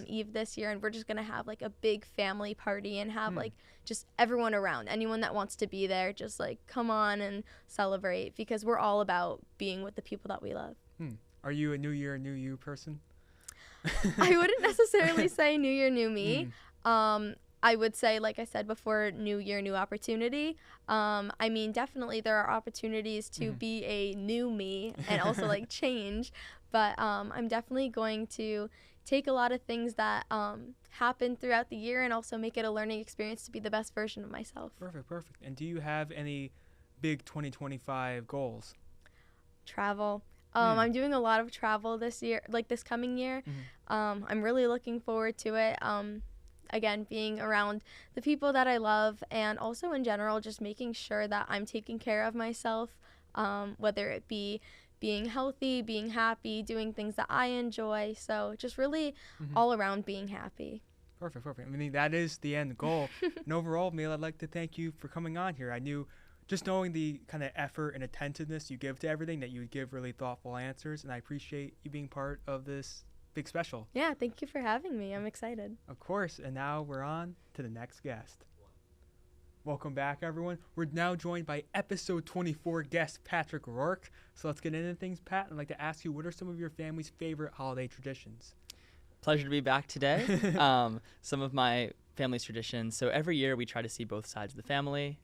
Eve this year, and we're just gonna have like a big family party and have like just everyone around, anyone that wants to be there, just like come on and celebrate, because we're all about being with the people that we love. Are you a New Year, New You person? I wouldn't necessarily say New Year, New Me. I would say, like I said before, New Year, New Opportunity. Definitely there are opportunities to be a new me and also like change. But I'm definitely going to take a lot of things that happen throughout the year and also make it a learning experience to be the best version of myself. Perfect. And do you have any big 2025 goals? Travel. I'm doing a lot of travel this year, like this coming year. I'm really looking forward to it. Again, being around the people that I love, and also in general, just making sure that I'm taking care of myself, whether it be being healthy, being happy, doing things that I enjoy. So just really all around being happy. Perfect. That is the end goal. And overall, Mila, I'd like to thank you for coming on here. I knew, just knowing the kind of effort and attentiveness you give to everything, that you would give really thoughtful answers, and I appreciate you being part of this big special. Yeah, thank you for having me. I'm excited. Of course, and now we're on to the next guest. Welcome back, everyone. We're now joined by episode 24 guest Patrick Rourke. So let's get into things, Pat. I'd like to ask you, what are some of your family's favorite holiday traditions? Pleasure to be back today. Some of my family's traditions. So every year we try to see both sides of the family.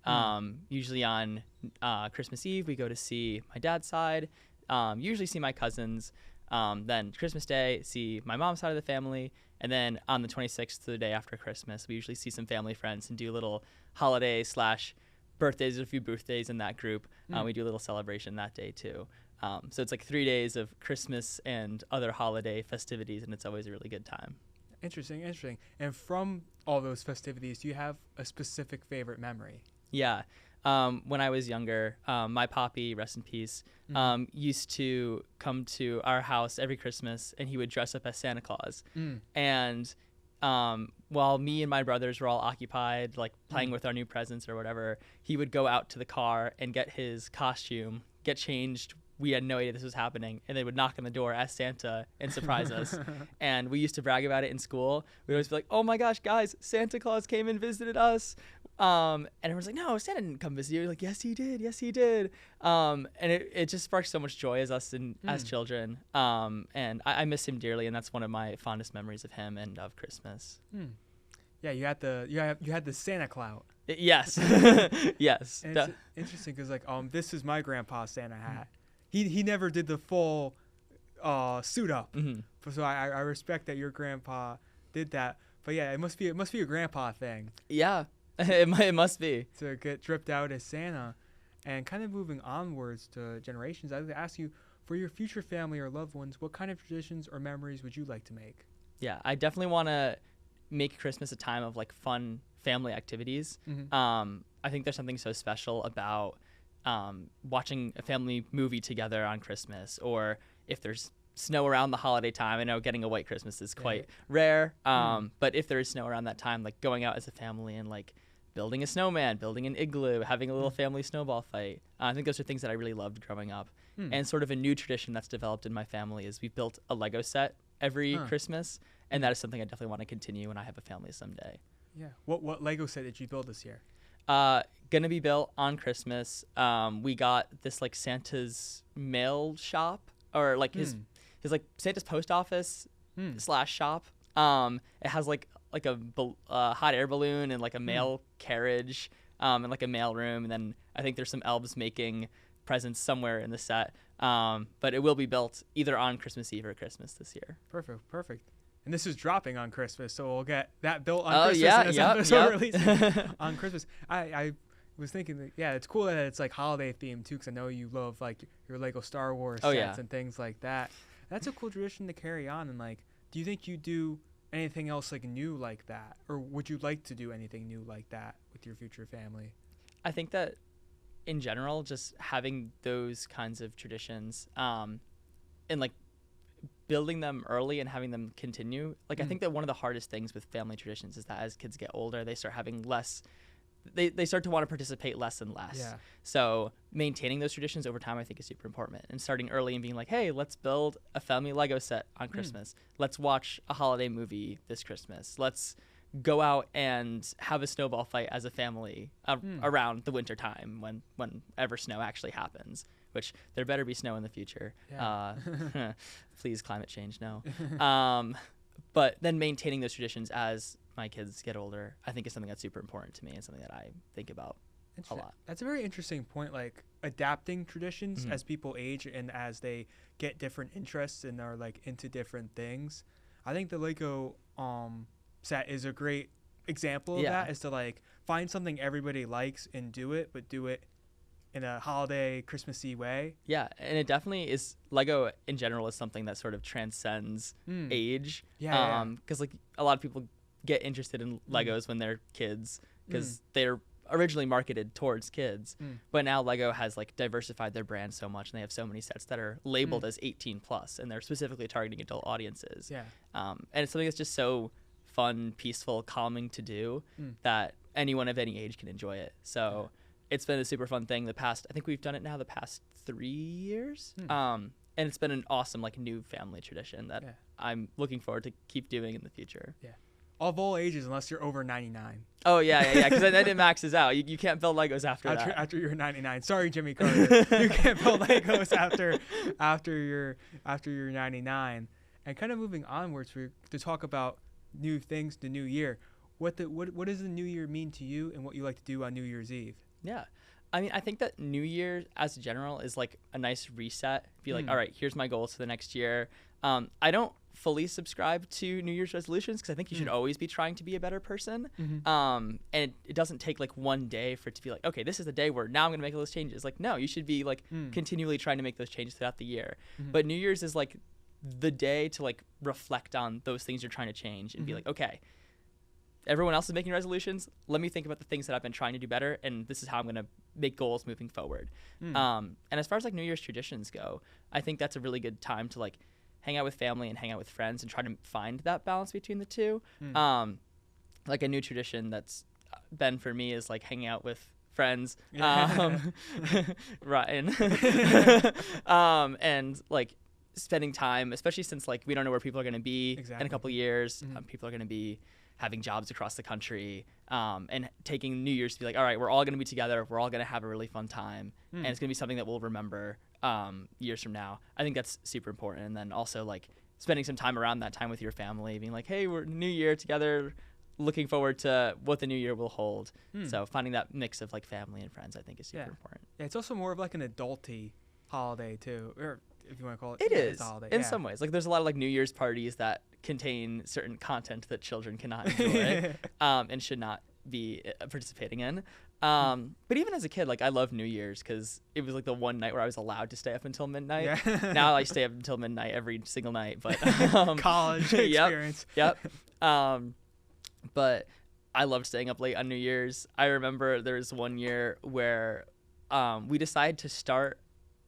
Usually on Christmas Eve, we go to see my dad's side, usually see my cousins. Then Christmas Day, see my mom's side of the family. And then on the 26th, the day after Christmas, we usually see some family friends and do a little holiday / birthdays. There's a few birthdays in that group. We do a little celebration that day too. So it's like 3 days of Christmas and other holiday festivities, and it's always a really good time. Interesting. And from all those festivities, do you have a specific favorite memory? Yeah. When I was younger, my poppy, rest in peace, used to come to our house every Christmas, and he would dress up as Santa Claus. And while me and my brothers were all occupied, like playing with our new presents or whatever, he would go out to the car and get his costume, get changed. We had no idea this was happening, and they would knock on the door as Santa and surprise us. And we used to brag about it in school. We'd always be like, "Oh my gosh, guys, Santa Claus came and visited us." And everyone's like, "No, Santa didn't come visit you." We're like, "Yes, he did. And it just sparked so much joy as us as children. And I miss him dearly, and that's one of my fondest memories of him and of Christmas. Yeah, you had the Santa clout. Yes. Yes. And it's interesting because this is my grandpa's Santa hat. He never did the full suit up. So I respect that your grandpa did that. But yeah, it must be a grandpa thing. Yeah. It must be. To get dripped out as Santa. And kind of moving onwards to generations, I'd like to ask you, for your future family or loved ones, what kind of traditions or memories would you like to make? Yeah, I definitely want to make Christmas a time of like fun family activities. I think there's something so special about watching a family movie together on Christmas, or if there's snow around the holiday time. I know getting a white Christmas is quite rare, but if there is snow around that time, like going out as a family and like building a snowman, building an igloo, having a little family snowball fight. I think those are things that I really loved growing up. And sort of a new tradition that's developed in my family is we've built a Lego set every Christmas, and that is something I definitely want to continue when I have a family someday. Yeah. What Lego set did you build this year? Gonna be built on Christmas. We got this like Santa's mail shop, or like his like Santa's post office / shop. It has like a hot air balloon and like a mail carriage, and like a mail room, and then I think there's some elves making presents somewhere in the set. But it will be built either on Christmas Eve or Christmas this year. Perfect. And this is dropping on Christmas, so we'll get that built on Christmas yeah, and this episode releasing on Christmas. I was thinking that, it's cool that it's like holiday themed too, because I know you love like your Lego Star Wars sets and things like that. That's a cool tradition to carry on. And like, do you think you do anything else like new like that, or would you like to do anything new like that with your future family? I think that in general, just having those kinds of traditions, and like building them early and having them continue. Like I think that one of the hardest things with family traditions is that as kids get older, they start having less. They start to want to participate less and less. Yeah. So maintaining those traditions over time, I think, is super important. And starting early and being like, hey, let's build a family Lego set on Christmas. Let's watch a holiday movie this Christmas. Let's go out and have a snowball fight as a family around the winter time whenever snow actually happens, which there better be snow in the future. Yeah. Please, climate change, no. But then maintaining those traditions as my kids get older, I think is something that's super important to me and something that I think about a lot. That's a very interesting point, like adapting traditions as people age and as they get different interests and are like into different things. I think the Lego set is a great example of that, is to like find something everybody likes and do it, but do it in a holiday Christmassy way. Yeah, and it definitely is. Lego in general is something that sort of transcends age. Because like a lot of people get interested in Legos when they're kids because they're originally marketed towards kids, but now Lego has like diversified their brand so much, and they have so many sets that are labeled as 18 plus, and they're specifically targeting adult audiences. And it's something that's just so fun, peaceful, calming to do that anyone of any age can enjoy it. So it's been a super fun thing. I think we've done it now the past 3 years. And it's been an awesome like new family tradition that I'm looking forward to keep doing in the future. Yeah. Of all ages, unless you're over 99. Oh, yeah, because then it maxes out. You can't build Legos after that. After you're 99. Sorry, Jimmy Carter. You can't build Legos after you're 99. And kind of moving onwards to talk about new things, the new year. What does the new year mean to you, and what you like to do on New Year's Eve? Yeah. I mean, I think that New Year as a general is like a nice reset. Be like, all right, here's my goals for the next year. I don't fully subscribe to New Year's resolutions because I think you should always be trying to be a better person. And it doesn't take like one day for it to be like, okay, this is the day where now I'm going to make all those changes. Like, no, you should be like continually trying to make those changes throughout the year. But New Year's is like the day to like reflect on those things you're trying to change and be like, okay, everyone else is making resolutions. Let me think about the things that I've been trying to do better, and this is how I'm going to make goals moving forward. And as far as like New Year's traditions go, I think that's a really good time to like hang out with family and hang out with friends and try to find that balance between the two. Like a new tradition that's been for me is like hanging out with friends, Ryan, and like spending time, especially since like we don't know where people are going to be in a couple of years. People are going to be having jobs across the country, and taking New Year's to be like, all right, we're all going to be together. We're all going to have a really fun time. And it's going to be something that we'll remember years from now. I think that's super important. And then also like spending some time around that time with your family, being like, hey, we're New Year together, looking forward to what the new year will hold. So finding that mix of like family and friends, I think is super important. Yeah, it's also more of like an adulty holiday too, or if you want to call it. It is a holiday. in some ways. Like there's a lot of like New Year's parties that contain certain content that children cannot enjoy and should not be participating in. But even as a kid, like I love New Year's because it was like the one night where I was allowed to stay up until midnight. Yeah. Now I stay up until midnight every single night. But College Yep. experience. Yep. But I love staying up late on New Year's. I remember there was one year where we decided to start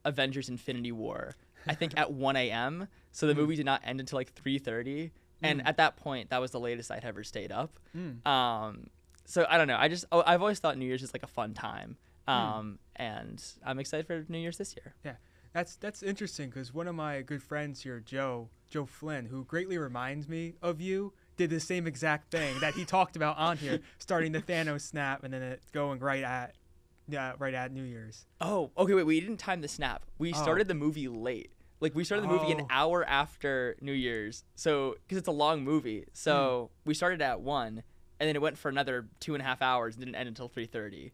Avengers Infinity War, I think at 1 a.m. So the movie did not end until like 3:30. And at that point, that was the latest I'd ever stayed up. So I don't know. I've always thought New Year's is like a fun time. And I'm excited for New Year's this year. Yeah, that's interesting because one of my good friends here, Joe Flynn, who greatly reminds me of you, did the same exact thing that he talked about on here, starting the Thanos snap and then it going right at New Year's. Oh, okay. Wait, we didn't time the snap. We started the movie late. Like we started the movie an hour after New Year's. So because it's a long movie, so we started at 1, and then it went for another 2.5 hours and didn't end until 3:30.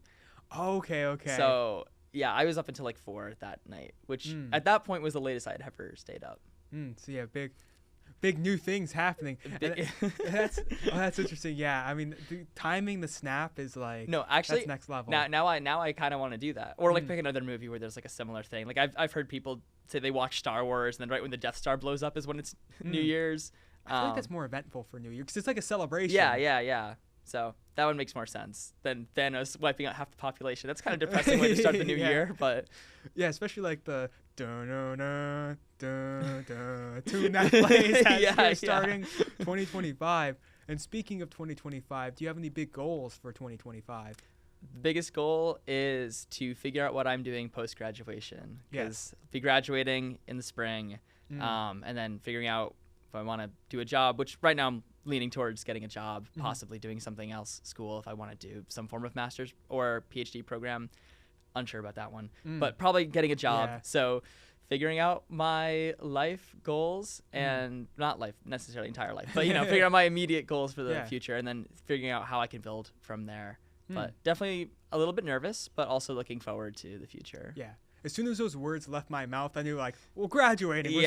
Okay. So yeah, I was up until like 4 that night, which at that point was the latest I'd ever stayed up. So yeah, big new things happening. That's interesting. Yeah, I mean, timing the snap is like no, actually that's next level. Now I kind of want to do that, or like pick another movie where there's like a similar thing. Like I've heard people say they watch Star Wars and then right when the Death Star blows up is when it's New Year's. I feel like that's more eventful for New Year because it's like a celebration. Yeah. So that one makes more sense than Thanos wiping out half the population. That's kind of depressing way to start the new year, but yeah, especially like the dun tune that plays as you're starting 2025. And speaking of 2025, do you have any big goals for 2025? The biggest goal is to figure out what I'm doing post-graduation. Because I'll be graduating in the spring, and then figuring out if I want to do a job, which right now I'm leaning towards getting a job, possibly doing something else, school, if I want to do some form of master's or PhD program. Unsure about that one, but probably getting a job. Yeah. So figuring out my life goals and not life necessarily entire life, but figuring out my immediate goals for the future and then figuring out how I can build from there. But definitely a little bit nervous, but also looking forward to the future. Yeah. As soon as those words left my mouth, I knew like, well, graduating was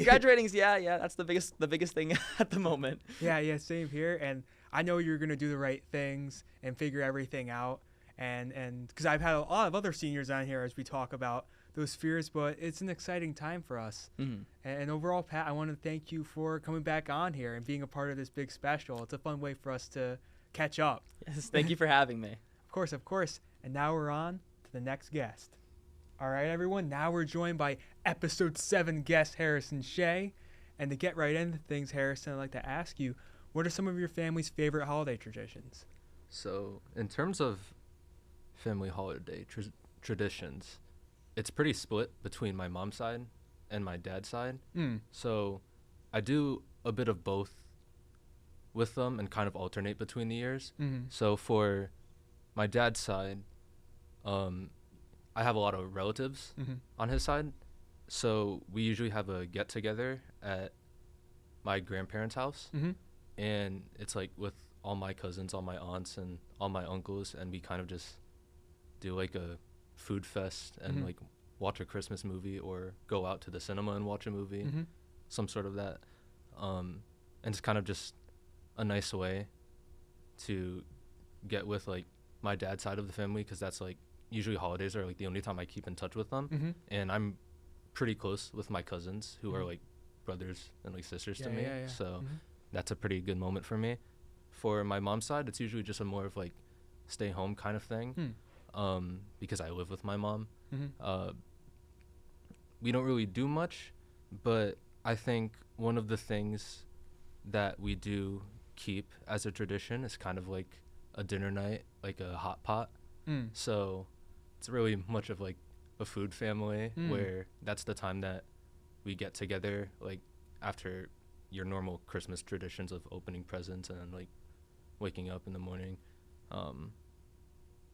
graduating's that's the biggest thing at the moment. Yeah, same here. And I know you're gonna do the right things and figure everything out. And because I've had a lot of other seniors on here as we talk about those fears, but it's an exciting time for us. And overall, Pat, I want to thank you for coming back on here and being a part of this big special. It's a fun way for us to catch up. Yes, thank you for having me. Of course. And now we're on to the next guest. All right, everyone. Now we're joined by episode 7 guest Harrison Chea. And to get right into things, Harrison, I'd like to ask you, what are some of your family's favorite holiday traditions? So, in terms of family holiday traditions, it's pretty split between my mom's side and my dad's side. So, I do a bit of both with them and kind of alternate between the years. So, for my dad's side, I have a lot of relatives on his side. So we usually have a get together at my grandparents' house. And it's like with all my cousins, all my aunts, and all my uncles. And we kind of just do like a food fest and like watch a Christmas movie or go out to the cinema and watch a movie, some sort of that. And it's kind of just a nice way to get with like my dad's side of the family, because that's like usually holidays are like the only time I keep in touch with them. And I'm pretty close with my cousins who are like brothers and like sisters to me. So that's a pretty good moment for me. For my mom's side, it's usually just a more of like stay home kind of thing, because I live with my mom. We don't really do much, but I think one of the things that we do keep as a tradition is kind of like a dinner night, like a hot pot. So it's really much of like a food family where that's the time that we get together, like after your normal Christmas traditions of opening presents and like waking up in the morning.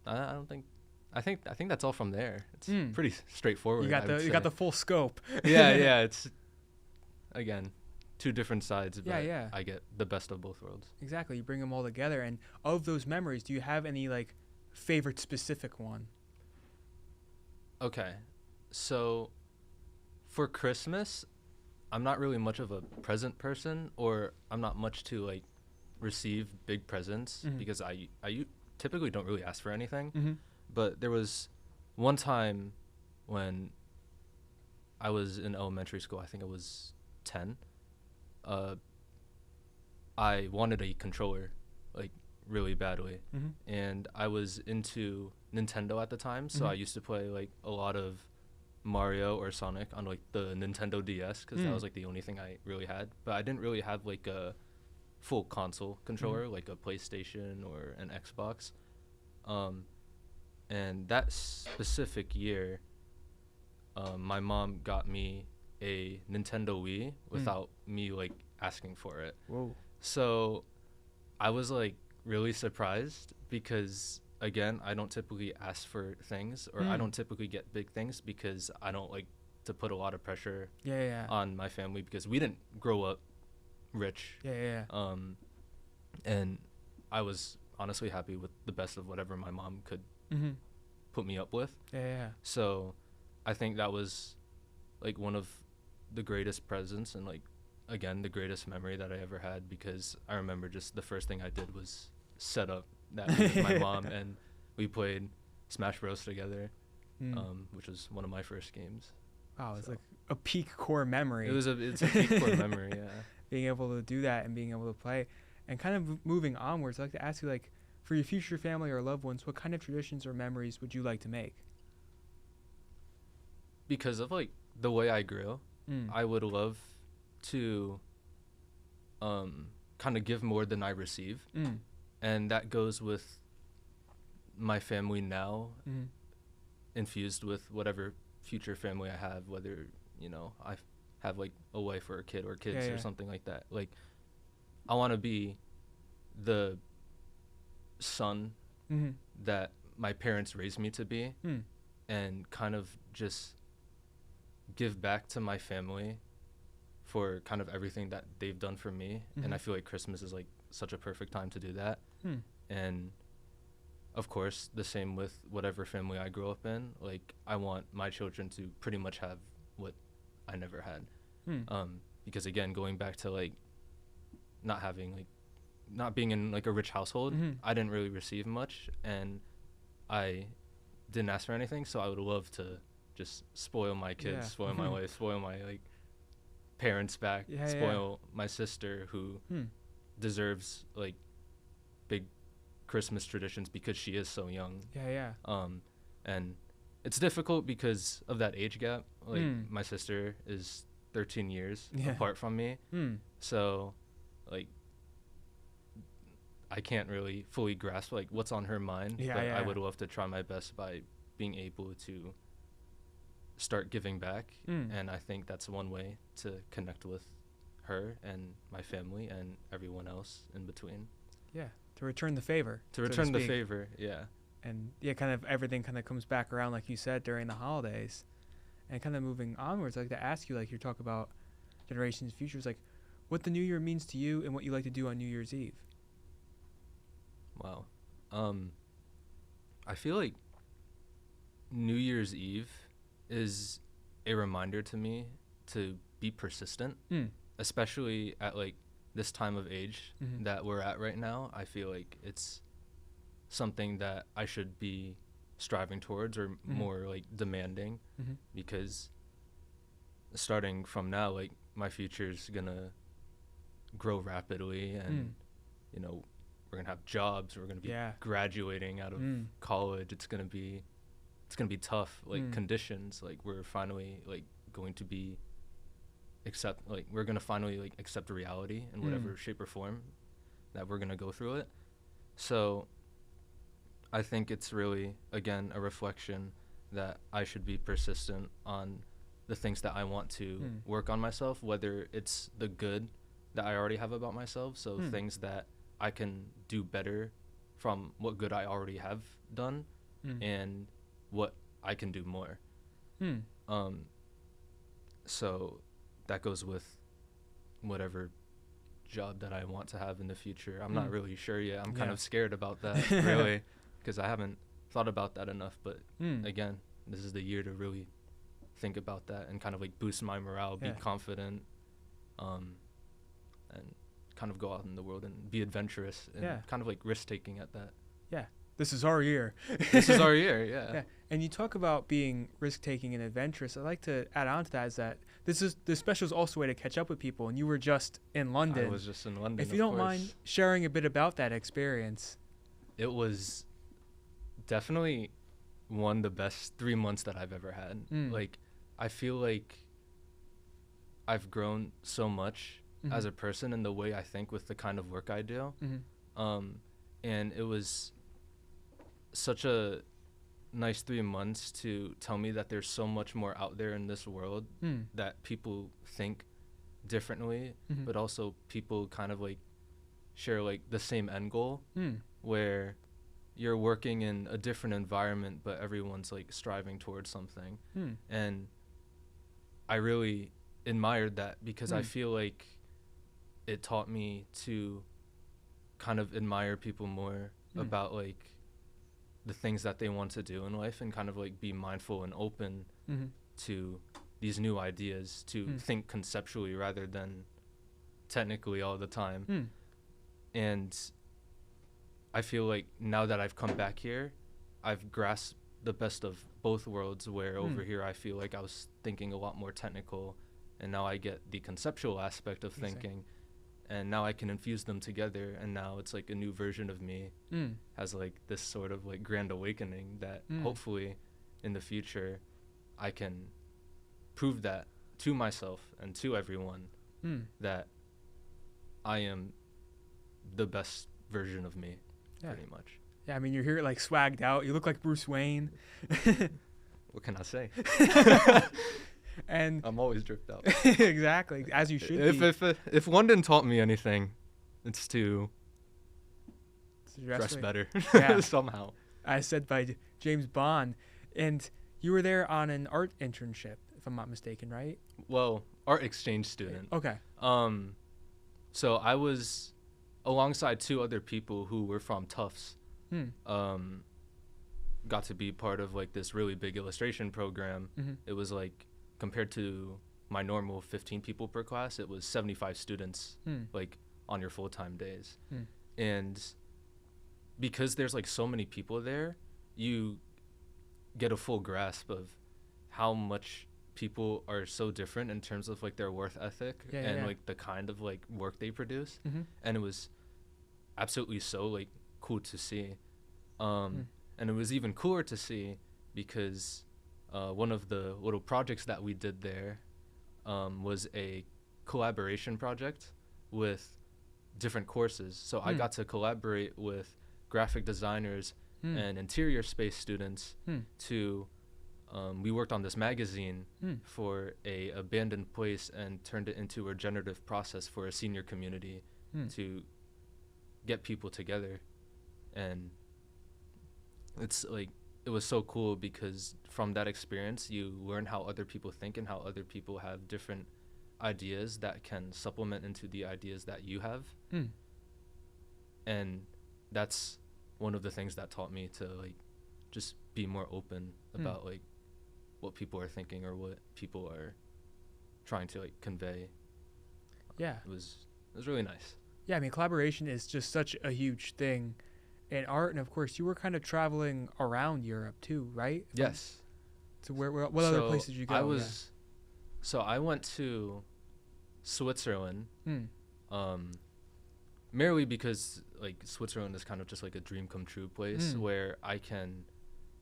I think that's all from there. It's pretty straightforward. You got the full scope. yeah. It's again 2 different sides, but yeah. I get the best of both worlds. Exactly. You bring them all together. And of those memories, do you have any like favorite specific one? Okay, so for Christmas, I'm not really much of a present person, or I'm not much to like receive big presents because I typically don't really ask for anything. Mm-hmm. But there was one time when I was in elementary school, I think I was 10. I wanted a controller, like, really badly. Mm-hmm. And I was into Nintendo at the time, so I used to play, like, a lot of Mario or Sonic on, like, the Nintendo DS, because that was, like, the only thing I really had. But I didn't really have, like, a full console controller, like a PlayStation or an Xbox. And that specific year, my mom got me a Nintendo Wii without me, like, asking for it. Whoa. So I was, like, really surprised because, again, I don't typically ask for things, or I don't typically get big things because I don't like to put a lot of pressure on my family, because we didn't grow up rich. And I was honestly happy with the best of whatever my mom could put me up with. So I think that was, like, one of the greatest presents, and, like, again, the greatest memory that I ever had, because I remember just the first thing I did was set up that with my mom, and we played Smash Bros together, which was one of my first games. Wow, it's like a peak core memory. It's a peak core memory, yeah. Being able to do that and being able to play. And kind of moving onwards, I'd like to ask you, like, for your future family or loved ones, what kind of traditions or memories would you like to make? Because of, like, the way I grew, I would love to kind of give more than I receive. And that goes with my family now, infused with whatever future family I have, whether, you know, I have, like, a wife or a kid or kids or something like that. Like, I want to be the son that my parents raised me to be, and kind of just give back to my family for kind of everything that they've done for me. And I feel like Christmas is, like, such a perfect time to do that. And of course, the same with whatever family I grew up in. Like, I want my children to pretty much have what I never had. Because, again, going back to, like, not being in, like, a rich household, I didn't really receive much, and I didn't ask for anything. So I would love to just spoil my kids, spoil my wife, spoil my, like, parents back, spoil my sister, who deserves, like, big Christmas traditions because she is so young. And it's difficult because of that age gap. Like, my sister is 13 years apart from me. So, like, I can't really fully grasp, like, what's on her mind. But I would love to try my best by being able to start giving back. And I think that's one way to connect with her and my family and everyone else in between. To return the favor. To return the favor, And kind of everything kind of comes back around, like you said, during the holidays. And kind of moving onwards, I'd like to ask you, like, you talk about generations futures, like, what the new year means to you and what you like to do on New Year's Eve. Wow. I feel like New Year's Eve is a reminder to me to be persistent, especially at, like, this time of age that we're at right now. I feel like it's something that I should be striving towards, or more, like, demanding, because starting from now, like, my future's gonna grow rapidly, and you know, we're gonna have jobs, we're gonna be graduating out of college. It's gonna be tough, like, conditions. Like, we're finally, like, going to be we're gonna finally, like, accept reality in whatever shape or form that we're gonna go through it. So I think it's really, again, a reflection that I should be persistent on the things that I want to work on myself, whether it's the good that I already have about myself, so things that I can do better from what good I already have done, and what I can do more. So that goes with whatever job that I want to have in the future. I'm not really sure yet. I'm kind of scared about that, really, because I haven't thought about that enough. But again, this is the year to really think about that and kind of, like, boost my morale, be confident, and kind of go out in the world and be adventurous and kind of like risk taking at that. Yeah, this is our year. This is our year, yeah. And you talk about being risk taking and adventurous. I'd like to add on to that is that this special is also a way to catch up with people, and you were just in London. I was just in London. If you don't mind sharing a bit about that experience. It was definitely one of the best 3 months that I've ever had. Like, I feel like I've grown so much as a person in the way I think with the kind of work I do. And it was such a nice 3 months to tell me that there's so much more out there in this world that people think differently, but also people kind of like share like the same end goal, where you're working in a different environment, but everyone's like striving towards something. And I really admired that because I feel like it taught me to kind of admire people more about like the things that they want to do in life, and kind of like be mindful and open to these new ideas, to think conceptually rather than technically all the time. And I feel like now that I've come back here, I've grasped the best of both worlds, where over here I feel like I was thinking a lot more technical, and now I get the conceptual aspect of thinking, and now I can infuse them together, and now it's like a new version of me has like this sort of like grand awakening that hopefully in the future I can prove that to myself and to everyone that I am the best version of me, pretty much. Yeah, I mean, you're here like swagged out. You look like Bruce Wayne. What can I say? And I'm always dripped out. Exactly, as you should be. If London taught me anything, it's to dress right. better somehow. As said by James Bond. And you were there on an art internship, if I'm not mistaken, right? Well, art exchange student. Okay. So I was alongside two other people who were from Tufts. Got to be part of like this really big illustration program. It was like, compared to my normal 15 people per class, it was 75 students like on your full-time days. And because there's like so many people there, you get a full grasp of how much people are so different in terms of like their work ethic and like the kind of like work they produce. And it was absolutely so like cool to see. And it was even cooler to see because one of the little projects that we did there was a collaboration project with different courses. So I got to collaborate with graphic designers and interior space students to we worked on this magazine for a abandoned place and turned it into a regenerative process for a senior community to get people together. And it's like, it was so cool because from that experience you learn how other people think and how other people have different ideas that can supplement into the ideas that you have. And that's one of the things that taught me to like just be more open about like what people are thinking or what people are trying to like convey. Yeah. It was really nice. Yeah, I mean, collaboration is just such a huge thing in art, and of course you were kind of traveling around Europe too, right? Yes. So what other places did you go? So I went to Switzerland, merely because like Switzerland is kind of just like a dream come true place where I can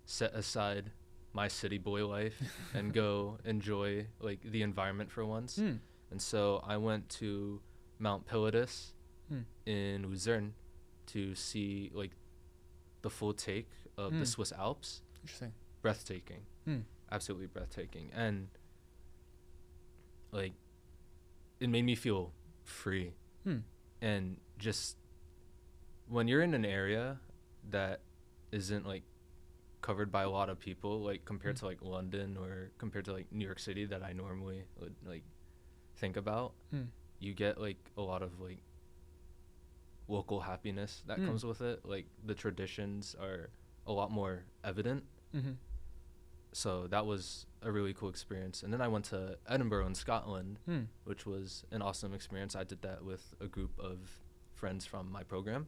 set aside my city boy life and go enjoy like the environment for once. And so I went to Mount Pilatus in Luzerne to see like the full take of the Swiss Alps. Interesting. Breathtaking. Absolutely breathtaking. And like it made me feel free. And just when you're in an area that isn't like covered by a lot of people, like compared to like London or compared to like New York City that I normally would like think about, you get like a lot of like local happiness that comes with it. Like the traditions are a lot more evident. So that was a really cool experience. And then I went to Edinburgh in Scotland, which was an awesome experience. I did that with a group of friends from my program.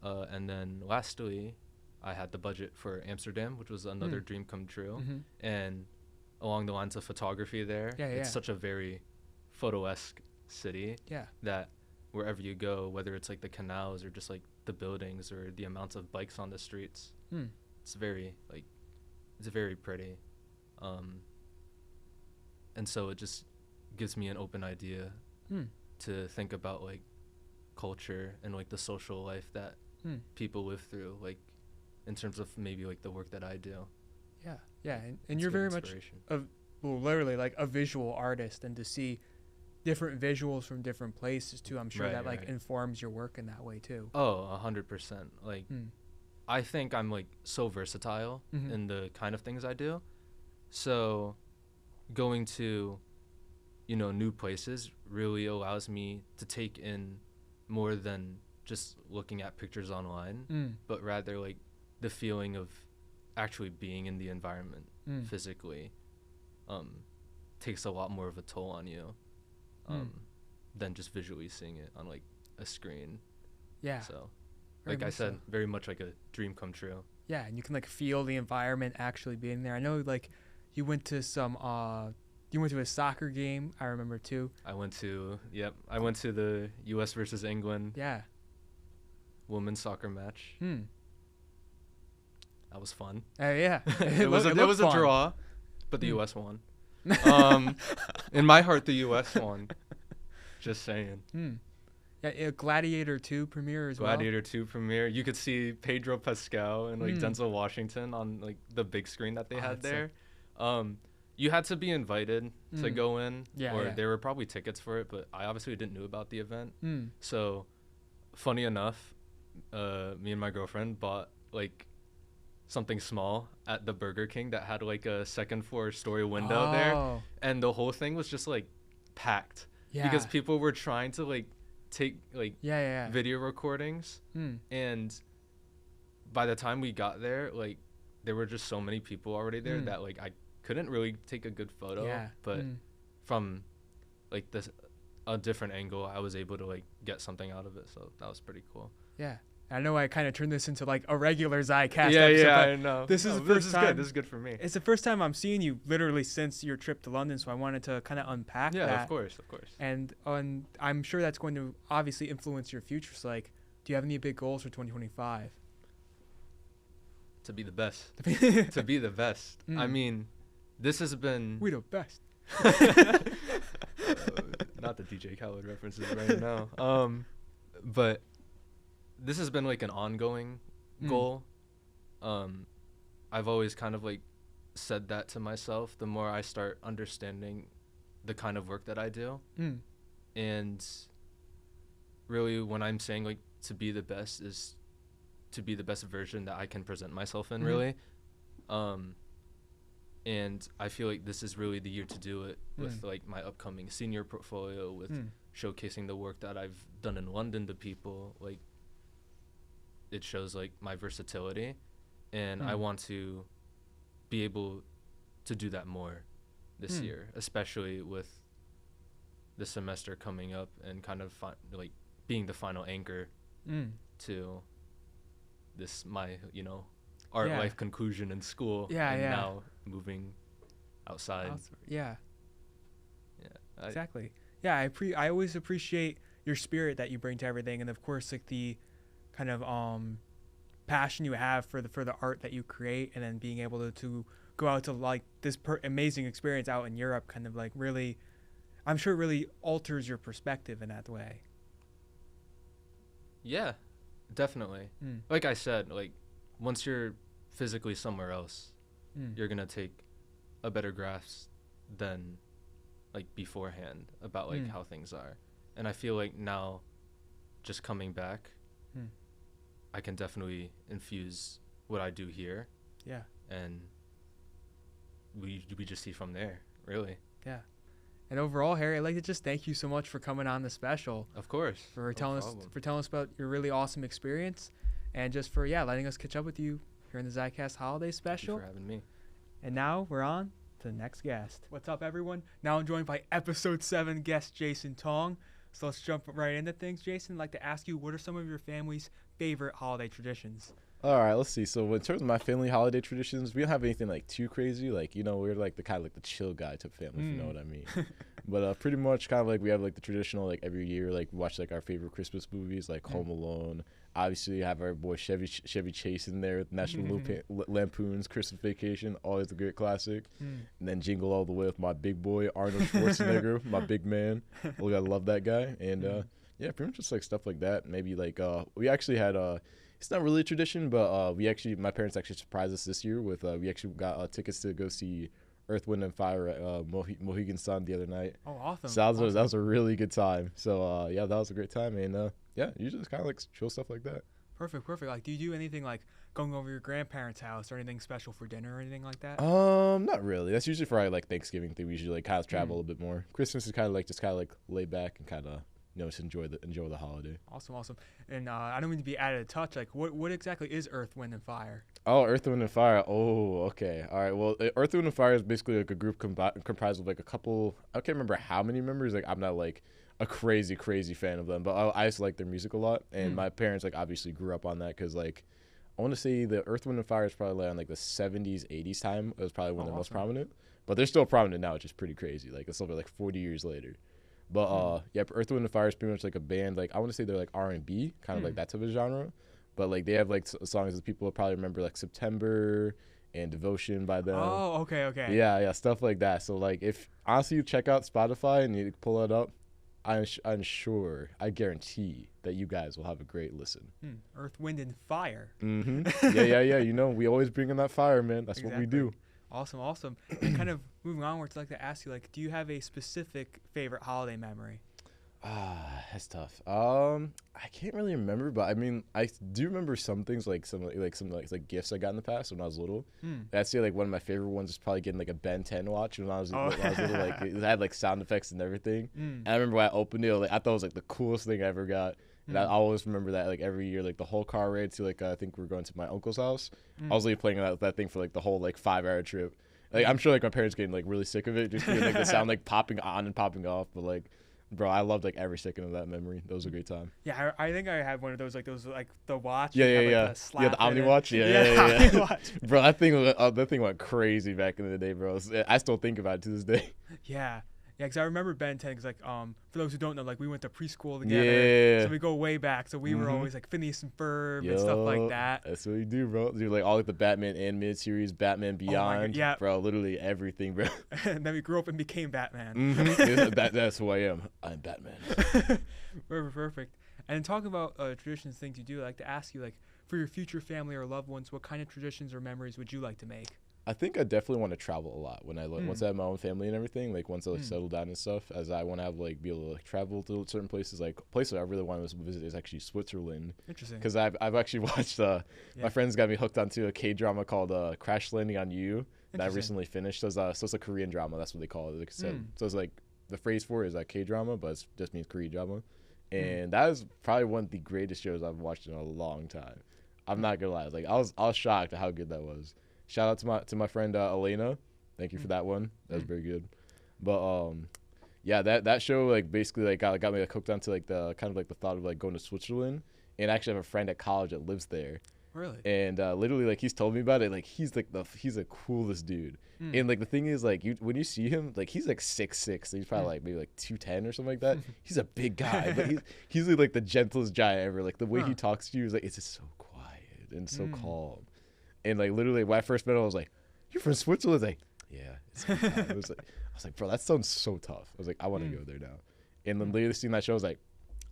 And then lastly, I had the budget for Amsterdam, which was another dream come true. And along the lines of photography there, it's such a very photo-esque city that wherever you go, whether it's like the canals or just like the buildings or the amounts of bikes on the streets, it's very pretty. And so it just gives me an open idea to think about like culture and like the social life that people live through, like in terms of maybe like the work that I do. And you're very much literally like a visual artist, and to see different visuals from different places too, I'm sure that like informs your work in that way too. 100%. Like I think I'm like so versatile in the kind of things I do, so going to new places really allows me to take in more than just looking at pictures online, but rather like the feeling of actually being in the environment physically takes a lot more of a toll on you than just visually seeing it on like a screen. So like I said, very much like a dream come true. And you can like feel the environment actually being there. I know like you went to a soccer game, I remember too. I went to the US versus England women's soccer match. That was fun. It was a draw, but the US won. In my heart, the US won. Just saying. Gladiator 2 premiere as well. Gladiator 2 premiere. You could see Pedro Pascal and like Denzel Washington on like the big screen that they had there. You had to be invited to go in, there were probably tickets for it, but I obviously didn't know about the event. So, funny enough, me and my girlfriend bought like something small at the Burger King that had like a second floor story window there, and the whole thing was just like packed because people were trying to like take like video recordings, and by the time we got there, like there were just so many people already there that like I couldn't really take a good photo, but from like a different angle, I was able to like get something out of it, so that was pretty cool. I know I kind of turned this into like a regular Zicast episode, I know. This is the first time. This is good for me. It's the first time I'm seeing you literally since your trip to London, so I wanted to kind of unpack that. Yeah, of course. And I'm sure that's going to obviously influence your future. So like, do you have any big goals for 2025? To be the best. To be the best. I mean, this has been... We the best. Not the DJ Khaled references right now. But this has been like an ongoing goal. I've always kind of like said that to myself the more I start understanding the kind of work that I do. And really when I'm saying like to be the best is to be the best version that I can present myself in, really. And I feel like this is really the year to do it with like my upcoming senior portfolio, with showcasing the work that I've done in London to people. Like it shows like my versatility, and I want to be able to do that more this year, especially with the semester coming up and kind of like being the final anchor to this my art life conclusion in school, and now moving outside. Exactly. I always appreciate your spirit that you bring to everything, and of course like the kind of passion you have for the art that you create, and then being able to go out to like this amazing experience out in Europe kind of like really, I'm sure it really alters your perspective in that way. Yeah, definitely. Like I said, like once you're physically somewhere else, you're gonna take a better grasp than like beforehand about like how things are. And I feel like now just coming back, I can definitely infuse what I do here. And we just see from there, really. And overall, Harry, I'd like to just thank you so much for coming on the special. Of course. For telling us about your really awesome experience, and just for letting us catch up with you here in the Zicast Holiday Special. Thank you for having me. And now we're on to the next guest. What's up, everyone? Now I'm joined by episode 7 guest Jason Tong. So let's jump right into things. Jason, I'd like to ask you, what are some of your family's favorite holiday traditions? All right, let's see. So in terms of my family holiday traditions, we don't have anything like too crazy. Like, we're like the kind of like the chill guy type family, if you know what I mean. But pretty much kind of like we have like the traditional, like every year, like we watch like our favorite Christmas movies, like Home Alone. Obviously, you have our boy Chevy Chase in there, National Lampoon's Christmas Vacation, always a great classic. And then Jingle All the Way with my big boy Arnold Schwarzenegger, my big man. We gotta love that guy. And yeah, pretty much just like stuff like that. Maybe like we actually had it's not really a tradition, but my parents actually surprised us this year with we actually got tickets to go see Earth, Wind, and Fire at Mohegan Sun the other night. Oh, awesome. So that was a really good time. So yeah, that was a great time. And yeah, usually it's kind of like chill stuff like that. Perfect. Like, do you do anything like going over your grandparents' house or anything special for dinner or anything like that? Not really. That's usually for like Thanksgiving thing. We usually like kind of travel a little bit more. Christmas is kind of like lay back and kind of just enjoy the holiday. Awesome. And I don't mean to be out of touch. Like, what exactly is Earth, Wind, and Fire? Oh, Earth, Wind, and Fire. Oh, okay. All right. Well, Earth, Wind, and Fire is basically like a group comprised of like a couple. I can't remember how many members. Like, I'm not like a crazy fan of them, but I just like their music a lot. And my parents like obviously grew up on that because like I want to say the Earth, Wind, and Fire is probably like on like the 70s, 80s time. It was probably one of the most prominent. But they're still prominent now, which is pretty crazy. Like it's over like 40 years later. But yeah, Earth, Wind, and Fire is pretty much like a band. Like I want to say they're like R&B, kind of like that type of genre. But like they have like songs that people will probably remember, like September and Devotion by them. Oh, okay. Yeah, stuff like that. So like if honestly you check out Spotify and you pull it up, I'm sure, I guarantee that you guys will have a great listen. Earth, Wind, and Fire. Yeah. We always bring in that fire, man. That's what we do. Awesome. And kind of moving onwards, I'd like to ask you, like, do you have a specific favorite holiday memory? That's tough. I can't really remember, but I mean, I do remember some things, like some gifts I got in the past when I was little. I'd say like one of my favorite ones is probably getting like a Ben 10 watch when I was little. Like it had like sound effects and everything. And I remember when I opened it, like I thought it was like the coolest thing I ever got. And I always remember that like every year, like the whole car ride to like I think we were going to my uncle's house. I was like playing that thing for like the whole like 5-hour trip. Like I'm sure like my parents getting like really sick of it, just hearing like the sound like popping on and popping off. But like, bro, I loved like every second of that memory. That was a great time. Yeah, I think I had one of those like the watch. Yeah. The Omni watch. Yeah. Watch. Bro, that thing went crazy back in the day, bro. I still think about it to this day. Yeah, because I remember Ben 10. Cause like for those who don't know, like we went to preschool together. Yeah. So we go way back. So we were always like Phineas and Ferb and stuff like that. That's what we do, bro. Dude, like all like the Batman animated series, Batman Beyond. Yeah. Bro, literally everything, bro. And then we grew up and became Batman. That's who I am. I'm Batman. Perfect. And talking about traditions, things you do, I'd like to ask you, like, for your future family or loved ones, what kind of traditions or memories would you like to make? I think I definitely want to travel a lot when once I have my own family and everything. Like once I like settle down and stuff, as I want to have like be able to like travel to certain places. Like places I really want to visit is actually Switzerland. Interesting. Because I've actually watched my friends got me hooked onto a K-drama called Crash Landing on You that I recently finished. So it's a Korean drama. That's what they call it. Like I said. So it's like the phrase for it is like K-drama, but it just means Korean drama. And that is probably one of the greatest shows I've watched in a long time. I'm not gonna lie. Like I was shocked at how good that was. Shout out to my friend Elena. Thank you for that one. That was very good. But yeah, that show like basically like got me like hooked onto like the kind of like the thought of like going to Switzerland. And I actually have a friend at college that lives there. Really? And literally like he's told me about it. Like he's the coolest dude. And like the thing is like when you see him, like he's like 6'6", so he's probably like maybe like 210 or something like that. He's a big guy, but he's like the gentlest giant ever. Like the way he talks to you is like it's just so quiet and so calm. And like literally when I first met him, I was like, "You're from Switzerland?" I was like, "Yeah." It's I was like, "Bro, that sounds so tough." I was like, "I want to go there now." And then later seeing that show, I was like,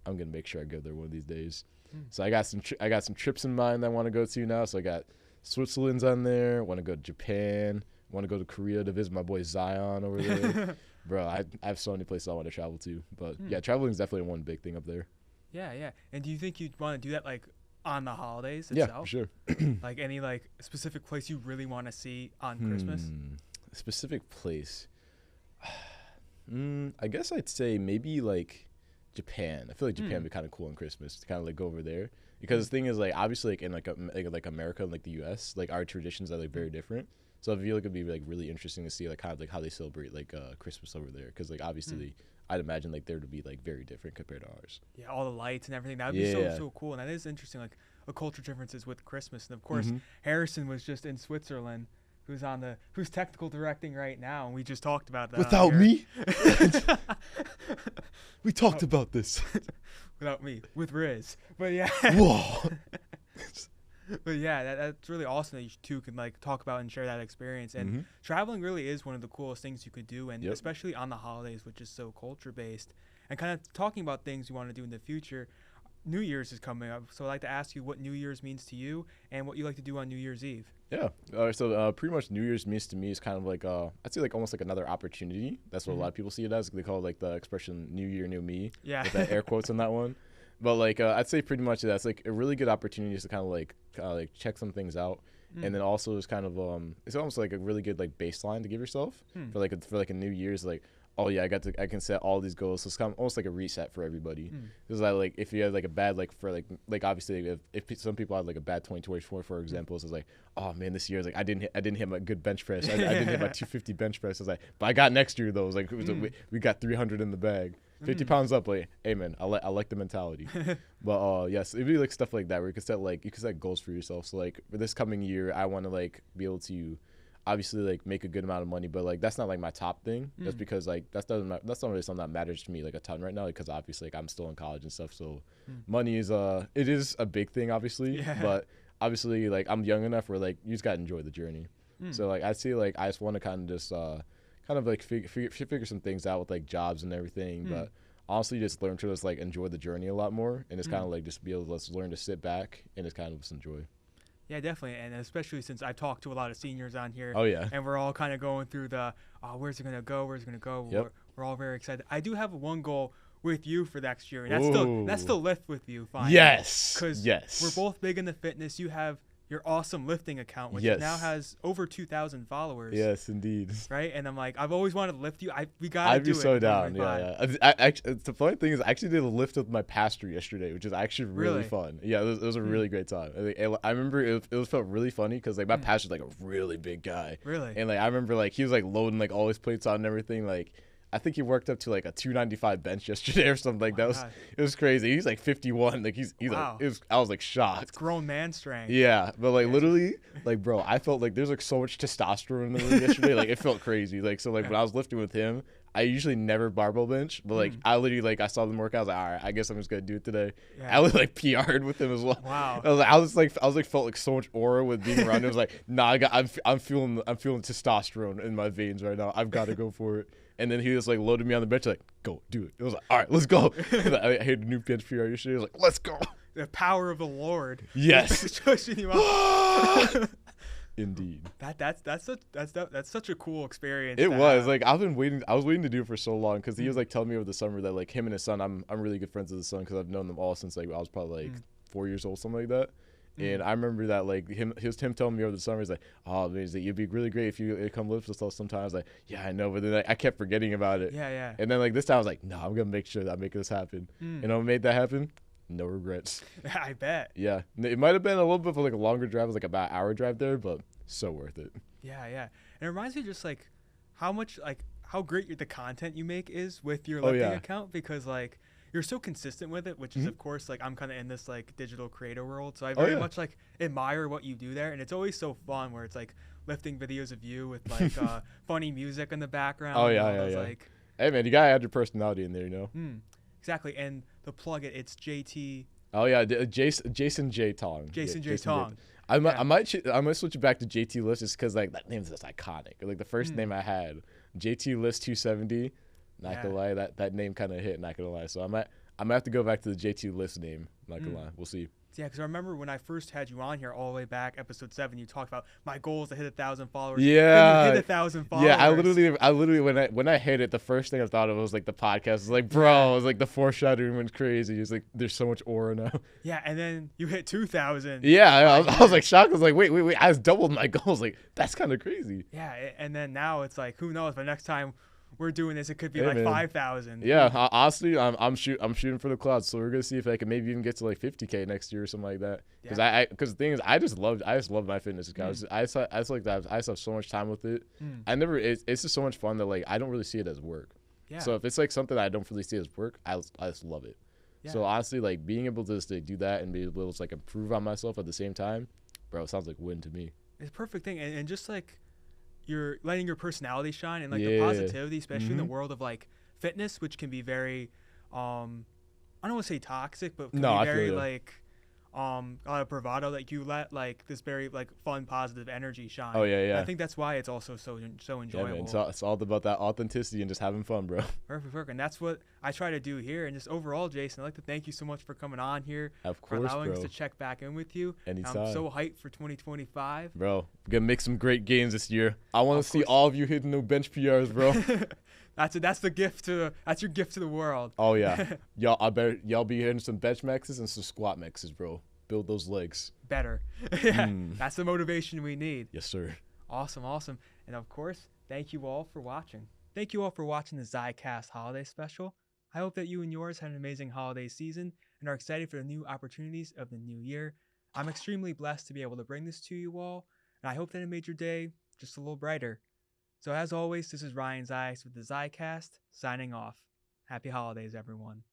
"I'm gonna make sure I go there one of these days." So I got some trips in mind that I want to go to now. So I got Switzerland's on there. I want to go to Japan. I want to go to Korea to visit my boy Zion over there. Bro, I have so many places I want to travel to. But yeah, traveling is definitely one big thing up there. Yeah. And do you think you'd want to do that like on the holidays itself? Yeah, for sure. Like any like specific place you really want to see on Christmas? A specific place. I guess I'd say maybe like Japan. I feel like Japan would be kind of cool on Christmas to kind of like go over there. Because the thing is like obviously like in like America and like the US, like our traditions are like very different. So I feel like it'd be like really interesting to see like kind of like how they celebrate like Christmas over there, because like obviously I'd imagine like there to be like very different compared to ours. Yeah, all the lights and everything. That would be so cool. And that is interesting, like a culture differences with Christmas. And of course, Harrison was just in Switzerland, who's technical directing right now, and we just talked about that. Without me? We talked about this. Without me, with Riz. But yeah. Whoa. But yeah, that's really awesome that you two can like talk about and share that experience. And traveling really is one of the coolest things you could do, and especially on the holidays, which is so culture based. And kind of talking about things you want to do in the future. New Year's is coming up, so I'd like to ask you what New Year's means to you and what you like to do on New Year's Eve. Yeah. So pretty much New Year's means to me is kind of like I'd say like almost like another opportunity. That's what a lot of people see it as. They call it like the expression "New Year, New Me." Yeah. With that air quotes on that one. But like I'd say pretty much that's like a really good opportunity to kind of like check some things out, and then also it's kind of it's almost like a really good like baseline to give yourself for like a New Year's, like, oh yeah, I can set all these goals. So it's kind of almost like a reset for everybody. Because like if you have like a bad like obviously if some people have like a bad 2024 for example, so it's like, oh man, this year is like I didn't hit my good bench press. I didn't hit my 250 bench press. I was like, but I got next year though. It was like we got 300 in the bag. 50 pounds up, like, hey man, I like the mentality. But yes, it'd be like stuff like that where you can set goals for yourself. So like for this coming year, I want to like be able to obviously like make a good amount of money, but like that's not like my top thing. Just because like that's not really something that matters to me like a ton right now, because obviously like I'm still in college and stuff. So money is it is a big thing obviously, but obviously like I'm young enough where like you just gotta enjoy the journey. So like I see like I just want to kind of just like figure some things out with like jobs and everything, but honestly just learn to just like enjoy the journey a lot more, and it's kind of like just be able to just learn to sit back and just kind of just enjoy. Yeah, definitely, and especially since I talked to a lot of seniors on here. Oh yeah. And we're all kind of going through the where's it gonna go? Yep. We're all very excited. I do have one goal with you for next year, and that's still lift with you. Finally. Yes. Because we're both big into fitness. You have your awesome lifting account, which now has over 2,000 followers. Yes, indeed. Right, and I'm like, I've always wanted to lift you. We gotta I'd do be it. so down. Yeah. The funny thing is, I actually did a lift with my pastor yesterday, which is actually really fun. Yeah, it was a really great time. I remember it felt really funny because like my pastor's like a really big guy. Really. And like I remember like he was like loading like all his plates on and everything. Like I think he worked up to like a 295 bench yesterday or something like that. It was crazy. He's like 51. Like he's like I was like shocked. It's grown man strength. Yeah, but like literally, like bro, I felt like there's like so much testosterone in the room yesterday. Like it felt crazy. Like so like when I was lifting with him, I usually never barbell bench, but like I literally like I saw them work out. I was like, all right, I guess I'm just gonna do it today. I was like PR'd with him as well. Wow. I was like felt like so much aura with being around him. I was like, nah, I'm feeling testosterone in my veins right now. I've got to go for it. And then he was like loaded me on the bench, like, go, do it. It was like, all right, let's go. I hit a new bench PR yesterday. I was like, let's go. The power of the Lord. Yes. Pushing you up. Indeed. That's such a cool experience. It was like I was waiting to do it for so long, because he was like telling me over the summer that like him and his son, I'm really good friends with his son because I've known them all since like I was probably like 4 years old, something like that. And I remember that like him telling me over the summer, he's like, oh man, he's like, it'd be really great if you come lift with us sometimes. Like, yeah, I know, but then I kept forgetting about it. Yeah. And then like this time I was like, no, I'm gonna make sure that I make this happen. And I made that happen. No regrets. I bet. Yeah, it might have been a little bit of like a longer drive. It was like about an hour drive there, but so worth it. Yeah. And it reminds me just like how great the content you make is with your lifting account, because like you're so consistent with it, which is of course like I'm kind of in this like digital creator world, so I very much like admire what you do there, and it's always so fun where it's like lifting videos of you with like funny music in the background. Like, hey man, you gotta add your personality in there, you know. Exactly, and the plug it's JT. Oh yeah, Jason J Tong. Jason J Tong. I might switch it back to JT List just because like that name's just iconic. Like the first name I had, JT List 270. Not gonna lie, that name kind of hit. Not gonna lie, so I might have to go back to the JT List name. Not gonna lie, we'll see. Yeah, because I remember when I first had you on here all the way back, episode 7, you talked about my goal is to hit 1,000 followers. Yeah, you hit 1,000 followers. Yeah, I literally when I hit it, the first thing I thought of was like the podcast. It was like, bro, it was like the foreshadowing went crazy. It's like there's so much aura now. Yeah, and then you hit 2,000. Yeah, I was like shocked. I was like, wait, I just doubled my goals. Like that's kind of crazy. Yeah, and then now it's like, who knows? But next time we're doing this, it could be Hey, like man. 5,000. Yeah, honestly, I'm shooting for the clouds. So we're gonna see if I can maybe even get to like 50K next year or something like that. Because because the thing is, I just love my fitness account. I just like that. I just have so much time with it. It's just so much fun that like I don't really see it as work. Yeah. So if it's like something that I don't really see as work, I just love it. Yeah. So honestly, like being able to just like, do that and be able to like improve on myself at the same time, bro, it sounds like a win to me. It's a perfect thing, and just like you're letting your personality shine and like the Yeah. positivity, especially in the world of like fitness, which can be very, I don't want to say toxic, but can No, be I feel very ya. like, a lot of bravado. Like you let like this very like fun, positive energy shine. Oh, yeah, yeah. I think that's why it's also so Yeah, enjoyable. man, it's all about that authenticity and just having fun, bro. Perfect, and that's what I try to do here. And just overall, Jason, I'd like to thank you so much for coming on here, Of for course, allowing us bro. to check back in with you. Anytime. I'm so hyped for 2025. Bro, we're gonna make some great games this year. I want Of to see course. all of you hitting new bench PRs, bro. That's the gift to that's your gift to the world. Oh yeah, y'all be hitting some bench maxes and some squat maxes, bro. Build those legs. Better. Yeah, that's the motivation we need. Yes, sir. Awesome. And of course, thank you all for watching. Thank you all for watching the Zicast Holiday Special. I hope that you and yours had an amazing holiday season and are excited for the new opportunities of the new year. I'm extremely blessed to be able to bring this to you all, and I hope that it made your day just a little brighter. So as always, this is Ryan Zeiss with the Zicast, signing off. Happy holidays, everyone.